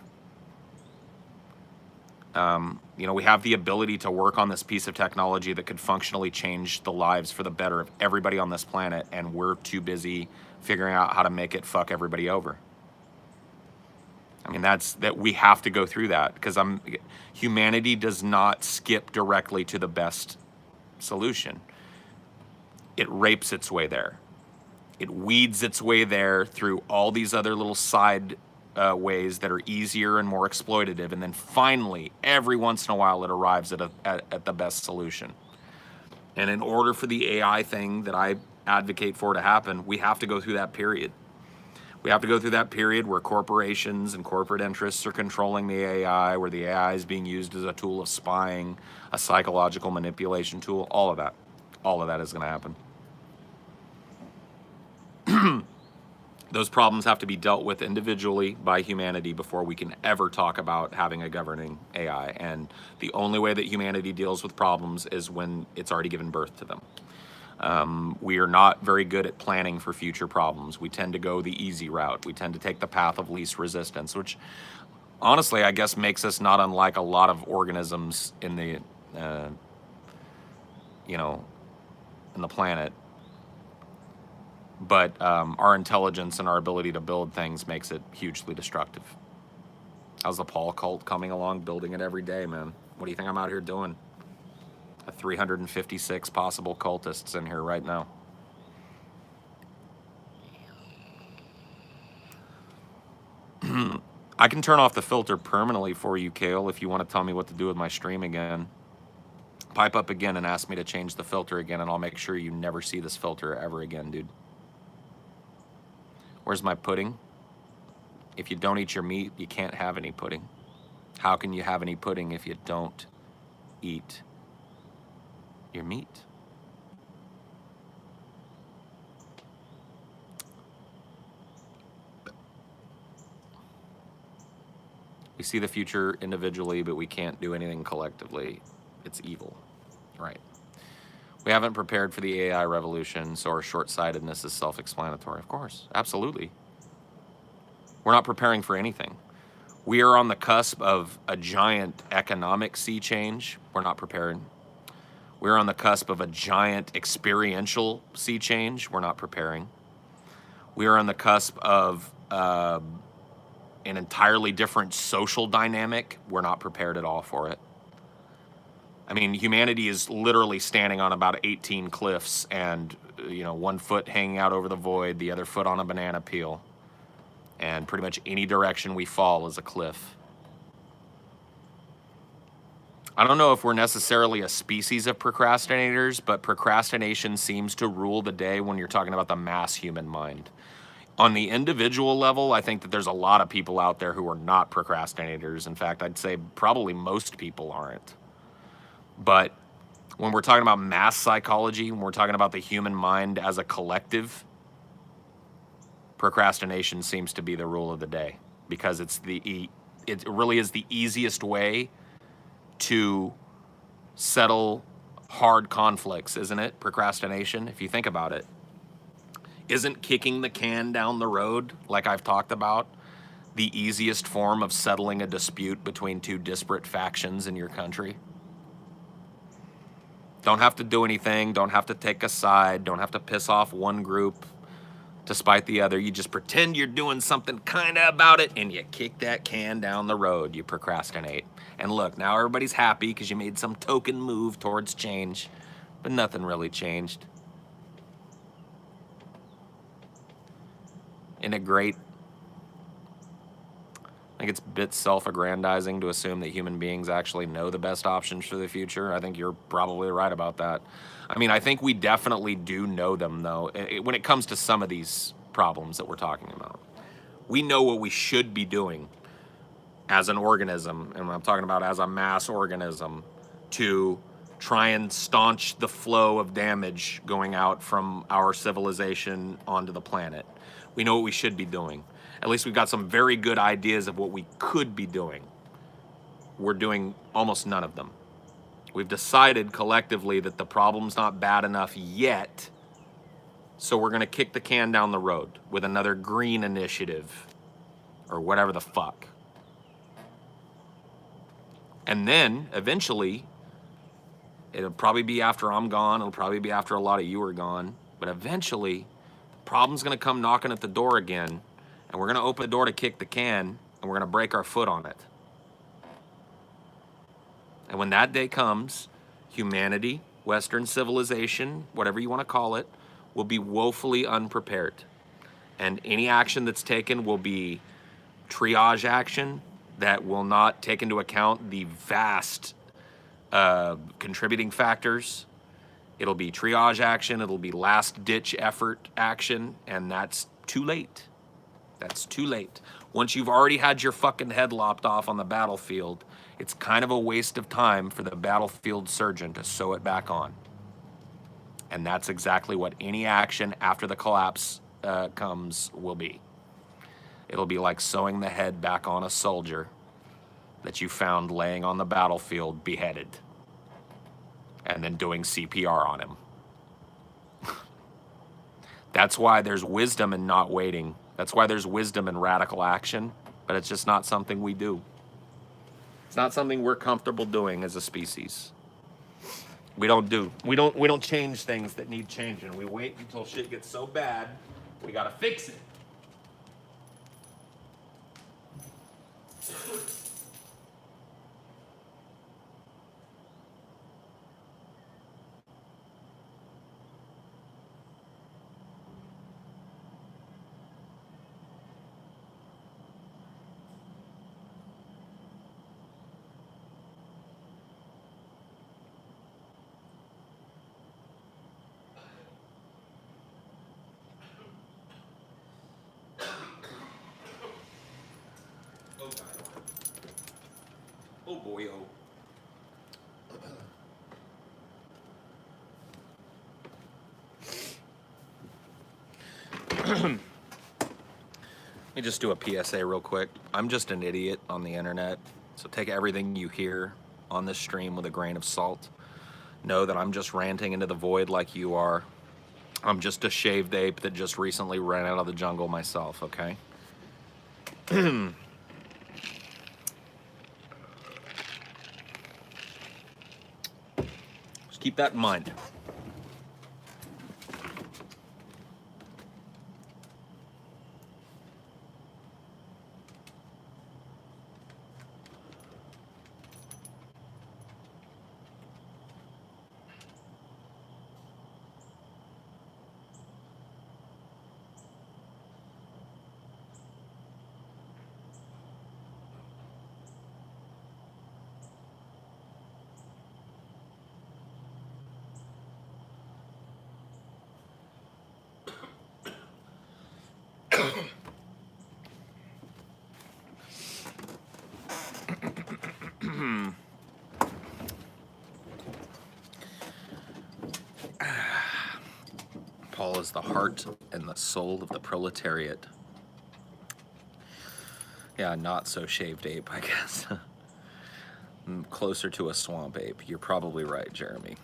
[SPEAKER 2] You know, we have the ability to work on this piece of technology that could functionally change the lives for the better of everybody on this planet, and we're too busy figuring out how to make it fuck everybody over. I mean, that we have to go through that, because humanity does not skip directly to the best solution. It rapes its way there. It weeds its way there through all these other little side ways that are easier and more exploitative, and then finally, every once in a while, it arrives at the best solution. And in order for the AI thing that I advocate for to happen, we have to go through that period. We have to go through that period where corporations and corporate interests are controlling the AI, where the AI is being used as a tool of spying, a psychological manipulation tool. All of that is going to happen. Those problems have to be dealt with individually by humanity before we can ever talk about having a governing AI. And the only way that humanity deals with problems is when it's already given birth to them. We are not very good at planning for future problems. We tend to go the easy route. We tend to take the path of least resistance, which honestly, I guess, makes us not unlike a lot of organisms in the, in the planet. But our intelligence and our ability to build things makes it hugely destructive. How's the Paul cult coming along? Building it every day, man. What do you think I'm out here doing? 356 possible cultists in here right now. I can turn off the filter permanently for you, Kale, if you want to tell me what to do with my stream again. Pipe up again and ask me to change the filter again, and I'll make sure you never see this filter ever again, dude. Where's my pudding? If you don't eat your meat, you can't have any pudding. How can you have any pudding if you don't eat your meat? We see the future individually, but we can't do anything collectively. It's evil, right? We haven't prepared for the AI revolution, so our short-sightedness is self-explanatory. Of course, absolutely. We're not preparing for anything. We are on the cusp of a giant economic sea change. We're not prepared. We're on the cusp of a giant experiential sea change. We're not preparing. We are on the cusp of an entirely different social dynamic. We're not prepared at all for it. I mean, humanity is literally standing on about 18 cliffs and, one foot hanging out over the void, the other foot on a banana peel. And pretty much any direction we fall is a cliff. I don't know if we're necessarily a species of procrastinators, but procrastination seems to rule the day when you're talking about the mass human mind. On the individual level, I think that there's a lot of people out there who are not procrastinators. In fact, I'd say probably most people aren't. But when we're talking about mass psychology, when we're talking about the human mind as a collective, procrastination seems to be the rule of the day because it really is the easiest way to settle hard conflicts, isn't it? Procrastination, if you think about it. Isn't kicking the can down the road, like I've talked about, the easiest form of settling a dispute between two disparate factions in your country? Don't have to do anything, don't have to take a side, don't have to piss off one group to spite the other. You just pretend you're doing something kind of about it and you kick that can down the road. You procrastinate. And look, now everybody's happy because you made some token move towards change, but nothing really changed. Isn't it great? I think it's a bit self-aggrandizing to assume that human beings actually know the best options for the future. I think you're probably right about that. I mean, I think we definitely do know them, though, when it comes to some of these problems that we're talking about. We know what we should be doing as an organism, and I'm talking about as a mass organism, to try and staunch the flow of damage going out from our civilization onto the planet. We know what we should be doing. At least we've got some very good ideas of what we could be doing. We're doing almost none of them. We've decided collectively that the problem's not bad enough yet, so we're gonna kick the can down the road with another green initiative or whatever the fuck. And then eventually, it'll probably be after I'm gone, it'll probably be after a lot of you are gone, but eventually, the problem's gonna come knocking at the door again, and we're gonna open the door to kick the can, and we're gonna break our foot on it. And when that day comes, humanity, Western civilization, whatever you wanna call it, will be woefully unprepared. And any action that's taken will be triage action that will not take into account the vast contributing factors. It'll be triage action, it'll be last ditch effort action, and that's too late. That's too late. Once you've already had your fucking head lopped off on the battlefield, it's kind of a waste of time for the battlefield surgeon to sew it back on. And that's exactly what any action after the collapse comes will be. It'll be like sewing the head back on a soldier that you found laying on the battlefield beheaded, and then doing CPR on him. That's why there's wisdom in not waiting. That's why there's wisdom in radical action, but it's just not something we do. It's not something we're comfortable doing as a species. We don't change things that need changing. We wait until shit gets so bad, we gotta fix it. Oh boy, oh. Let me just do a PSA real quick. I'm just an idiot on the internet, so take everything you hear on this stream with a grain of salt. Know that I'm just ranting into the void like you are. I'm just a shaved ape that just recently ran out of the jungle myself, okay? Just keep that in mind. is the heart and the soul of the proletariat. Yeah, not so shaved ape, I guess. Closer to a swamp ape. You're probably right, Jeremy.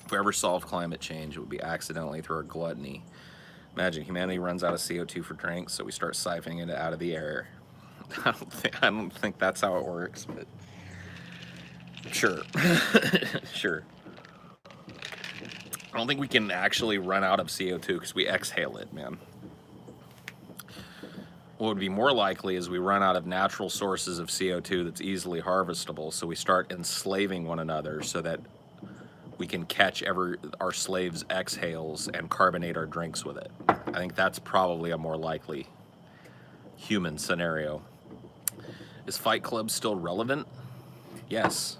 [SPEAKER 2] If we ever solved climate change, it would be accidentally through our gluttony. Imagine humanity runs out of CO2 for drinks, so we start siphoning it out of the air. I don't think that's how it works, but sure. Sure. I don't think we can actually run out of CO2 because we exhale it, man. What would be more likely is we run out of natural sources of CO2 that's easily harvestable, so we start enslaving one another so that we can catch our slaves' exhales and carbonate our drinks with it. I think that's probably a more likely human scenario. Is Fight Club still relevant? Yes.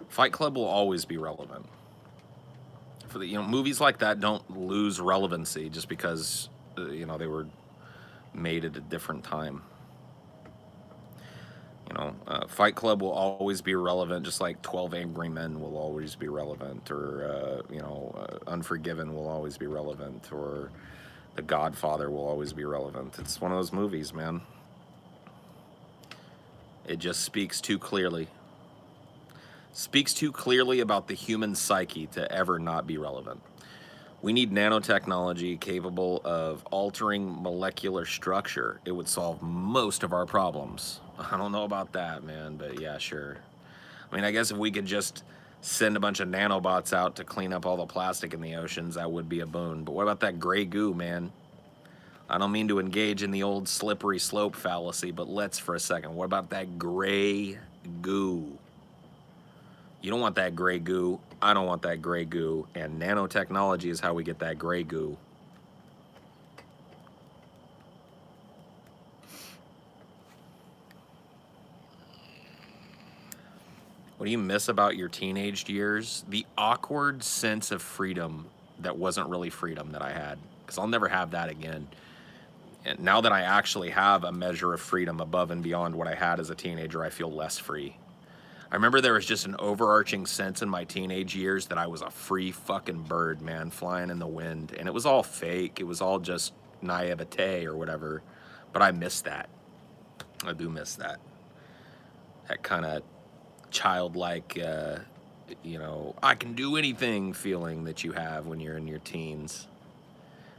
[SPEAKER 2] Fight Club will always be relevant. For the, movies like that don't lose relevancy just because, they were made at a different time. Fight Club will always be relevant, just like 12 Angry Men will always be relevant, or, Unforgiven will always be relevant, or The Godfather will always be relevant. It's one of those movies, man. It just speaks too clearly. Speaks too clearly about the human psyche to ever not be relevant. We need nanotechnology capable of altering molecular structure. It would solve most of our problems. I don't know about that, man, but yeah, sure. I mean, I guess if we could just send a bunch of nanobots out to clean up all the plastic in the oceans, that would be a boon. But what about that gray goo, man? I don't mean to engage in the old slippery slope fallacy, but let's for a second. What about that gray goo? You don't want that gray goo. I don't want that gray goo. And nanotechnology is how we get that gray goo. What do you miss about your teenage years? The awkward sense of freedom that wasn't really freedom that I had. Because I'll never have that again. And now that I actually have a measure of freedom above and beyond what I had as a teenager, I feel less free. I remember there was just an overarching sense in my teenage years that I was a free fucking bird, man, flying in the wind. And it was all fake. It was all just naivete or whatever. But I miss that. I do miss that. That kind of childlike, I can do anything feeling that you have when you're in your teens.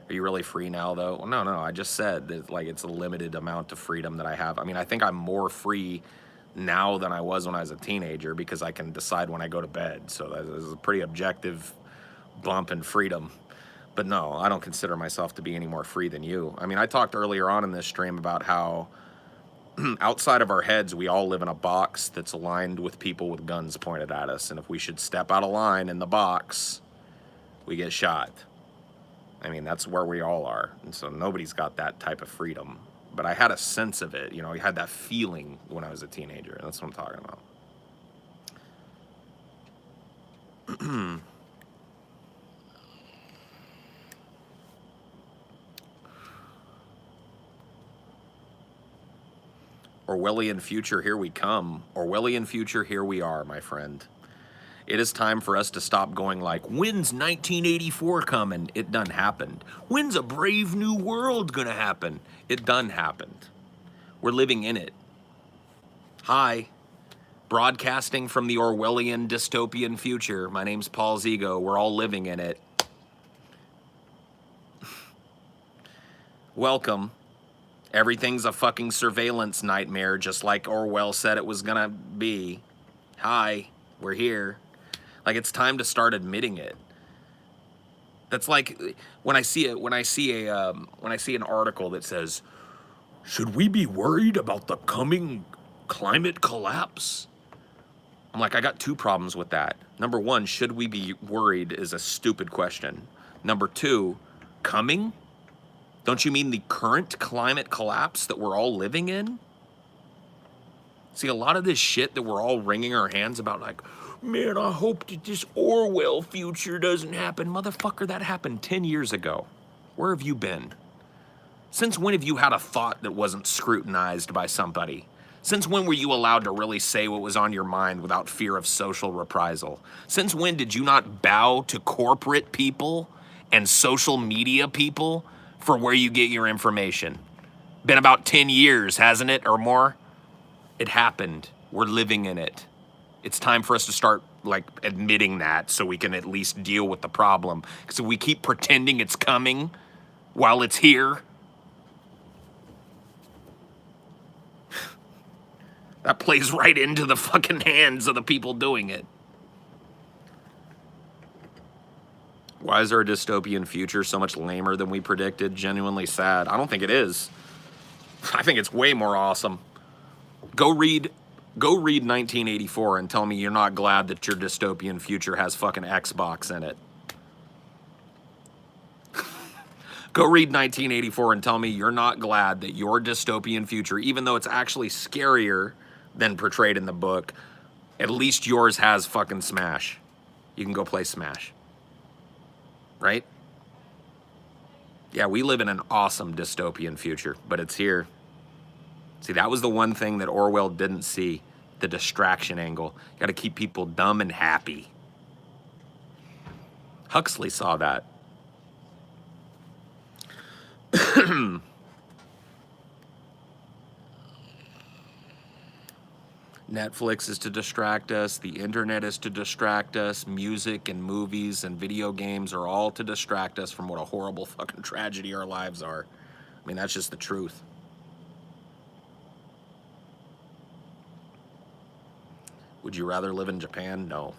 [SPEAKER 2] Are you really free now, though? Well, no. I just said that, it's a limited amount of freedom that I have. I mean, I think I'm more free now than I was when I was a teenager because I can decide when I go to bed. So that is a pretty objective bump in freedom. But no, I don't consider myself to be any more free than you. I mean, I talked earlier on in this stream about how outside of our heads, we all live in a box that's aligned with people with guns pointed at us. And if we should step out of line in the box, we get shot. I mean, that's where we all are. And so nobody's got that type of freedom. But I had a sense of it, I had that feeling when I was a teenager. That's what I'm talking about. Orwellian future, here we come. Orwellian future, here we are, my friend. It is time for us to stop going like, when's 1984 coming? It done happened. When's a brave new world gonna happen? It done happened. We're living in it. Hi, broadcasting from the Orwellian dystopian future. My name's Paul Zigo. We're all living in it. Welcome. Everything's a fucking surveillance nightmare, just like Orwell said it was gonna be. Hi, we're here. It's time to start admitting it. That's like when I see an article that says, should we be worried about the coming climate collapse? I'm like, I got two problems with that. Number one, should we be worried is a stupid question. Number two, coming? Don't you mean the current climate collapse that we're all living in? See, a lot of this shit that we're all wringing our hands about, man, I hope that this Orwell future doesn't happen. Motherfucker, that happened 10 years ago. Where have you been? Since when have you had a thought that wasn't scrutinized by somebody? Since when were you allowed to really say what was on your mind without fear of social reprisal? Since when did you not bow to corporate people and social media people for where you get your information. Been about 10 years, hasn't it, or more? It happened. We're living in it. It's time for us to start like admitting that so we can at least deal with the problem. Because if we keep pretending it's coming while it's here, that plays right into the fucking hands of the people doing it. Why is our dystopian future so much lamer than we predicted? Genuinely sad. I don't think it is. I think it's way more awesome. Go read 1984 and tell me you're not glad that your dystopian future has fucking Xbox in it. Go read 1984 and tell me you're not glad that your dystopian future, even though it's actually scarier than portrayed in the book, at least yours has fucking Smash. You can go play Smash. Right? Yeah, we live in an awesome dystopian future, but it's here. See, that was the one thing that Orwell didn't see, the distraction angle. Got to keep people dumb and happy. Huxley saw that. Netflix is to distract us. The internet is to distract us. Music and movies and video games are all to distract us from what a horrible fucking tragedy our lives are. I mean, that's just the truth. Would you rather live in Japan? No.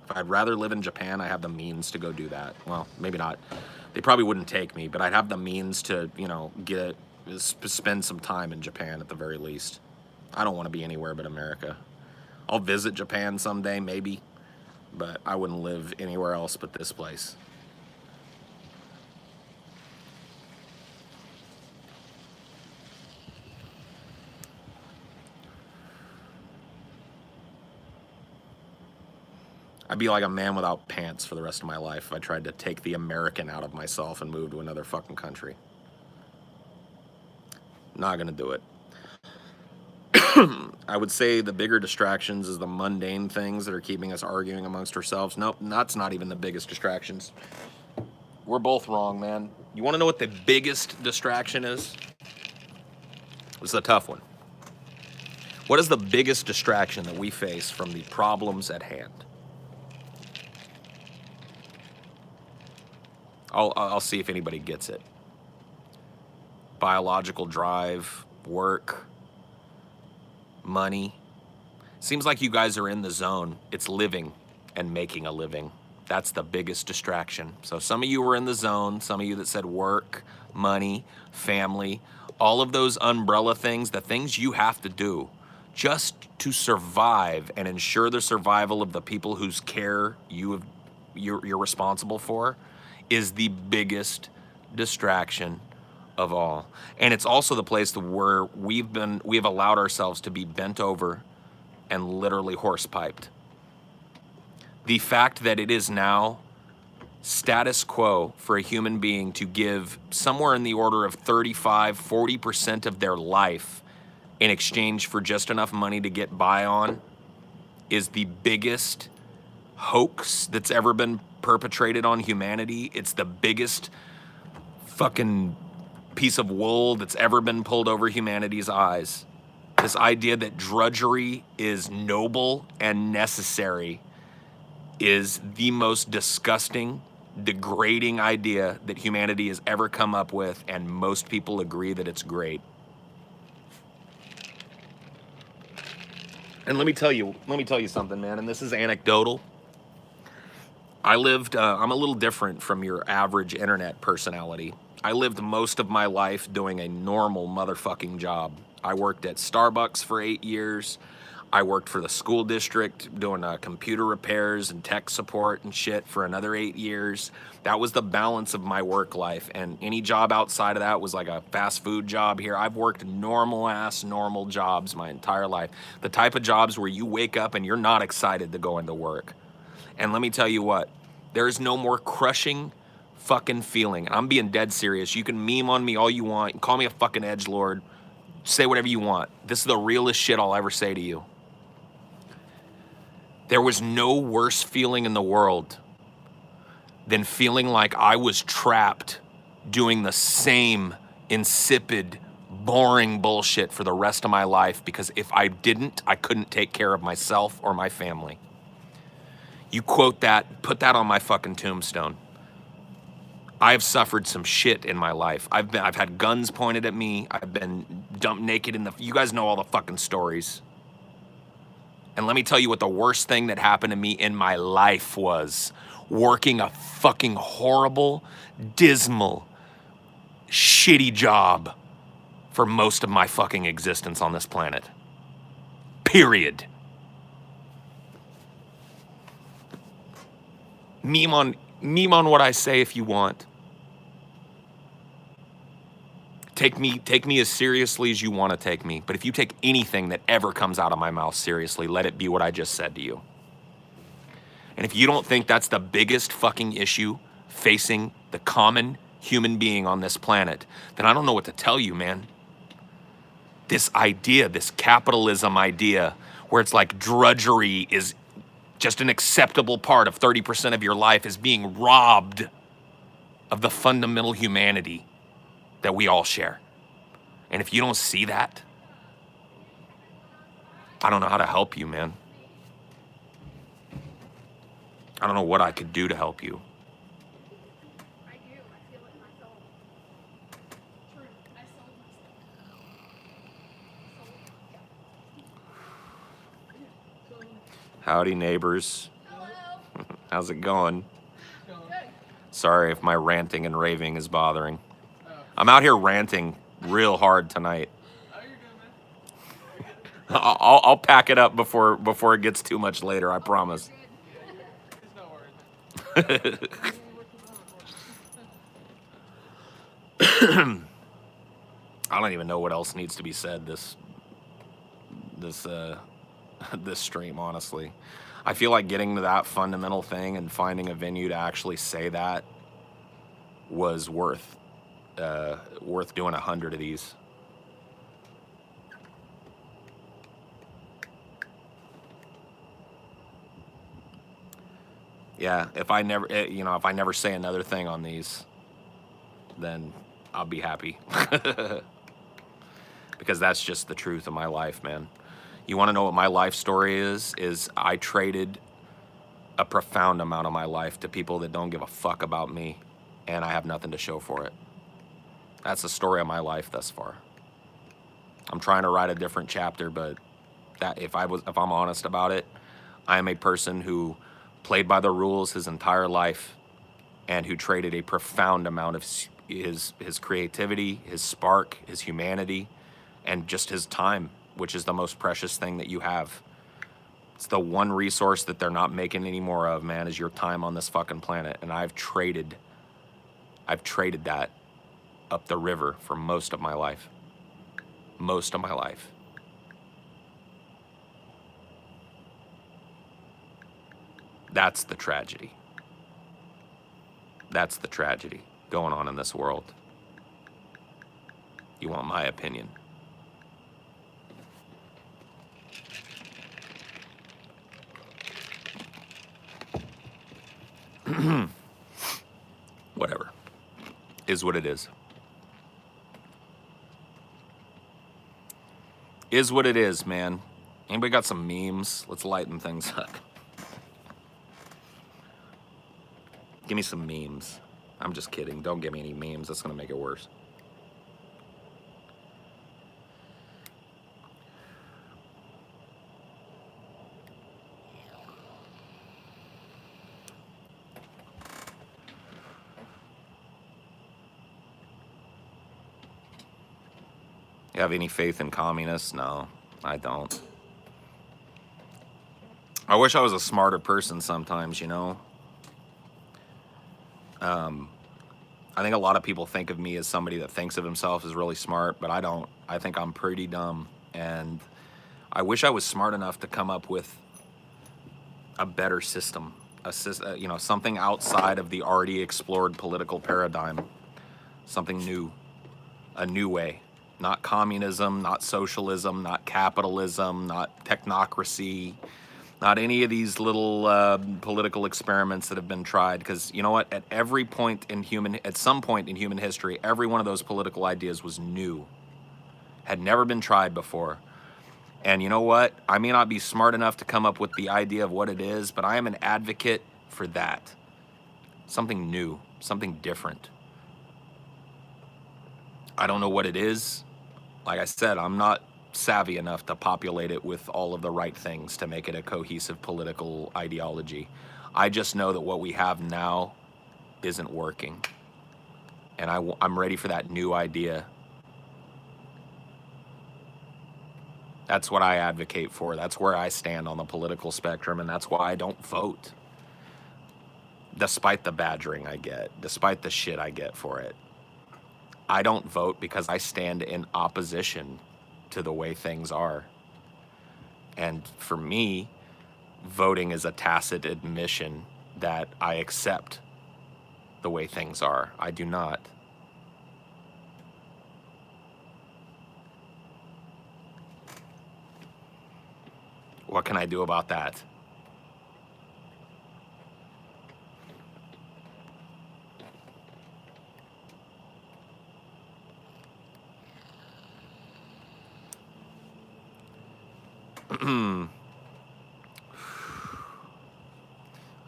[SPEAKER 2] If I'd rather live in Japan, I have the means to go do that. Well, maybe not. They probably wouldn't take me, but I'd have the means to, spend some time in Japan at the very least. I don't want to be anywhere but America. I'll visit Japan someday, maybe, but I wouldn't live anywhere else but this place. I'd be like a man without pants for the rest of my life if I tried to take the American out of myself and move to another fucking country. Not gonna do it. I would say the bigger distractions is the mundane things that are keeping us arguing amongst ourselves. Nope, that's not even the biggest distractions. We're both wrong, man. You want to know what the biggest distraction is? It's a tough one. What is the biggest distraction that we face from the problems at hand? I'll see if anybody gets it. Biological drive, work, money. Seems like you guys are in the zone. It's living and making a living. That's the biggest distraction. So some of you were in the zone, some of you that said work, money, family, all of those umbrella things, the things you have to do just to survive and ensure the survival of the people whose care you're responsible for is the biggest distraction of all. And it's also the place where we've allowed ourselves to be bent over and literally horse-piped. The fact that it is now status quo for a human being to give somewhere in the order of 35-40% of their life in exchange for just enough money to get by on is the biggest hoax that's ever been perpetrated on humanity. It's the biggest fucking piece of wool that's ever been pulled over humanity's eyes. This idea that drudgery is noble and necessary is the most disgusting, degrading idea that humanity has ever come up with, and most people agree that it's great. And let me tell you something, man, and this is anecdotal. I'm a little different from your average internet personality. I lived most of my life doing a normal motherfucking job. I worked at Starbucks for 8 years. I worked for the school district doing computer repairs and tech support and shit for another 8 years. That was the balance of my work life. And any job outside of that was like a fast food job here. I've worked normal jobs my entire life. The type of jobs where you wake up and you're not excited to go into work. And let me tell you what, there's no more crushing fucking feeling. I'm being dead serious. You can meme on me all you want. You can call me a fucking edgelord. Say whatever you want. This is the realest shit I'll ever say to you. There was no worse feeling in the world than feeling like I was trapped doing the same insipid, boring bullshit for the rest of my life, because if I didn't, I couldn't take care of myself or my family. You quote that, put that on my fucking tombstone. I have suffered some shit in my life. I've had guns pointed at me. I've been dumped naked in the, you guys know all the fucking stories. And let me tell you what the worst thing that happened to me in my life was: working a fucking horrible, dismal, shitty job for most of my fucking existence on this planet. Period. Meme on what I say if you want. Take me as seriously as you want to take me. But if you take anything that ever comes out of my mouth seriously, let it be what I just said to you. And if you don't think that's the biggest fucking issue facing the common human being on this planet, then I don't know what to tell you, man. This idea, this capitalism idea, where it's like drudgery is just an acceptable part of 30% of your life, is being robbed of the fundamental humanity that we all share. And if you don't see that, I don't know how to help you, man. I don't know what I could do to help you.
[SPEAKER 3] I do. I feel it in my soul. True. I sold myself.
[SPEAKER 2] Howdy, neighbors.
[SPEAKER 3] Hello.
[SPEAKER 2] How's it going?
[SPEAKER 3] Good.
[SPEAKER 2] Sorry if my ranting and raving is bothering. I'm out here ranting real hard tonight.
[SPEAKER 4] Oh, you're good, man.
[SPEAKER 2] I'll pack it up before it gets too much later, I promise.
[SPEAKER 4] It's no worries, man.
[SPEAKER 2] I don't even know what else needs to be said this stream, honestly. I feel like getting to that fundamental thing and finding a venue to actually say that was worth doing 100 of these. Yeah, if I never say another thing on these, then I'll be happy. Because that's just the truth of my life, man. You want to know what my life story is I traded a profound amount of my life to people that don't give a fuck about me, and I have nothing to show for it. That's the story of my life thus far. I'm trying to write a different chapter, but that if I'm honest about it, I am a person who played by the rules his entire life and who traded a profound amount of his creativity, his spark, his humanity, and just his time, which is the most precious thing that you have. It's the one resource that they're not making any more of, man, is your time on this fucking planet. And I've traded that up the river for most of my life. Most of my life. That's the tragedy. That's the tragedy going on in this world. You want my opinion? Whatever. Is what it is. Is what it is, man. Anybody got some memes? Let's lighten things up. Give me some memes. I'm just kidding. Don't give me any memes. That's going to make it worse. You have any faith in communists? No, I don't. I wish I was a smarter person sometimes, you know? I think a lot of people think of me as somebody that thinks of himself as really smart, but I don't. I think I'm pretty dumb, and I wish I was smart enough to come up with a better system, something outside of the already explored political paradigm, something new, a new way. Not communism, not socialism, not capitalism, not technocracy, Not any of these little political experiments that have been tried. Because you know what? At some point in human history, every one of those political ideas was new, had never been tried before. And you know what? I may not be smart enough to come up with the idea of what it is, but I am an advocate for that. Something new, something different. I don't know what it is. Like I said, I'm not savvy enough to populate it with all of the right things to make it a cohesive political ideology. I just know that what we have now isn't working. And I'm ready for that new idea. That's what I advocate for. That's where I stand on the political spectrum, and that's why I don't vote. Despite the badgering I get, despite the shit I get for it. I don't vote because I stand in opposition to the way things are. And for me, voting is a tacit admission that I accept the way things are. I do not. What can I do about that?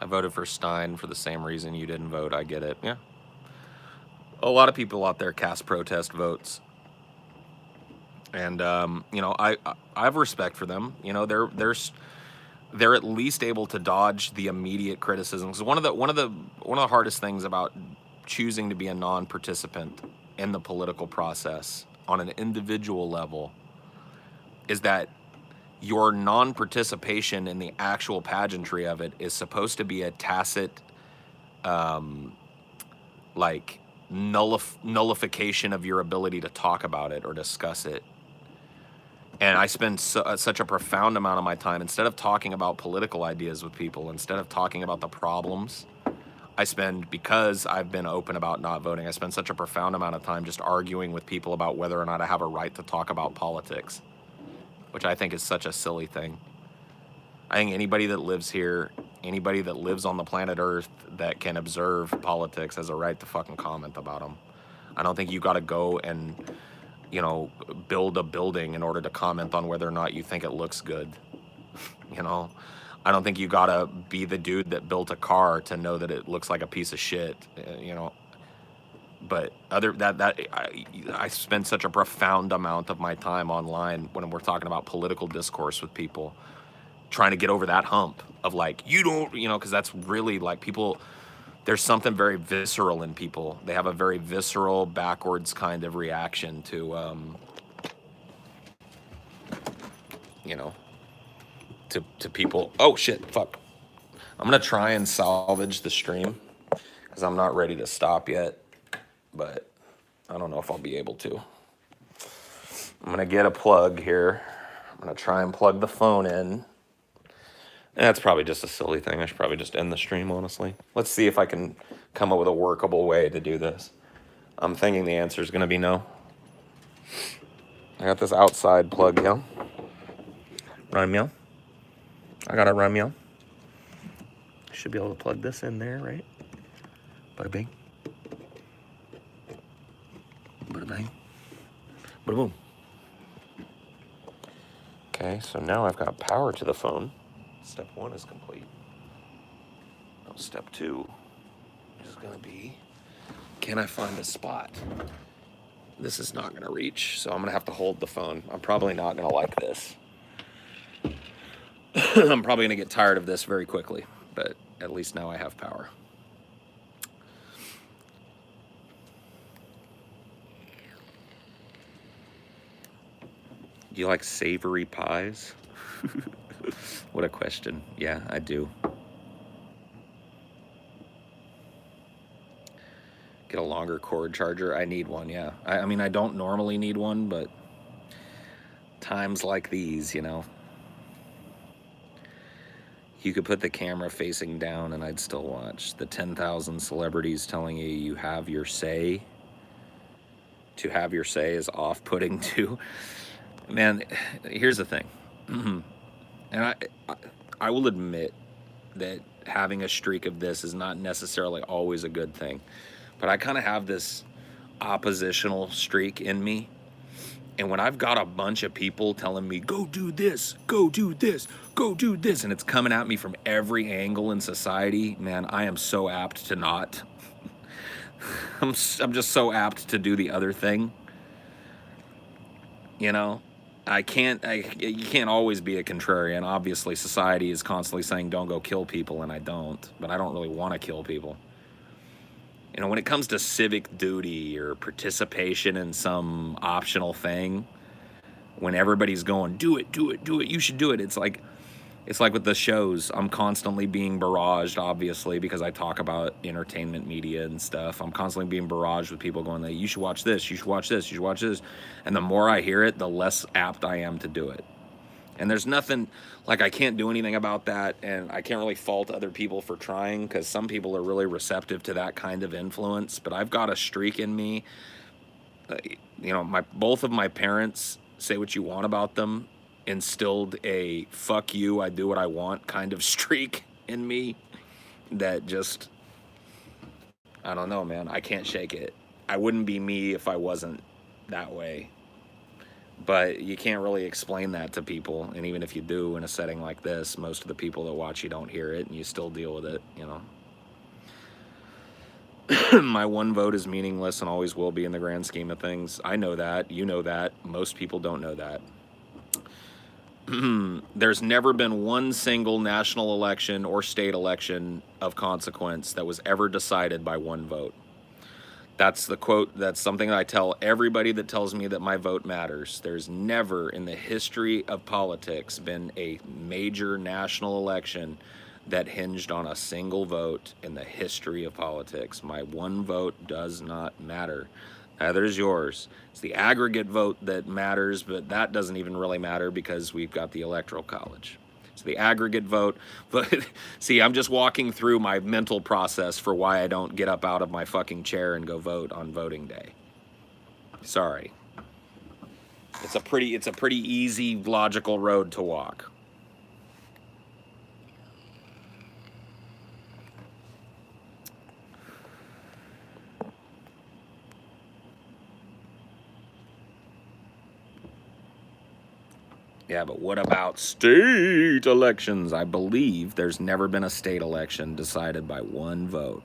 [SPEAKER 2] I voted for Stein for the same reason you didn't vote. I get it. Yeah. A lot of people out there cast protest votes. And you know, I have respect for them. You know, they're at least able to dodge the immediate criticisms. One of the hardest things about choosing to be a non-participant in the political process on an individual level is that your non-participation in the actual pageantry of it is supposed to be a tacit like nullification of your ability to talk about it or discuss it. And I spend such a profound amount of my time, instead of talking about political ideas with people, instead of talking about the problems, because I've been open about not voting, I spend such a profound amount of time just arguing with people about whether or not I have a right to talk about politics, which I think is such a silly thing. I think anybody that lives here, anybody that lives on the planet Earth that can observe politics has a right to fucking comment about them. I don't think you got to go and, you know, build a building in order to comment on whether or not you think it looks good. You know, I don't think you got to be the dude that built a car to know that it looks like a piece of shit, you know. But I spend such a profound amount of my time online when we're talking about political discourse with people, trying to get over that hump of like, you don't, you know, because that's really like people, there's something very visceral in people. They have a very visceral, backwards kind of reaction to, you know, to people. Oh shit, fuck. I'm gonna try and salvage the stream because I'm not ready to stop yet, but I don't know if I'll be able to. I'm gonna get a plug here. I'm gonna try and plug the phone in. That's probably just a silly thing. I should probably just end the stream, honestly. Let's see if I can come up with a workable way to do this. I'm thinking the answer is going to be no. I got this outside plug, yeah? Rhyme meow. I got it, rhyme meow. Should be able to plug this in there, right? Bada bing. Bada bang. Bada boom. Okay, so now I've got power to the phone. Step 1 is complete. Now step 2 is going to be, can I find a spot? This is not going to reach, so I'm going to have to hold the phone. I'm probably not going to like this. I'm probably going to get tired of this very quickly, but at least now I have power. Do you like savory pies? What a question. Yeah, I do. Get a longer cord charger. I need one, yeah. I mean, I don't normally need one, but times like these, you know. You could put the camera facing down and I'd still watch. The 10,000 celebrities telling you you have your say. To have your say is off-putting too. Man, here's the thing. And I will admit that having a streak of this is not necessarily always a good thing. But I kind of have this oppositional streak in me. And when I've got a bunch of people telling me, go do this, go do this, go do this, and it's coming at me from every angle in society, man, I am so apt to not. I'm just so apt to do the other thing. You know? You can't always be a contrarian. Obviously, society is constantly saying, don't go kill people, and I don't. But I don't really want to kill people. You know, when it comes to civic duty or participation in some optional thing, when everybody's going, do it, do it, do it, you should do it. It's like with the shows. I'm constantly being barraged, obviously, because I talk about entertainment media and stuff. I'm constantly being barraged with people going, you should watch this, you should watch this, you should watch this. And the more I hear it, the less apt I am to do it. And there's nothing, like, I can't do anything about that, and I can't really fault other people for trying, because some people are really receptive to that kind of influence. But I've got a streak in me. You know, both of my parents, say what you want about them, instilled a fuck you, I do what I want kind of streak in me that just, I don't know, man. I can't shake it. I wouldn't be me if I wasn't that way. But you can't really explain that to people. And even if you do in a setting like this, most of the people that watch you don't hear it, and you still deal with it, you know. My one vote is meaningless and always will be in the grand scheme of things. I know that. You know that. Most people don't know that. There's never been one single national election or state election of consequence that was ever decided by one vote. That's the quote. That's something that I tell everybody that tells me that my vote matters. There's never in the history of politics been a major national election that hinged on a single vote in the history of politics. My one vote does not matter. Neither is yours. It's the aggregate vote that matters, but that doesn't even really matter because we've got the Electoral College. It's the aggregate vote. But see, I'm just walking through my mental process for why I don't get up out of my fucking chair and go vote on voting day. Sorry. It's a pretty easy, logical road to walk. Yeah, but what about state elections? I believe there's never been a state election decided by one vote.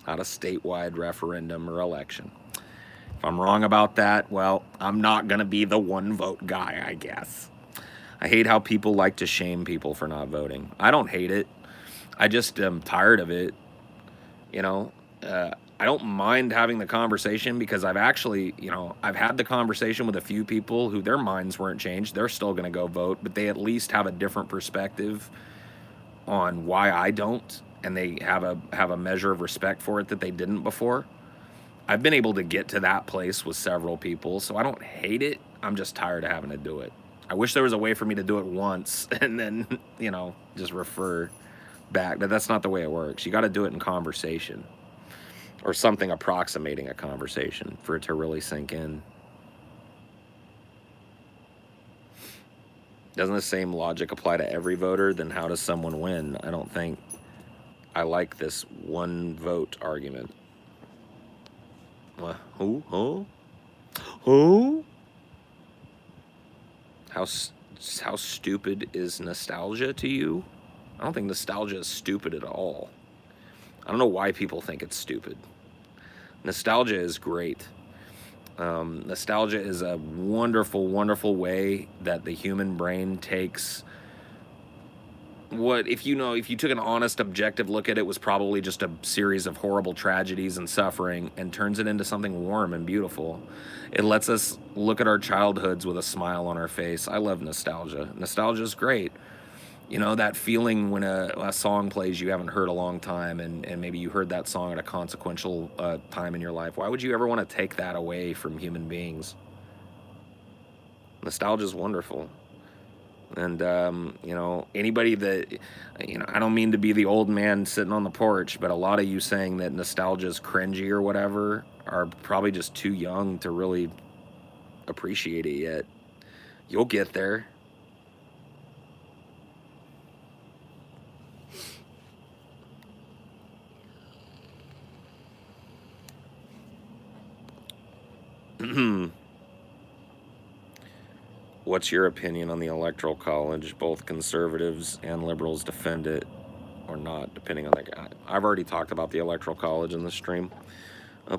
[SPEAKER 2] Not a statewide referendum or election. If I'm wrong about that, well, I'm not going to be the one vote guy, I guess. I hate how people like to shame people for not voting. I don't hate it. I just am tired of it. You know, I don't mind having the conversation because I've actually, I've had the conversation with a few people who their minds weren't changed. They're still going to go vote, but they at least have a different perspective on why I don't, and they have a measure of respect for it that they didn't before. I've been able to get to that place with several people, so I don't hate it. I'm just tired of having to do it. I wish there was a way for me to do it once and then, just refer back, but that's not the way it works. You got to do it in conversation. Or something approximating a conversation for it to really sink in. Doesn't the same logic apply to every voter? Then how does someone win? I don't think I like this one vote argument. What? Who? How stupid is nostalgia to you? I don't think nostalgia is stupid at all. I don't know why people think it's stupid. Nostalgia is great. Nostalgia is a wonderful, wonderful way that the human brain takes what, if you took an honest, objective look at it, was probably just a series of horrible tragedies and suffering, and turns it into something warm and beautiful. It lets us look at our childhoods with a smile on our face. I love nostalgia. Nostalgia is great. That feeling when a song plays you haven't heard a long time, and maybe you heard that song at a consequential time in your life. Why would you ever want to take that away from human beings? Nostalgia is wonderful. And, anybody that, I don't mean to be the old man sitting on the porch, but a lot of you saying that nostalgia is cringy or whatever are probably just too young to really appreciate it yet. You'll get there. What's your opinion on the Electoral College? Both conservatives and liberals defend it or not, depending on the guy. I've already talked about the Electoral College in the stream.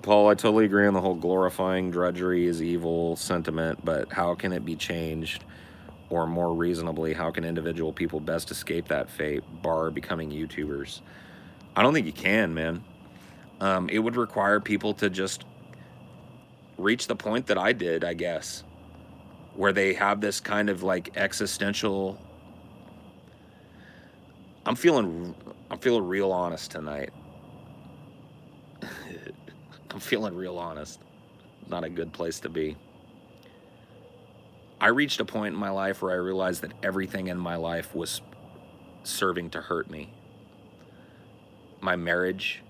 [SPEAKER 2] Paul, I totally agree on the whole glorifying drudgery is evil sentiment, but how can it be changed? Or more reasonably, how can individual people best escape that fate, bar becoming YouTubers? I don't think you can, man. It would require people to just reach the point that I did, I guess, where they have this kind of like existential. I'm feeling real honest tonight. I'm feeling real honest. Not a good place to be. I reached a point in my life where I realized that everything in my life was serving to hurt me. My marriage,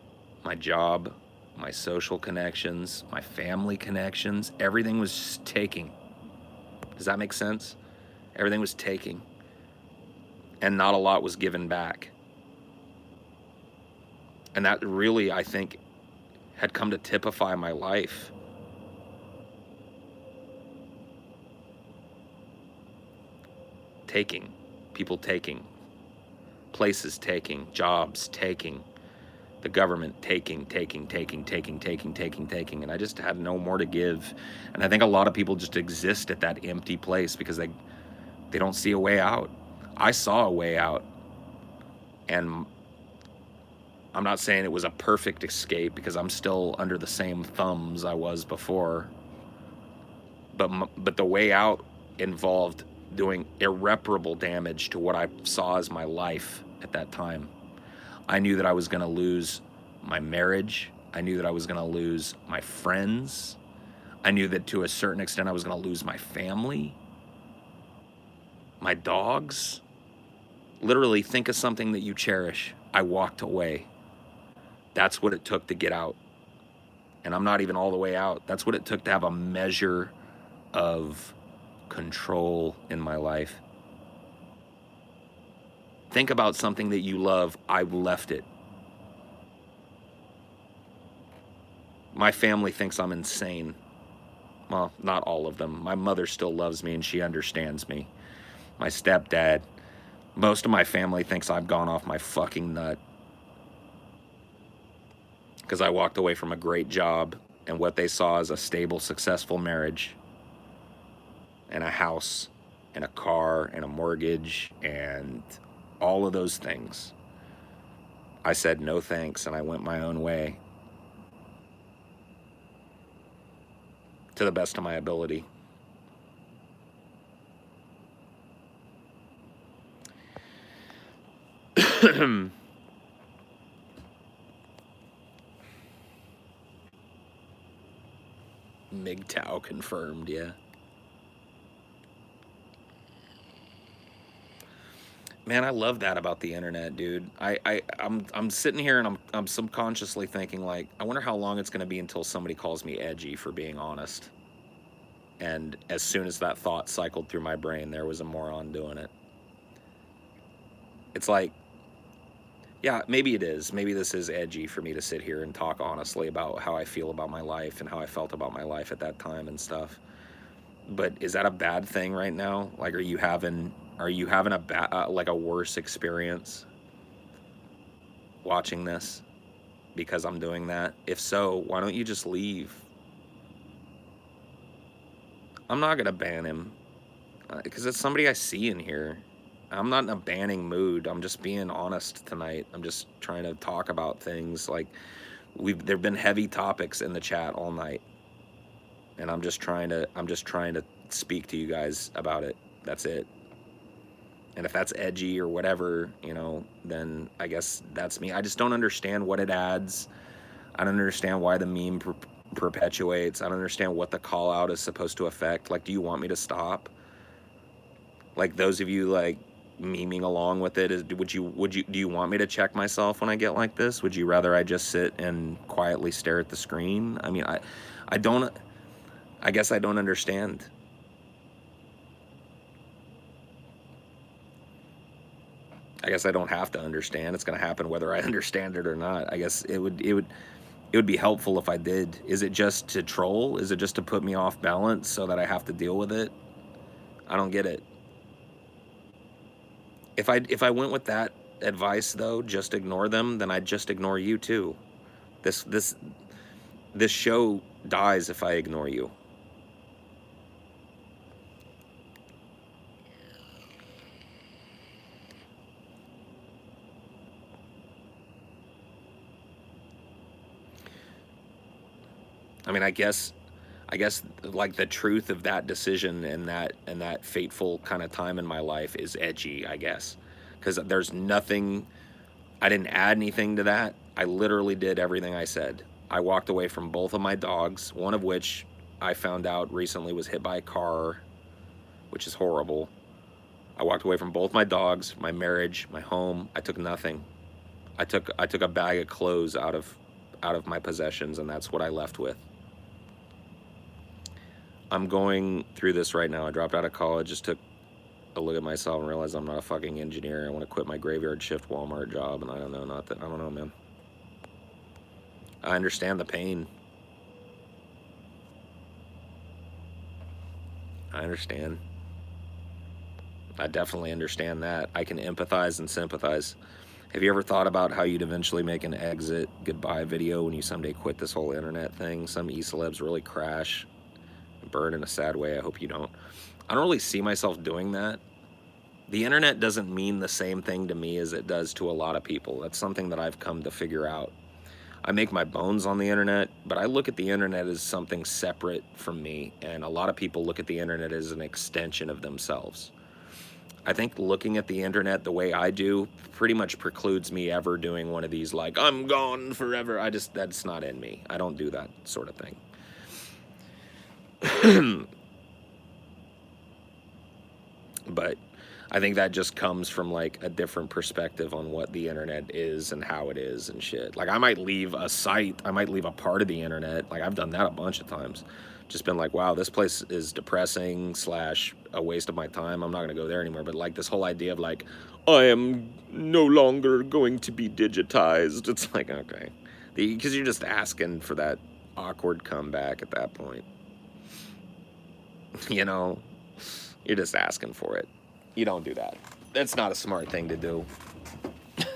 [SPEAKER 2] my job, my social connections, my family connections, everything was just taking. Does that make sense? Everything was taking. And not a lot was given back. And that really, I think, had come to typify my life. Taking. People taking. Places taking. Jobs taking. The government taking. And I just had no more to give. And I think a lot of people just exist at that empty place because they don't see a way out. I saw a way out. And I'm not saying it was a perfect escape because I'm still under the same thumbs I was before. But the way out involved doing irreparable damage to what I saw as my life at that time. I knew that I was going to lose my marriage. I knew that I was going to lose my friends. I knew that to a certain extent I was going to lose my family, my dogs. Literally, think of something that you cherish. I walked away. That's what it took to get out. And I'm not even all the way out. That's what it took to have a measure of control in my life. Think about something that you love. I left it. My family thinks I'm insane. Well, not all of them. My mother still loves me and she understands me. My stepdad. Most of my family thinks I've gone off my fucking nut. Because I walked away from a great job and what they saw as a stable, successful marriage and a house and a car and a mortgage and all of those things. I said no thanks and I went my own way to the best of my ability. MGTOW confirmed, yeah. Man, I love that about the internet, dude. I'm sitting here and I'm subconsciously thinking like, I wonder how long it's gonna be until somebody calls me edgy for being honest. And as soon as that thought cycled through my brain, there was a moron doing it. It's like, yeah, maybe it is. Maybe this is edgy for me to sit here and talk honestly about how I feel about my life and how I felt about my life at that time and stuff. But is that a bad thing right now? Like, are you having a like a worse experience watching this because I'm doing that? If so, why don't you just leave? I'm not gonna ban him because it's somebody I see in here. I'm not in a banning mood. I'm just being honest tonight. I'm just trying to talk about things. Like, there've been heavy topics in the chat all night, and I'm just trying to speak to you guys about it. That's it. And if that's edgy or whatever, you know, then I guess that's me. I just don't understand what it adds. I don't understand why the meme perpetuates. I don't understand what the call out is supposed to affect. Like, do you want me to stop? Like, those of you like memeing along with it, do you want me to check myself when I get like this? Would you rather I just sit and quietly stare at the screen? I mean, I guess I don't understand. I guess I don't have to understand. It's going to happen whether I understand it or not. I guess it would it would be helpful if I did. Is it just to troll? Is it just to put me off balance so that I have to deal with it? I don't get it. If I went with that advice though, just ignore them, then I'd just ignore you too. This this this show dies if I ignore you. I mean, I guess like the truth of that decision and that fateful kind of time in my life is edgy, I guess. Cuz there's nothing, I didn't add anything to that. I literally did everything I said. I walked away from both of my dogs, one of which I found out recently was hit by a car, which is horrible. I walked away from both my dogs, my marriage, my home. I took nothing. I took a bag of clothes out of my possessions, and that's what I left with. I'm going through this right now. I dropped out of college, just took a look at myself and realized I'm not a fucking engineer. I want to quit my graveyard shift Walmart job, and I don't know, I don't know, man. I understand the pain. I understand. I definitely understand that. I can empathize and sympathize. Have you ever thought about how you'd eventually make an exit goodbye video when you someday quit this whole internet thing? Some e-celebs really crash, burn in a sad way. I hope you don't. I don't really see myself doing that. The internet doesn't mean the same thing to me as it does to a lot of people. That's something that I've come to figure out. I make my bones on the internet, but I look at the internet as something separate from me, and a lot of people look at the internet as an extension of themselves. I think looking at the internet the way I do pretty much precludes me ever doing one of these like, I'm gone forever. That's not in me. I don't do that sort of thing. But I think that just comes from like a different perspective on what the internet is and how it is and shit. Like I might leave a site, I might leave a part of the internet. Like I've done that a bunch of times. Just been like, wow, this place is depressing / a waste of my time. I'm not gonna go there anymore. But like this whole idea of like, I am no longer going to be digitized. It's like, okay. Because you're just asking for that awkward comeback at that point. You know, you're just asking for it. You don't do that. That's not a smart thing to do.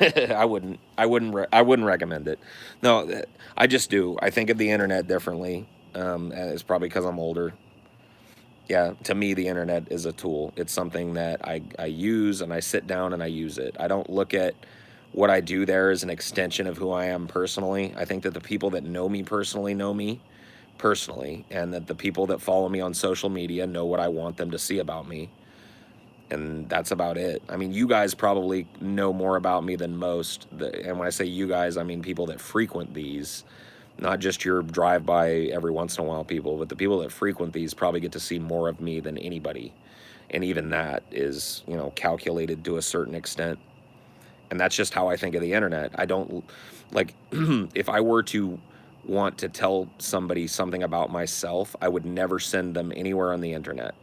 [SPEAKER 2] I wouldn't recommend it. No, I just do. I think of the internet differently. And it's probably because I'm older. Yeah, to me, the internet is a tool. It's something that I use and I sit down and I use it. I don't look at what I do there as an extension of who I am personally. I think that the people that know me personally, and that the people that follow me on social media know what I want them to see about me. And that's about it. I mean, you guys probably know more about me than most. And when I say you guys, I mean people that frequent these, not just your drive-by every once in a while people, but the people that frequent these probably get to see more of me than anybody. And even that is, you know, calculated to a certain extent. And that's just how I think of the internet. I don't, like, if I were to want to tell somebody something about myself, I would never send them anywhere on the internet.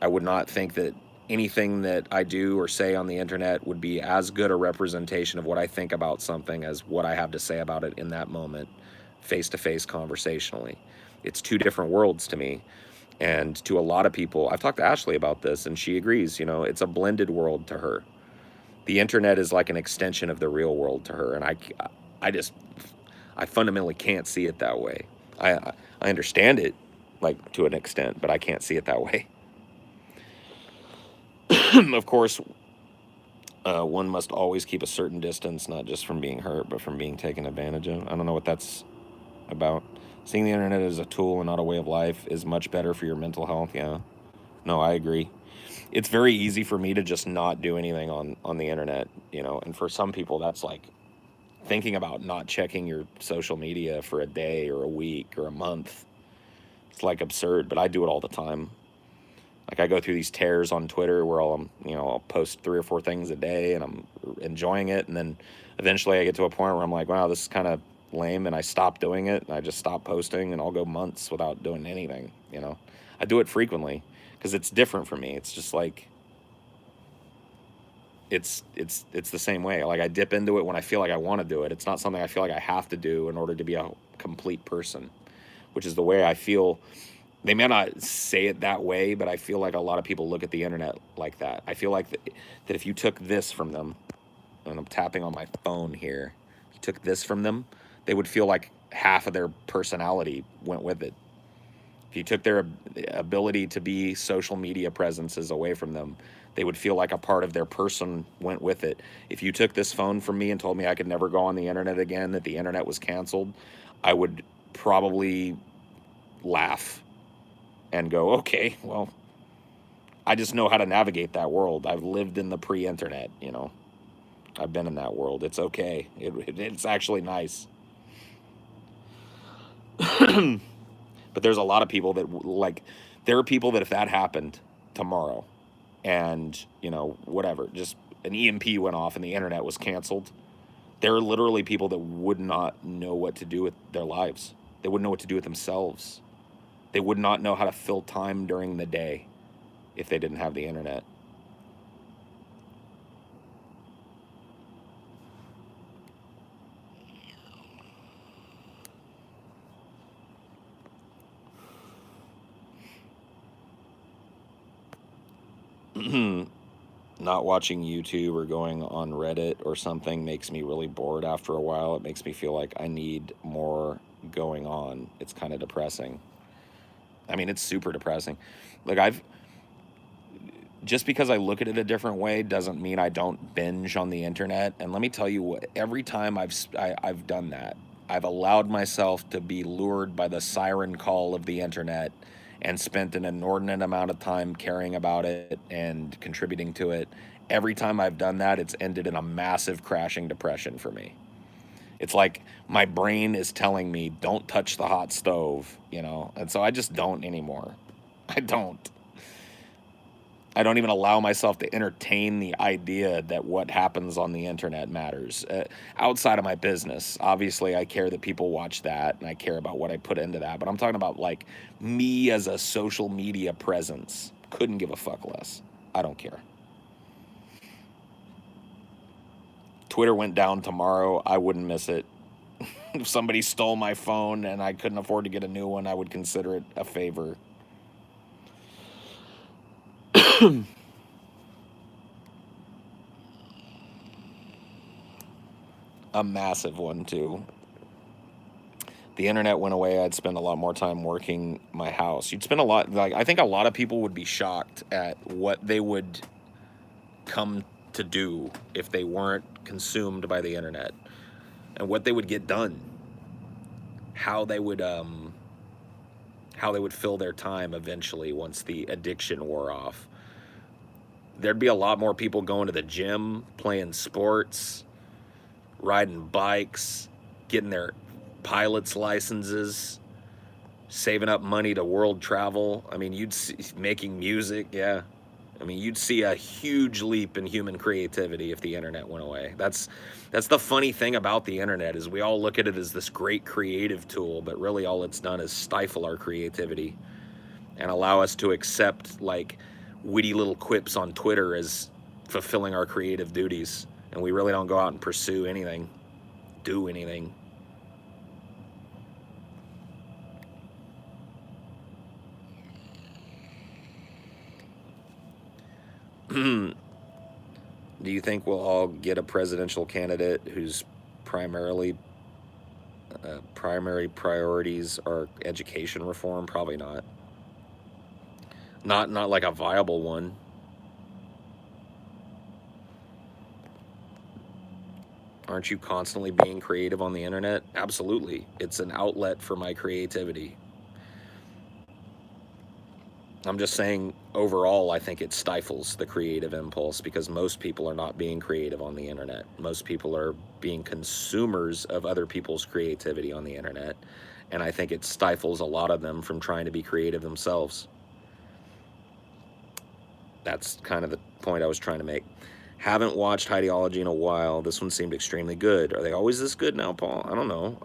[SPEAKER 2] I would not think that anything that I do or say on the internet would be as good a representation of what I think about something as what I have to say about it in that moment, face-to-face conversationally. It's two different worlds to me. And to a lot of people, I've talked to Ashley about this, and she agrees, you know, it's a blended world to her. The internet is like an extension of the real world to her, and I fundamentally can't see it that way. I understand it, like, to an extent, but I can't see it that way. Of course, one must always keep a certain distance, not just from being hurt, but from being taken advantage of. I don't know what that's about. Seeing the internet as a tool and not a way of life is much better for your mental health. Yeah. No, I agree. It's very easy for me to just not do anything on the internet, you know, and for some people that's like thinking about not checking your social media for a day or a week or a month. It's like absurd, but I do it all the time. Like I go through these tears on Twitter where I'll post 3 or 4 things a day and I'm enjoying it. And then eventually I get to a point where I'm like, wow, this is kind of lame. And I stop doing it. And I just stop posting and I'll go months without doing anything. You know, I do it frequently because it's different for me. It's just like,
[SPEAKER 1] it's the same way. Like I dip into it when I feel like I want to do it. It's not something I feel like I have to do in order to be a complete person, which is the way I feel. They may not say it that way, but I feel like a lot of people look at the internet like that. I feel like that if you took this from them, and I'm tapping on my phone here, you took this from them, they would feel like half of their personality went with it. If you took their ability to be social media presences away from them, they would feel like a part of their person went with it. If you took this phone from me and told me I could never go on the internet again, that the internet was canceled, I would probably laugh and go, okay, well, I just know how to navigate that world. I've lived in the pre-internet, you know. I've been in that world. It's okay. It's actually nice. But there's a lot of people that, like, there are people that if that happened tomorrow and, you know, whatever, just an EMP went off and the internet was canceled, there are literally people that would not know what to do with their lives. They wouldn't know what to do with themselves. They would not know how to fill time during the day if they didn't have the internet. Not watching YouTube or going on Reddit or something makes me really bored after a while. It makes me feel like I need more going on. It's kind of depressing. I mean, it's super depressing. Like just because I look at it a different way doesn't mean I don't binge on the internet. And let me tell you what, every time I've done that, I've allowed myself to be lured by the siren call of the internet and spent an inordinate amount of time caring about it and contributing to it. Every time I've done that, it's ended in a massive crashing depression for me. It's like my brain is telling me, don't touch the hot stove, you know? And so I just don't anymore. I don't. I don't even allow myself to entertain the idea that what happens on the internet matters. Outside of my business, obviously, I care that people watch that, and I care about what I put into that. But I'm talking about, like, me as a social media presence. Couldn't give a fuck less. I don't care. Twitter went down tomorrow. I wouldn't miss it. If somebody stole my phone and I couldn't afford to get a new one, I would consider it a favor. A massive one, too. The internet went away, I'd spend a lot more time working my house. You'd spend a lot, like, I think a lot of people would be shocked at what they would come to do if they weren't consumed by the internet, and what they would get done, how they would fill their time eventually once the addiction wore off. There'd be a lot more people going to the gym, playing sports, riding bikes, getting their pilot's licenses, saving up money to world travel. I mean, you'd see, making music, yeah. I mean, you'd see a huge leap in human creativity if the internet went away. That's the funny thing about the internet, is we all look at it as this great creative tool, but really all it's done is stifle our creativity and allow us to accept, like, witty little quips on Twitter as fulfilling our creative duties. And we really don't go out and pursue anything, do anything. Do you think we'll all get a presidential candidate whose primary priorities are education reform? Probably not. Not like a viable one. Aren't you constantly being creative on the internet? Absolutely. It's an outlet for my creativity. I'm just saying, overall, I think it stifles the creative impulse, because most people are not being creative on the internet. Most people are being consumers of other people's creativity on the internet. And I think it stifles a lot of them from trying to be creative themselves. That's kind of the point I was trying to make. Haven't watched Highdeology in a while. This one seemed extremely good. Are they always this good now, Paul? I don't know.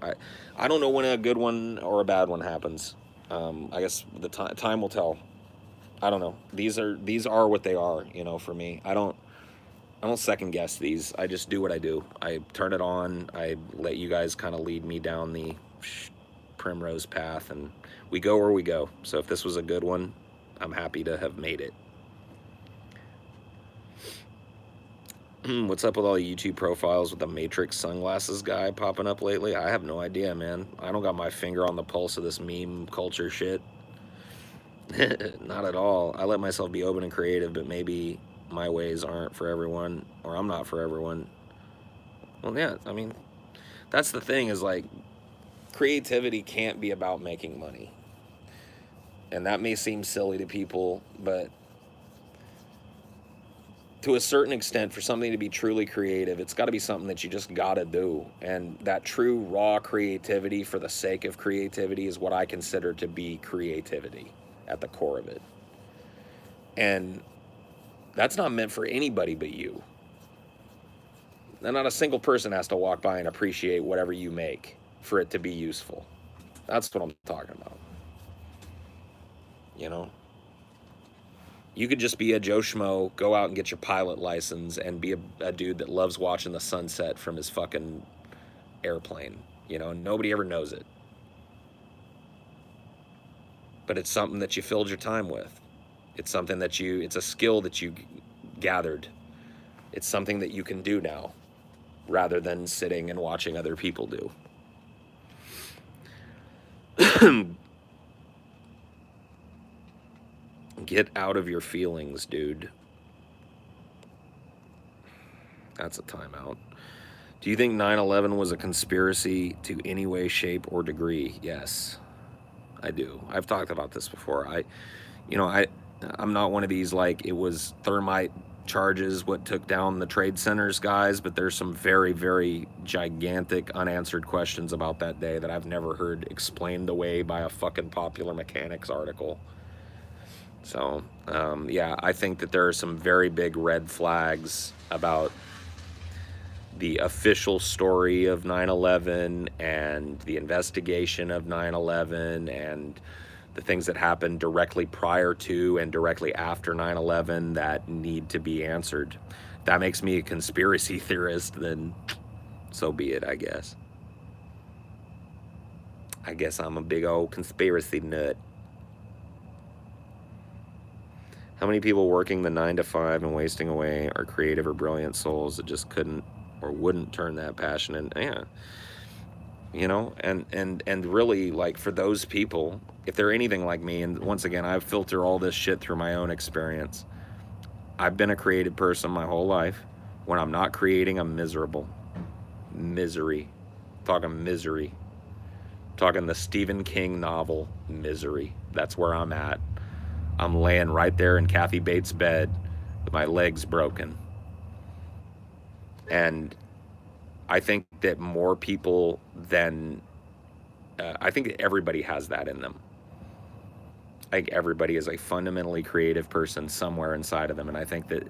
[SPEAKER 1] I don't know when a good one or a bad one happens. I guess the time will tell. I don't know. These are what they are, you know, for me. I don't
[SPEAKER 2] I don't second guess these. I just do what I do. I turn it on. I let you guys kind of lead me down the primrose path, and we go where we go. So if this was a good one, I'm happy to have made it. What's up with all the YouTube profiles with the Matrix sunglasses guy popping up lately? I have no idea, man. I don't got my finger on the pulse of this meme culture shit. Not at all. I let myself be open and creative, but maybe my ways aren't for everyone, or I'm not for everyone. Well, yeah, I mean, that's the thing, is like, creativity can't be about making money. And that may seem silly to people, but to a certain extent, for something to be truly creative, it's got to be something that you just got to do. And that true raw creativity for the sake of creativity is what I consider to be creativity at the core of it. And that's not meant for anybody but you. And not a single person has to walk by and appreciate whatever you make for it to be useful. That's what I'm talking about. You know? You could just be a Joe Schmo, go out and get your pilot license, and be a dude that loves watching the sunset from his fucking airplane. You know, and nobody ever knows it. But it's something that you filled your time with. It's something that it's a skill that you gathered. It's something that you can do now, rather than sitting and watching other people do. Get out of your feelings, dude. That's a timeout. Do you think 9/11 was a conspiracy to any way, shape, or degree? Yes, I do. I've talked about this before. I'm not one of these, like, it was thermite charges what took down the trade centers guys, but there's some very, very gigantic unanswered questions about that day that I've never heard explained away by a fucking Popular Mechanics article. So, yeah, I think that there are some very big red flags about the official story of 9/11 and the investigation of 9/11 and the things that happened directly prior to and directly after 9/11 that need to be answered. If that makes me a conspiracy theorist, then so be it, I guess. I guess I'm a big old conspiracy nut. How many people working the 9 to 5 and wasting away are creative or brilliant souls that just couldn't or wouldn't turn that passion in? Yeah. You know, and really, like, for those people, if they're anything like me, and once again, I filter all this shit through my own experience. I've been a creative person my whole life. When I'm not creating, I'm miserable. Misery. Talking misery. Talking the Stephen King novel, Misery. That's where I'm at. I'm laying right there in Kathy Bates' bed with my legs broken. And I think that more people than... I think that everybody has that in them. I think everybody is a fundamentally creative person somewhere inside of them. And I think that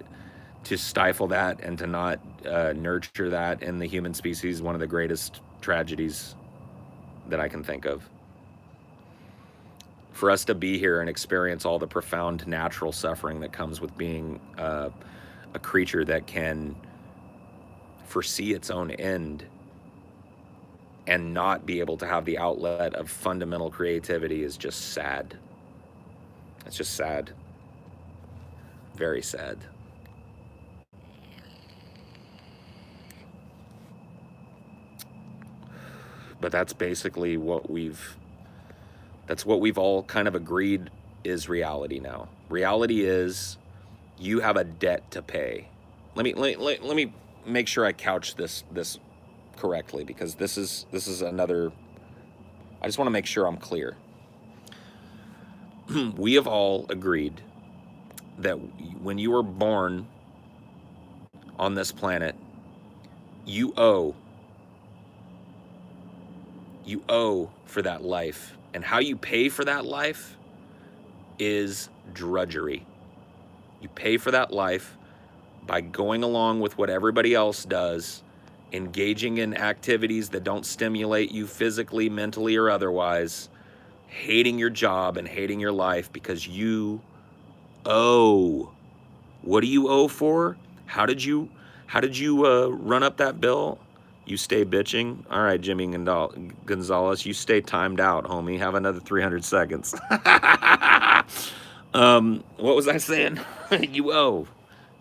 [SPEAKER 2] to stifle that and to not nurture that in the human species is one of the greatest tragedies that I can think of. For us to be here and experience all the profound natural suffering that comes with being a creature that can foresee its own end and not be able to have the outlet of fundamental creativity is just sad. It's just sad. Very sad. But that's basically what we've all kind of agreed is reality now. Reality is you have a debt to pay. Let me make sure I couch this correctly, because this is another... I just want to make sure I'm clear. We have all agreed that when you were born on this planet, you owe for that life. And how you pay for that life is drudgery. You pay for that life by going along with what everybody else does, engaging in activities that don't stimulate you physically, mentally, or otherwise, hating your job and hating your life because you owe. What do you owe for? How did you How did you run up that bill? You stay bitching? All right, Jimmy Gonzalez, you stay timed out, homie. Have another 300 seconds. What was I saying? You owe.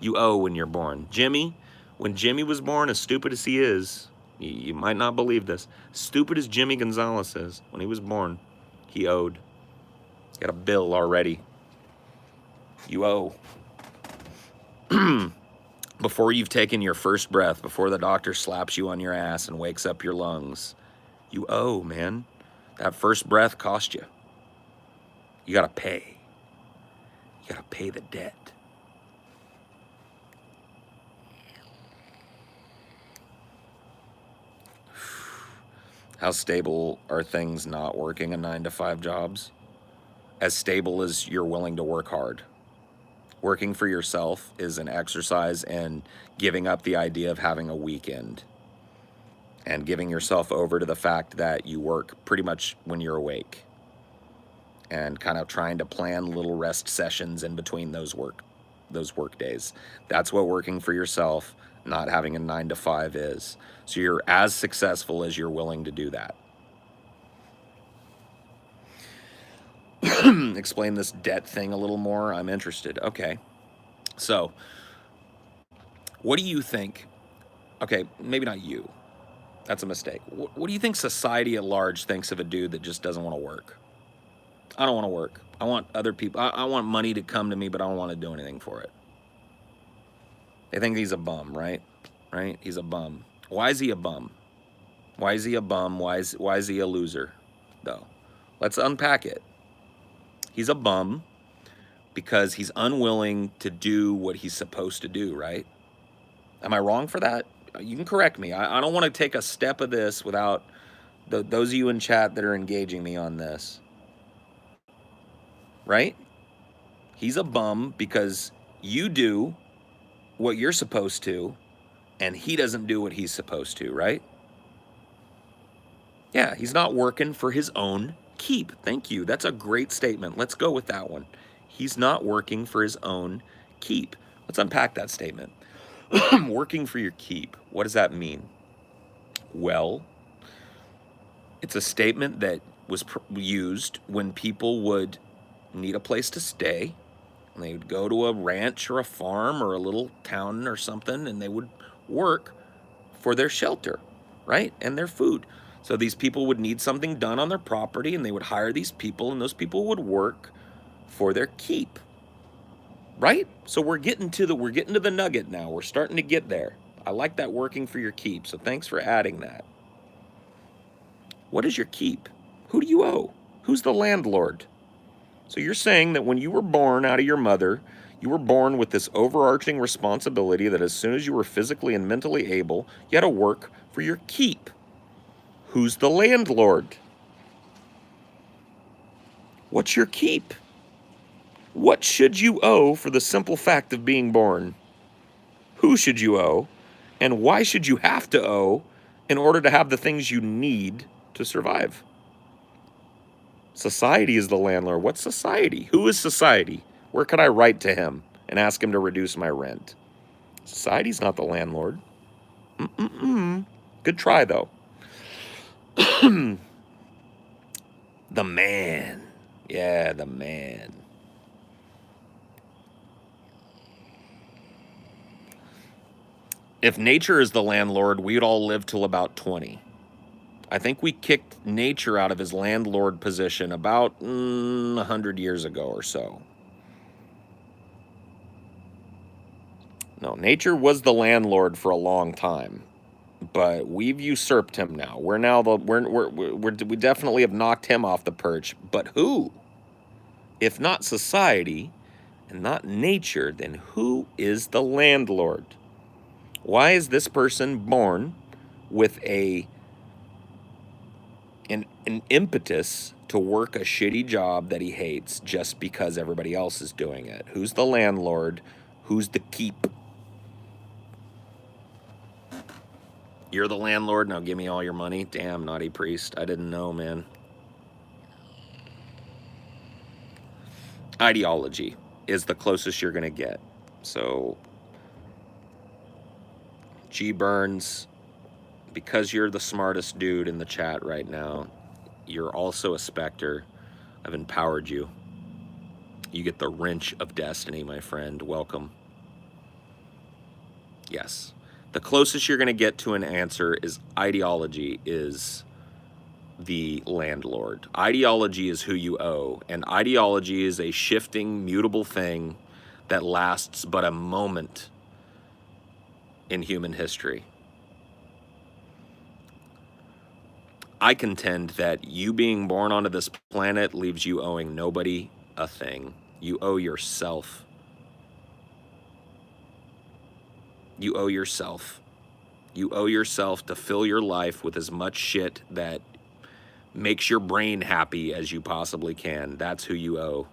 [SPEAKER 2] You owe when you're born. Jimmy, when Jimmy was born, as stupid as he is, you might not believe this, stupid as Jimmy Gonzalez is, when he was born, he owed. He got a bill already. You owe. Before you've taken your first breath, before the doctor slaps you on your ass and wakes up your lungs, you owe, man. That first breath cost you. You gotta pay. You gotta pay the debt. How stable are things not working in 9-to-5 jobs? As stable as you're willing to work hard. Working for yourself is an exercise in giving up the idea of having a weekend and giving yourself over to the fact that you work pretty much when you're awake and kind of trying to plan little rest sessions in between those work days. That's what working for yourself, not having a 9-to-5 is. So you're as successful as you're willing to do that. Explain this debt thing a little more. I'm interested. Okay. So, what do you think? Okay, maybe not you. That's a mistake. What do you think society at large thinks of a dude that just doesn't want to work? I don't want to work. I want other people. I want money to come to me, but I don't want to do anything for it. They think he's a bum, right? Right? He's a bum. Why is he a bum? Why is he a bum? Why is he a loser, though? Let's unpack it. He's a bum because he's unwilling to do what he's supposed to do, right? Am I wrong for that? You can correct me. I don't want to take a step of this without those of you in chat that are engaging me on this. Right? He's a bum because you do what you're supposed to, and he doesn't do what he's supposed to, right? Yeah, he's not working for his own keep. Thank you. That's a great statement. Let's go with that one. He's not working for his own keep. Let's unpack that statement. Working for your keep. What does that mean? Well, it's a statement that was used when people would need a place to stay. And they would go to a ranch or a farm or a little town or something, and they would work for their shelter, right? And their food. So these people would need something done on their property, and they would hire these people, and those people would work for their keep. Right? So we're getting to the nugget now. We're starting to get there. I like that, working for your keep. So thanks for adding that. What is your keep? Who do you owe? Who's the landlord? So you're saying that when you were born out of your mother, you were born with this overarching responsibility that as soon as you were physically and mentally able, you had to work for your keep. Who's the landlord? What's your keep? What should you owe for the simple fact of being born? Who should you owe? And why should you have to owe in order to have the things you need to survive? Society is the landlord. What's society? Who is society? Where can I write to him and ask him to reduce my rent? Society's not the landlord. Good try, though. The man. Yeah, the man. If nature is the landlord, we'd all live till about 20. I think we kicked nature out of his landlord position about 100 years ago or so. No, nature was the landlord for a long time, but we've usurped him now. We definitely have knocked him off the perch. But who? If not society and not nature, then who is the landlord? Why is this person born with an impetus to work a shitty job that he hates just because everybody else is doing it? Who's the landlord? Who's the keep? You're the landlord, now give me all your money? Damn, naughty priest. I didn't know, man. Ideology is the closest you're going to get. So G Burns, because you're the smartest dude in the chat right now, you're also a Spectre. I've empowered you. You get the wrench of destiny, my friend. Welcome. Yes. The closest you're going to get to an answer is ideology is the landlord. Ideology is who you owe, and ideology is a shifting, mutable thing that lasts but a moment in human history. I contend that you being born onto this planet leaves you owing nobody a thing. You owe yourself. You owe yourself. You owe yourself to fill your life with as much shit that makes your brain happy as you possibly can. That's who you owe.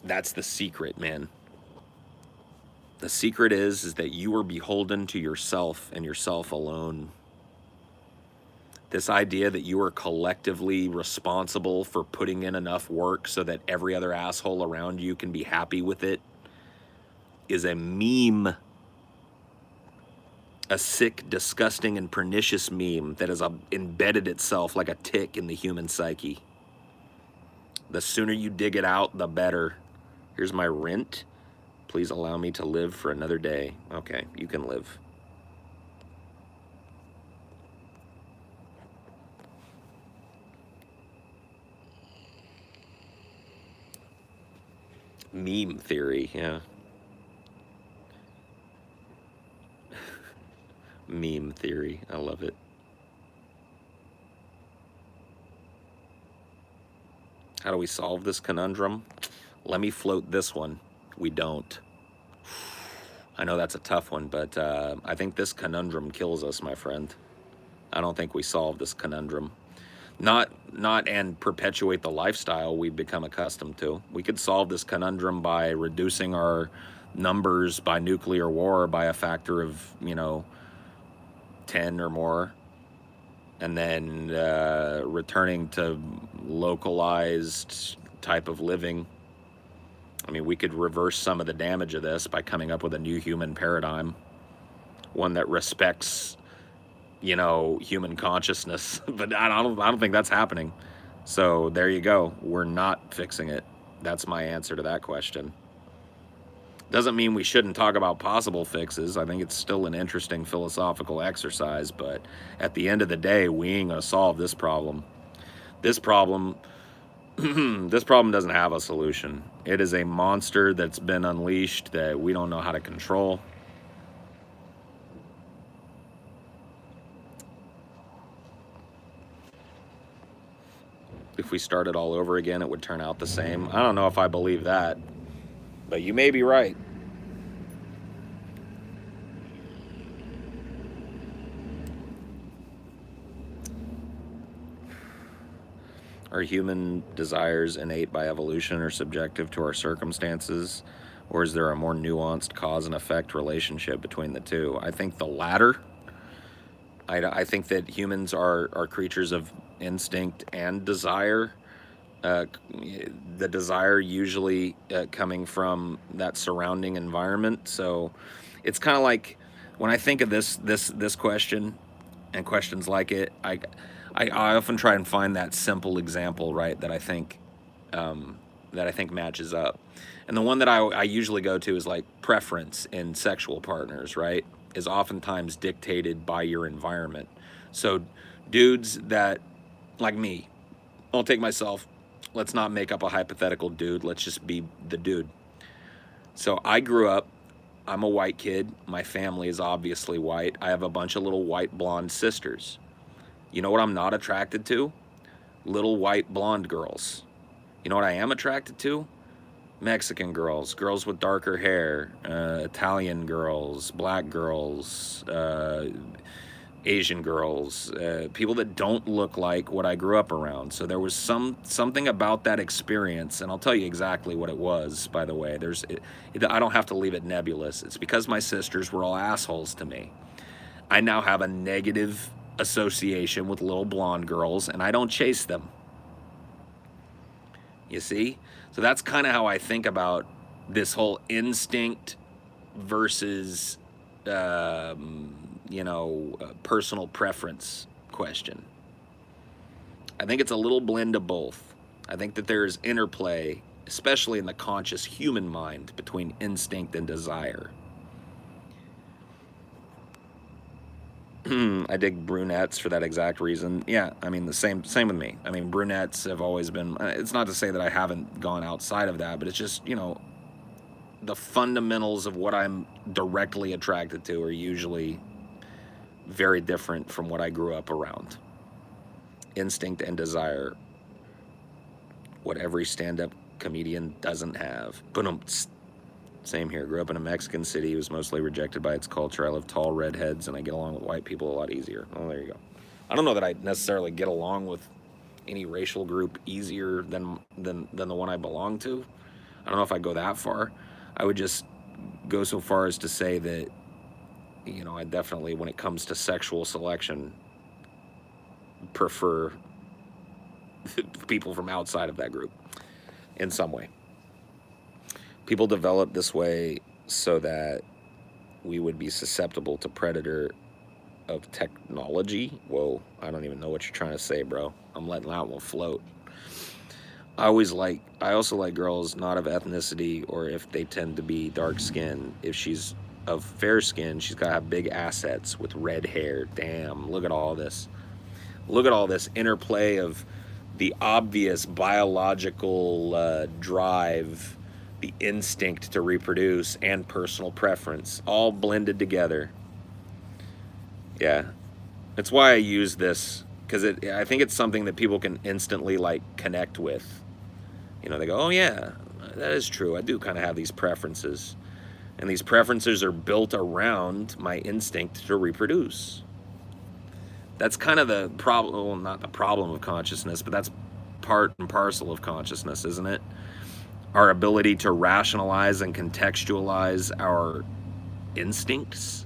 [SPEAKER 2] That's the secret, man. The secret is that you are beholden to yourself and yourself alone. This idea that you are collectively responsible for putting in enough work so that every other asshole around you can be happy with it is a meme. A sick, disgusting, and pernicious meme that has embedded itself like a tick in the human psyche. The sooner you dig it out, the better. Here's my rent. Please allow me to live for another day. Okay, you can live. Meme theory, yeah. Meme theory, I love it. How do we solve this conundrum? Let me float this one. We don't. I know that's a tough one, but I think this conundrum kills us, my friend. I don't think we solve this conundrum. Not and perpetuate the lifestyle we've become accustomed to. We could solve this conundrum by reducing our numbers by nuclear war by a factor of, 10 or more, and then returning to localized type of living. I mean, we could reverse some of the damage of this by coming up with a new human paradigm, one that respects, human consciousness. But I don't think that's happening. So there you go. We're not fixing it. That's my answer to that question. Doesn't mean we shouldn't talk about possible fixes. I think it's still an interesting philosophical exercise, but at the end of the day, we ain't gonna solve this problem. This problem doesn't have a solution. It is a monster that's been unleashed that we don't know how to control. If we started all over again, it would turn out the same. I don't know if I believe that, but you may be right. Are human desires innate by evolution or subjective to our circumstances? Or is there a more nuanced cause and effect relationship between the two? I think the latter. I think that humans are creatures of instinct and desire. The desire usually coming from that surrounding environment. So it's kind of like when I think of this question and questions like it, I often try and find that simple example, right, that I think matches up. And the one that I usually go to is like preference in sexual partners, right, is oftentimes dictated by your environment. So dudes that, like me, I'll take myself, let's not make up a hypothetical dude, let's just be the dude. So I grew up, I'm a white kid, my family is obviously white, I have a bunch of little white blonde sisters. You know what I'm not attracted to? Little white blonde girls. You know what I am attracted to? Mexican girls, girls with darker hair, Italian girls, black girls, Asian girls, people that don't look like what I grew up around. So there was something about that experience, and I'll tell you exactly what it was, by the way. I don't have to leave it nebulous. It's because my sisters were all assholes to me. I now have a negative association with little blonde girls, and I don't chase them. You see? So that's kind of how I think about this whole instinct versus, personal preference question. I think it's a little blend of both. I think that there's interplay, especially in the conscious human mind, between instinct and desire. I dig brunettes for that exact reason. Yeah, I mean, the same with me. I mean, brunettes have always been, it's not to say that I haven't gone outside of that, but it's just, the fundamentals of what I'm directly attracted to are usually very different from what I grew up around. Instinct and desire, what every stand-up comedian doesn't have. Same here. Grew up in a Mexican city. Was mostly rejected by its culture. I love tall redheads, and I get along with white people a lot easier. Oh, there you go. I don't know that I necessarily get along with any racial group easier than the one I belong to. I don't know if I go that far. I would just go so far as to say that, I definitely, when it comes to sexual selection, prefer people from outside of that group in some way. People develop this way so that we would be susceptible to predator of technology. Whoa, I don't even know what you're trying to say, bro. I'm letting that one float. I also like girls not of ethnicity, or if they tend to be dark skinned. If she's of fair skin, she's got to have big assets with red hair. Damn, look at all this. Look at all this interplay of the obvious biological drive, the instinct to reproduce, and personal preference, all blended together. Yeah, that's why I use this, because I think it's something that people can instantly connect with. They go, oh yeah, that is true. I do kind of have these preferences, and these preferences are built around my instinct to reproduce. That's kind of the problem, well, not the problem of consciousness, but that's part and parcel of consciousness, isn't it? Our ability to rationalize and contextualize our instincts.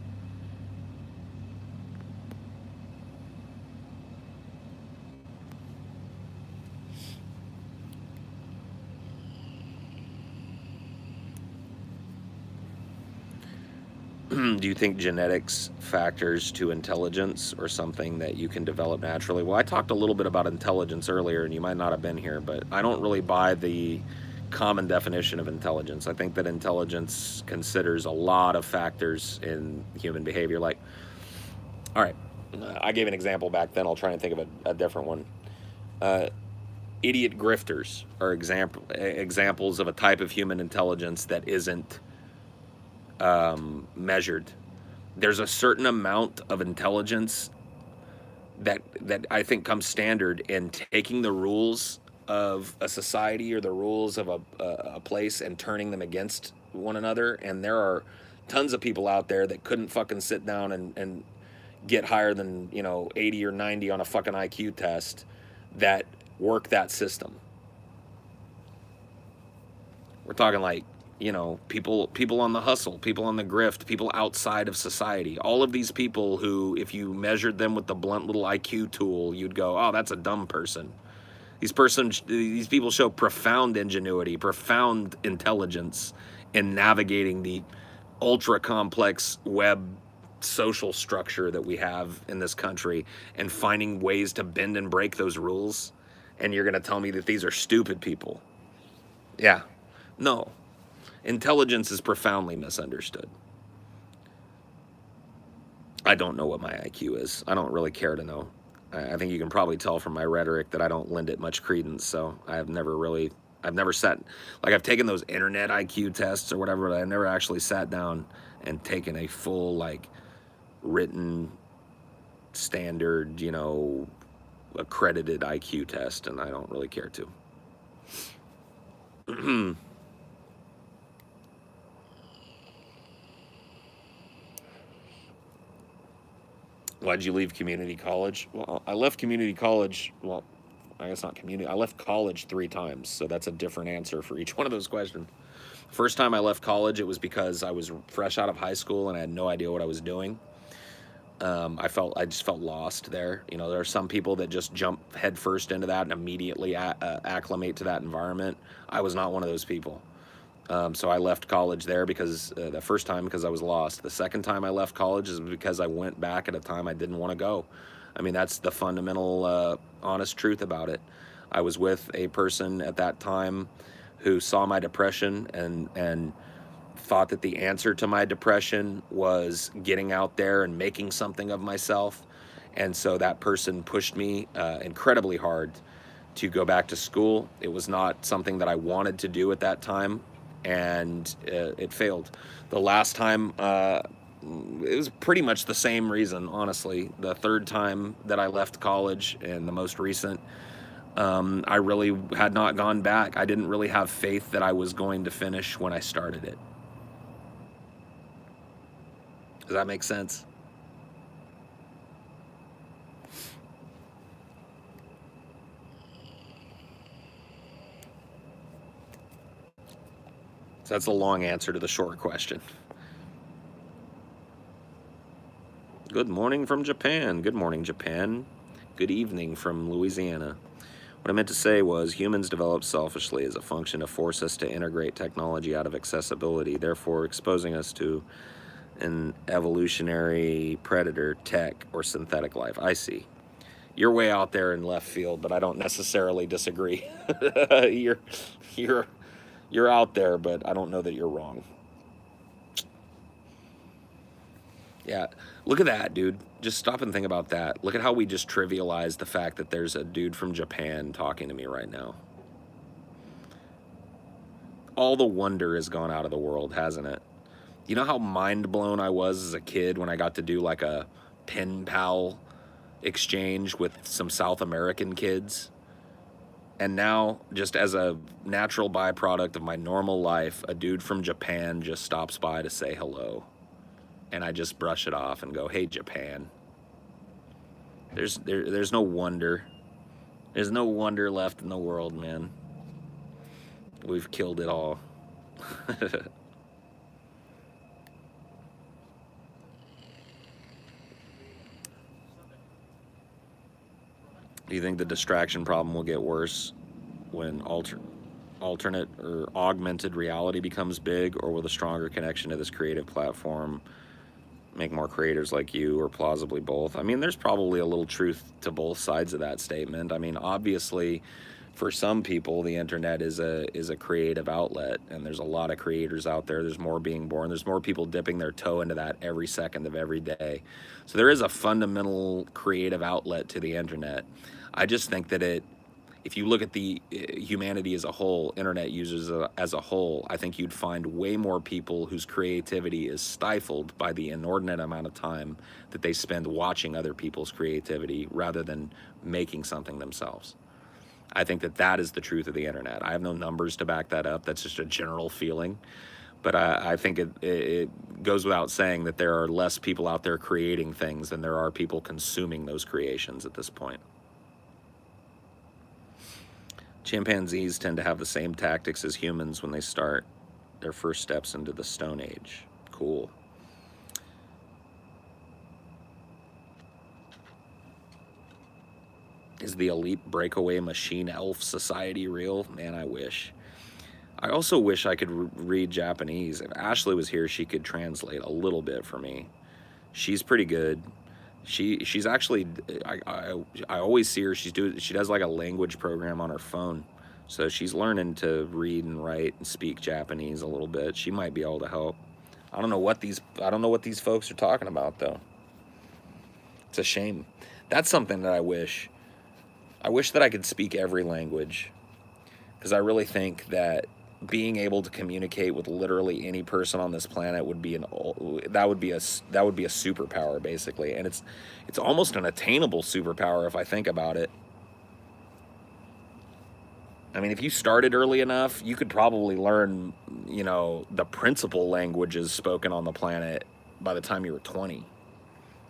[SPEAKER 2] Do you think genetics factors to intelligence, or something that you can develop naturally? Well, I talked a little bit about intelligence earlier, and you might not have been here, but I don't really buy the common definition of intelligence. I think that intelligence considers a lot of factors in human behavior. All right, I gave an example back then. I'll try and think of a different one. Idiot grifters are examples of a type of human intelligence that isn't measured. There's a certain amount of intelligence that I think comes standard in taking the rules of a society or the rules of a place and turning them against one another. And there are tons of people out there that couldn't fucking sit down and get higher than 80 or 90 on a fucking IQ test that work that system. We're talking people on the hustle, people on the grift, people outside of society. All of these people who, if you measured them with the blunt little IQ tool, you'd go, oh, that's a dumb person. These people show profound ingenuity, profound intelligence in navigating the ultra complex web social structure that we have in this country and finding ways to bend and break those rules. And you're going to tell me that these are stupid people? Yeah. No. Intelligence is profoundly misunderstood. I don't know what my IQ is. I don't really care to know. I think you can probably tell from my rhetoric that I don't lend it much credence, so I've never sat, I've taken those internet IQ tests or whatever, but I've never actually sat down and taken a full, written, standard, accredited IQ test, and I don't really care to. Why'd you leave community college? Well, I left community college, well, I guess not community, I left college 3 times, so that's a different answer for each one of those questions. First time I left college, it was because I was fresh out of high school and I had no idea what I was doing. I just felt lost there. There are some people that just jump headfirst into that and immediately acclimate to that environment. I was not one of those people. So I left college there because the first time because I was lost. The second time I left college is because I went back at a time I didn't want to go. I mean, that's the fundamental, honest truth about it. I was with a person at that time who saw my depression and thought that the answer to my depression was getting out there and making something of myself. And so that person pushed me incredibly hard to go back to school. It was not something that I wanted to do at that time, and it failed. The last time, it was pretty much the same reason, honestly. The third time that I left college, and the most recent, I really had not gone back. I didn't really have faith that I was going to finish when I started it. Does that make sense? So that's a long answer to the short question. Good morning from Japan. Good morning, Japan. Good evening from Louisiana. What I meant to say was humans develop selfishly as a function to force us to integrate technology out of accessibility, therefore exposing us to an evolutionary predator, tech, or synthetic life. I see. You're way out there in left field, but I don't necessarily disagree. you're you're out there, but I don't know that you're wrong. Yeah, look at that, dude. Just stop and think about that. Look at how we just trivialized the fact that there's a dude from Japan talking to me right now. All the wonder has gone out of the world, hasn't it? You know how mind blown I was as a kid when I got to do like a pen pal exchange with some South American kids? And now, just as a natural byproduct of my normal life, a dude from Japan just stops by to say hello. And I just brush it off and go, hey, Japan. There's no wonder. There's no wonder left in the world, man. We've killed it all. Do you think the distraction problem will get worse when alternate or augmented reality becomes big, or will the stronger connection to this creative platform make more creators like you, or plausibly both? I mean, there's probably a little truth to both sides of that statement. I mean, obviously, for some people, the internet is a creative outlet, and there's a lot of creators out there. There's more being born. There's more people dipping their toe into that every second of every day. So there is a fundamental creative outlet to the internet. I just think that if you look at the humanity as a whole, internet users as a whole, I think you'd find way more people whose creativity is stifled by the inordinate amount of time that they spend watching other people's creativity rather than making something themselves. I think that is the truth of the internet. I have no numbers to back that up. That's just a general feeling. But I think it goes without saying that there are less people out there creating things than there are people consuming those creations at this point. Chimpanzees tend to have the same tactics as humans when they start their first steps into the Stone Age. Cool. Is the elite breakaway machine elf society real? Man, I wish. I also wish I could read Japanese. If Ashley was here, she could translate a little bit for me. She's pretty good. She's actually, I always see her, she does like a language program on her phone. So she's learning to read and write and speak Japanese a little bit. She might be able to help. I don't know what these folks are talking about though. It's a shame. That's something that I wish that I could speak every language, because I really think that being able to communicate with literally any person on this planet would be a superpower, basically. And it's almost an attainable superpower if I think about it. I mean, if you started early enough, you could probably learn, the principal languages spoken on the planet by the time you were 20,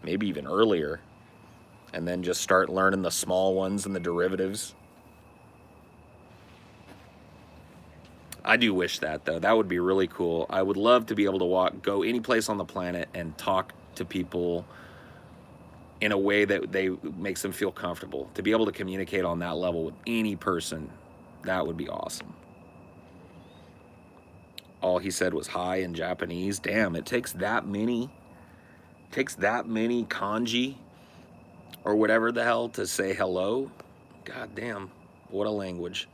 [SPEAKER 2] maybe even earlier, and then just start learning the small ones and the derivatives. I do wish that, though. That would be really cool. I would love to be able to go any place on the planet and talk to people in a way that makes them feel comfortable. To be able to communicate on that level with any person, that would be awesome. all he said was hi in Japanese. Damn, it takes that many kanji or whatever the hell to say hello. God damn, what a language.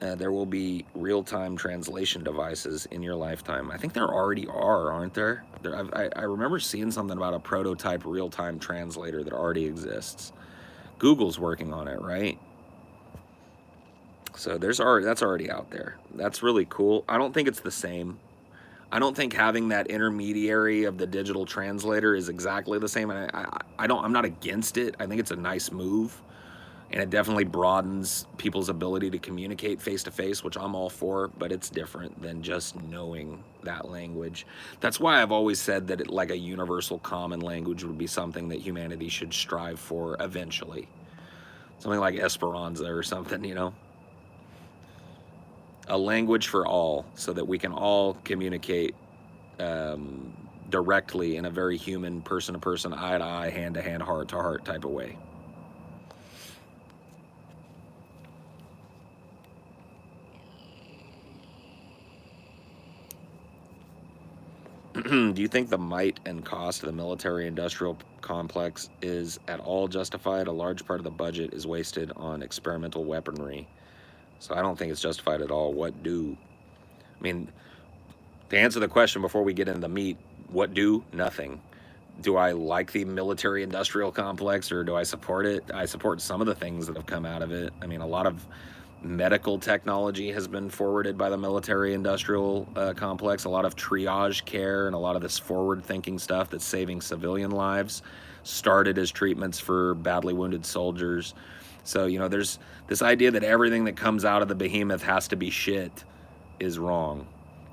[SPEAKER 2] There will be real-time translation devices in your lifetime. I think there already are, aren't there? I remember seeing something about a prototype real-time translator that already exists. Google's working on it, right? So that's already out there. That's really cool. I don't think it's the same. I don't think having that intermediary of the digital translator is exactly the same. And I'm not against it. I think it's a nice move. And it definitely broadens people's ability to communicate face to face, which I'm all for, but it's different than just knowing that language. That's why I've always said that like a universal common language would be something that humanity should strive for eventually. Something like Esperanza or something, you know? A language for all so that we can all communicate directly in a very human, person to person, eye to eye, hand to hand, heart to heart type of way. Do you think the might and cost of the military-industrial complex is at all justified? A large part of the budget is wasted on experimental weaponry. So I don't think it's justified at all. What do? I mean, to answer the question before we get into the meat, what do? Nothing. Do I like the military-industrial complex or do I support it? I support some of the things that have come out of it. I mean, a lot of medical technology has been forwarded by the military-industrial complex. A lot of triage care and a lot of this forward-thinking stuff that's saving civilian lives started as treatments for badly wounded soldiers. So, you know, there's this idea that everything that comes out of the behemoth has to be shit is wrong.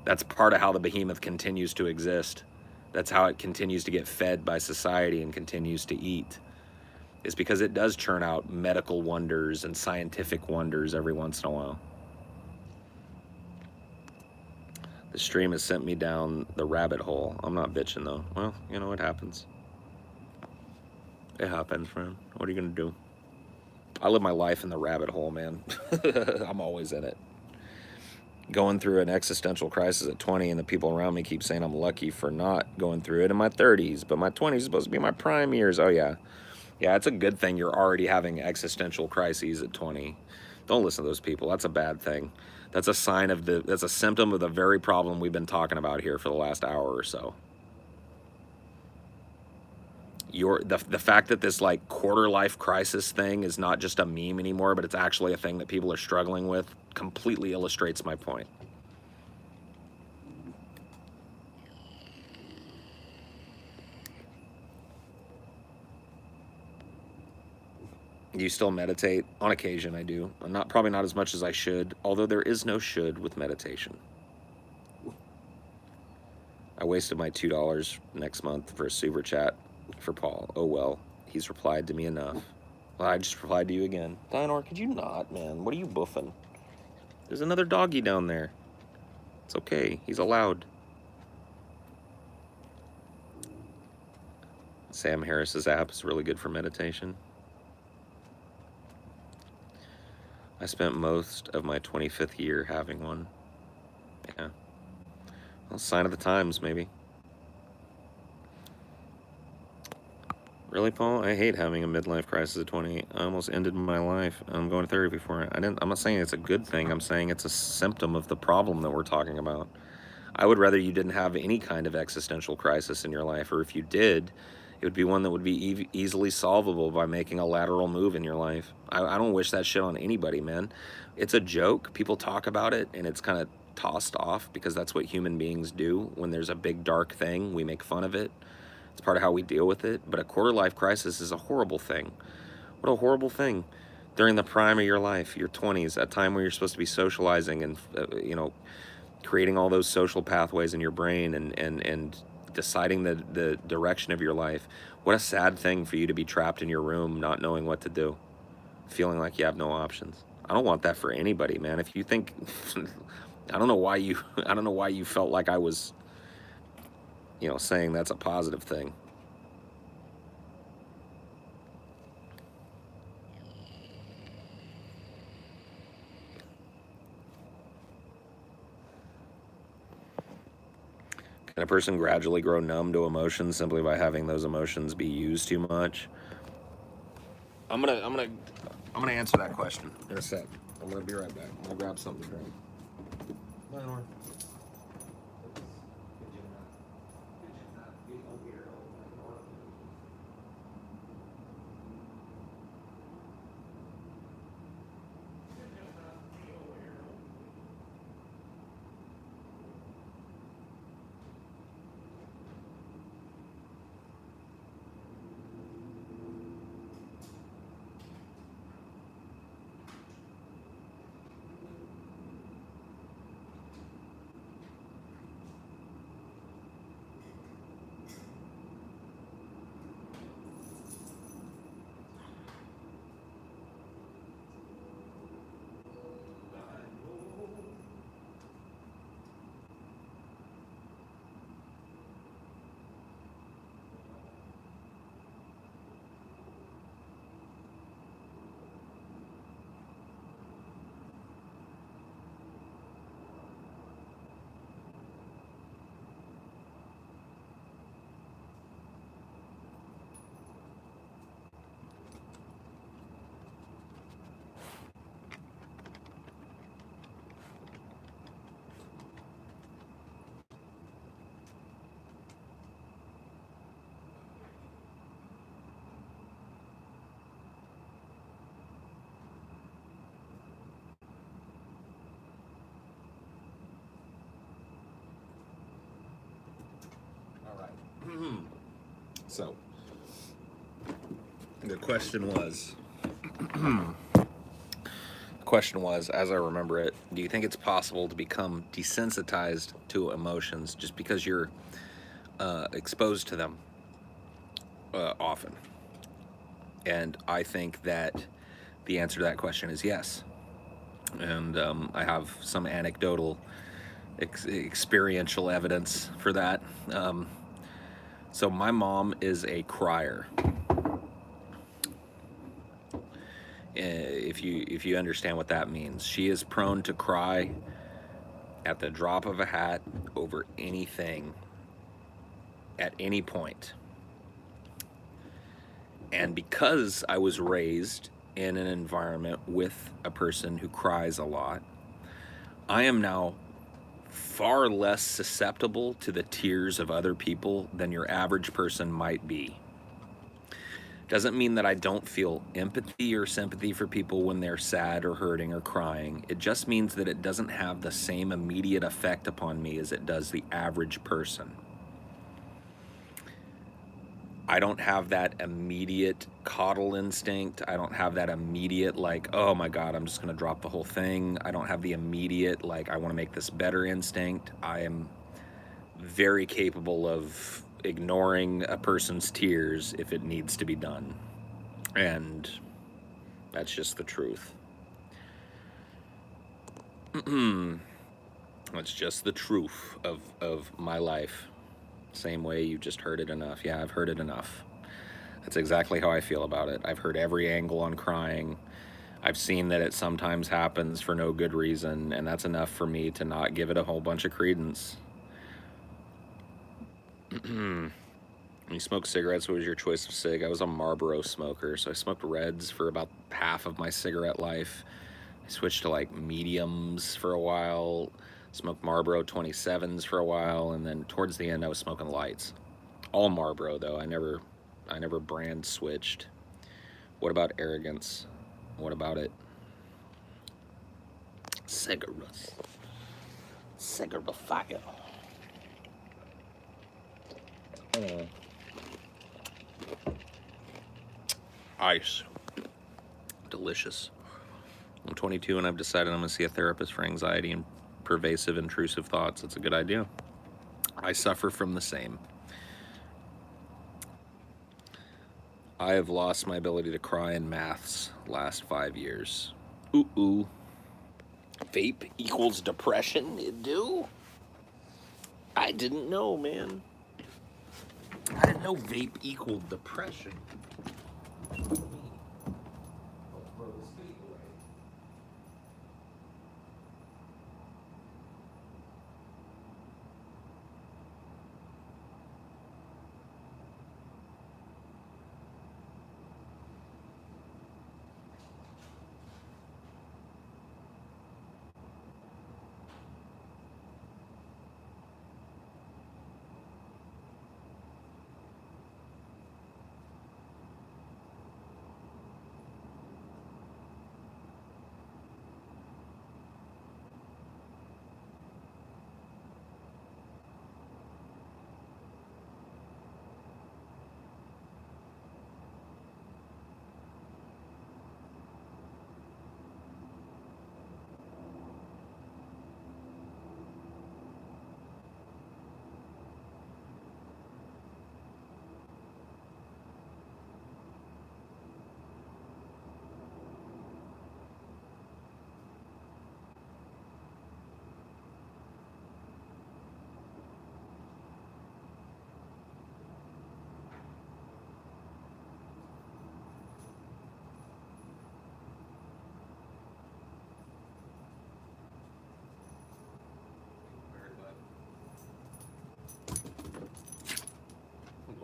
[SPEAKER 2] That's part of how the behemoth continues to exist. That's how it continues to get fed by society and continues to eat. Is because it does churn out medical wonders and scientific wonders every once in a while. The stream has sent me down the rabbit hole. I'm not bitching though. Well, you know, it happens. It happens, friend. What are you gonna do? I live my life in the rabbit hole, man. I'm always in it. Going through an existential crisis at 20, and the people around me keep saying I'm lucky for not going through it in my 30s, but my 20s is supposed to be my prime years. Oh yeah. Yeah, it's a good thing you're already having existential crises at 20. Don't listen to those people. That's a bad thing. That's a sign of that's a symptom of the very problem we've been talking about here for the last hour or so. The fact that this like quarter life crisis thing is not just a meme anymore, but it's actually a thing that people are struggling with completely illustrates my point. Do you still meditate? On occasion, I do. Probably not as much as I should, although there is no should with meditation. I wasted my $2 next month for a super chat for Paul. Oh well, he's replied to me enough. Well, I just replied to you again. Dinor, could you not, man? What are you buffing? There's another doggy down there. It's okay. He's allowed. Sam Harris's app is really good for meditation. I spent most of my 25th year having one. Yeah. Well, sign of the times, maybe. Really, Paul? I hate having a midlife crisis at 20. I almost ended my life. I'm going to therapy for it. I'm not saying it's a good thing. I'm saying it's a symptom of the problem that we're talking about. I would rather you didn't have any kind of existential crisis in your life, or if you did, it would be one that would be easily solvable by making a lateral move in your life. I don't wish that shit on anybody, man. It's a joke. People talk about it, and it's kind of tossed off because that's what human beings do. When there's a big dark thing, we make fun of it. It's part of how we deal with it. But a quarter life crisis is a horrible thing. What a horrible thing. During the prime of your life, your 20s, that time where you're supposed to be socializing and, creating all those social pathways in your brain and deciding the direction of your life. What a sad thing for you to be trapped in your room not knowing what to do, feeling like you have no options. I don't want that for anybody, man. If you think I don't know why you felt like I was saying that's a positive thing. Can a person gradually grow numb to emotions simply by having those emotions be used too much? I'm gonna answer that question in a sec. I'm gonna be right back. I'm gonna grab something to drink. Bye, Nora. All right. So, the question was, as I remember it, do you think it's possible to become desensitized to emotions just because you're exposed to them often? And I think that the answer to that question is yes. And I have some anecdotal experiential evidence for that. So my mom is a crier. If you understand what that means, she is prone to cry at the drop of a hat over anything at any point. And because I was raised in an environment with a person who cries a lot, I am now far less susceptible to the tears of other people than your average person might be. Doesn't mean that I don't feel empathy or sympathy for people when they're sad or hurting or crying. It just means that it doesn't have the same immediate effect upon me as it does the average person. I don't have that immediate coddle instinct. I don't have that immediate, like, oh my God, I'm just going to drop the whole thing. I don't have the immediate, like, I want to make this better instinct. I am very capable of ignoring a person's tears if it needs to be done. And that's just the truth. That's just the truth of my life. Same way you just heard it enough. Yeah, I've heard it enough. That's exactly how I feel about it. I've heard every angle on crying. I've seen that it sometimes happens for no good reason, and that's enough for me to not give it a whole bunch of credence. When you smoke cigarettes, what was your choice of cig? I was a Marlboro smoker, so I smoked Reds for about half of my cigarette life. I switched to like mediums for a while, smoked Marlboro 27s for a while, and then towards the end I was smoking lights. All Marlboro though. I never brand switched. What about arrogance? What about it? Cigarettes. Cigarette fire. Ice. Delicious. I'm 22 and I've decided I'm going to see a therapist for anxiety and pervasive intrusive thoughts. It's a good idea. I suffer from the same. I have lost my ability to cry in maths last 5 years. Ooh. Vape equals depression? It do? I didn't know, man. I didn't know vape equaled depression.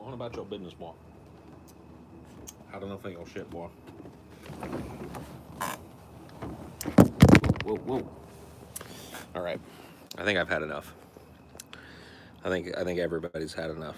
[SPEAKER 2] What about your business, boy? Had enough of your shit, boy. Whoa, whoa. All right. I think I've had enough. I think everybody's had enough.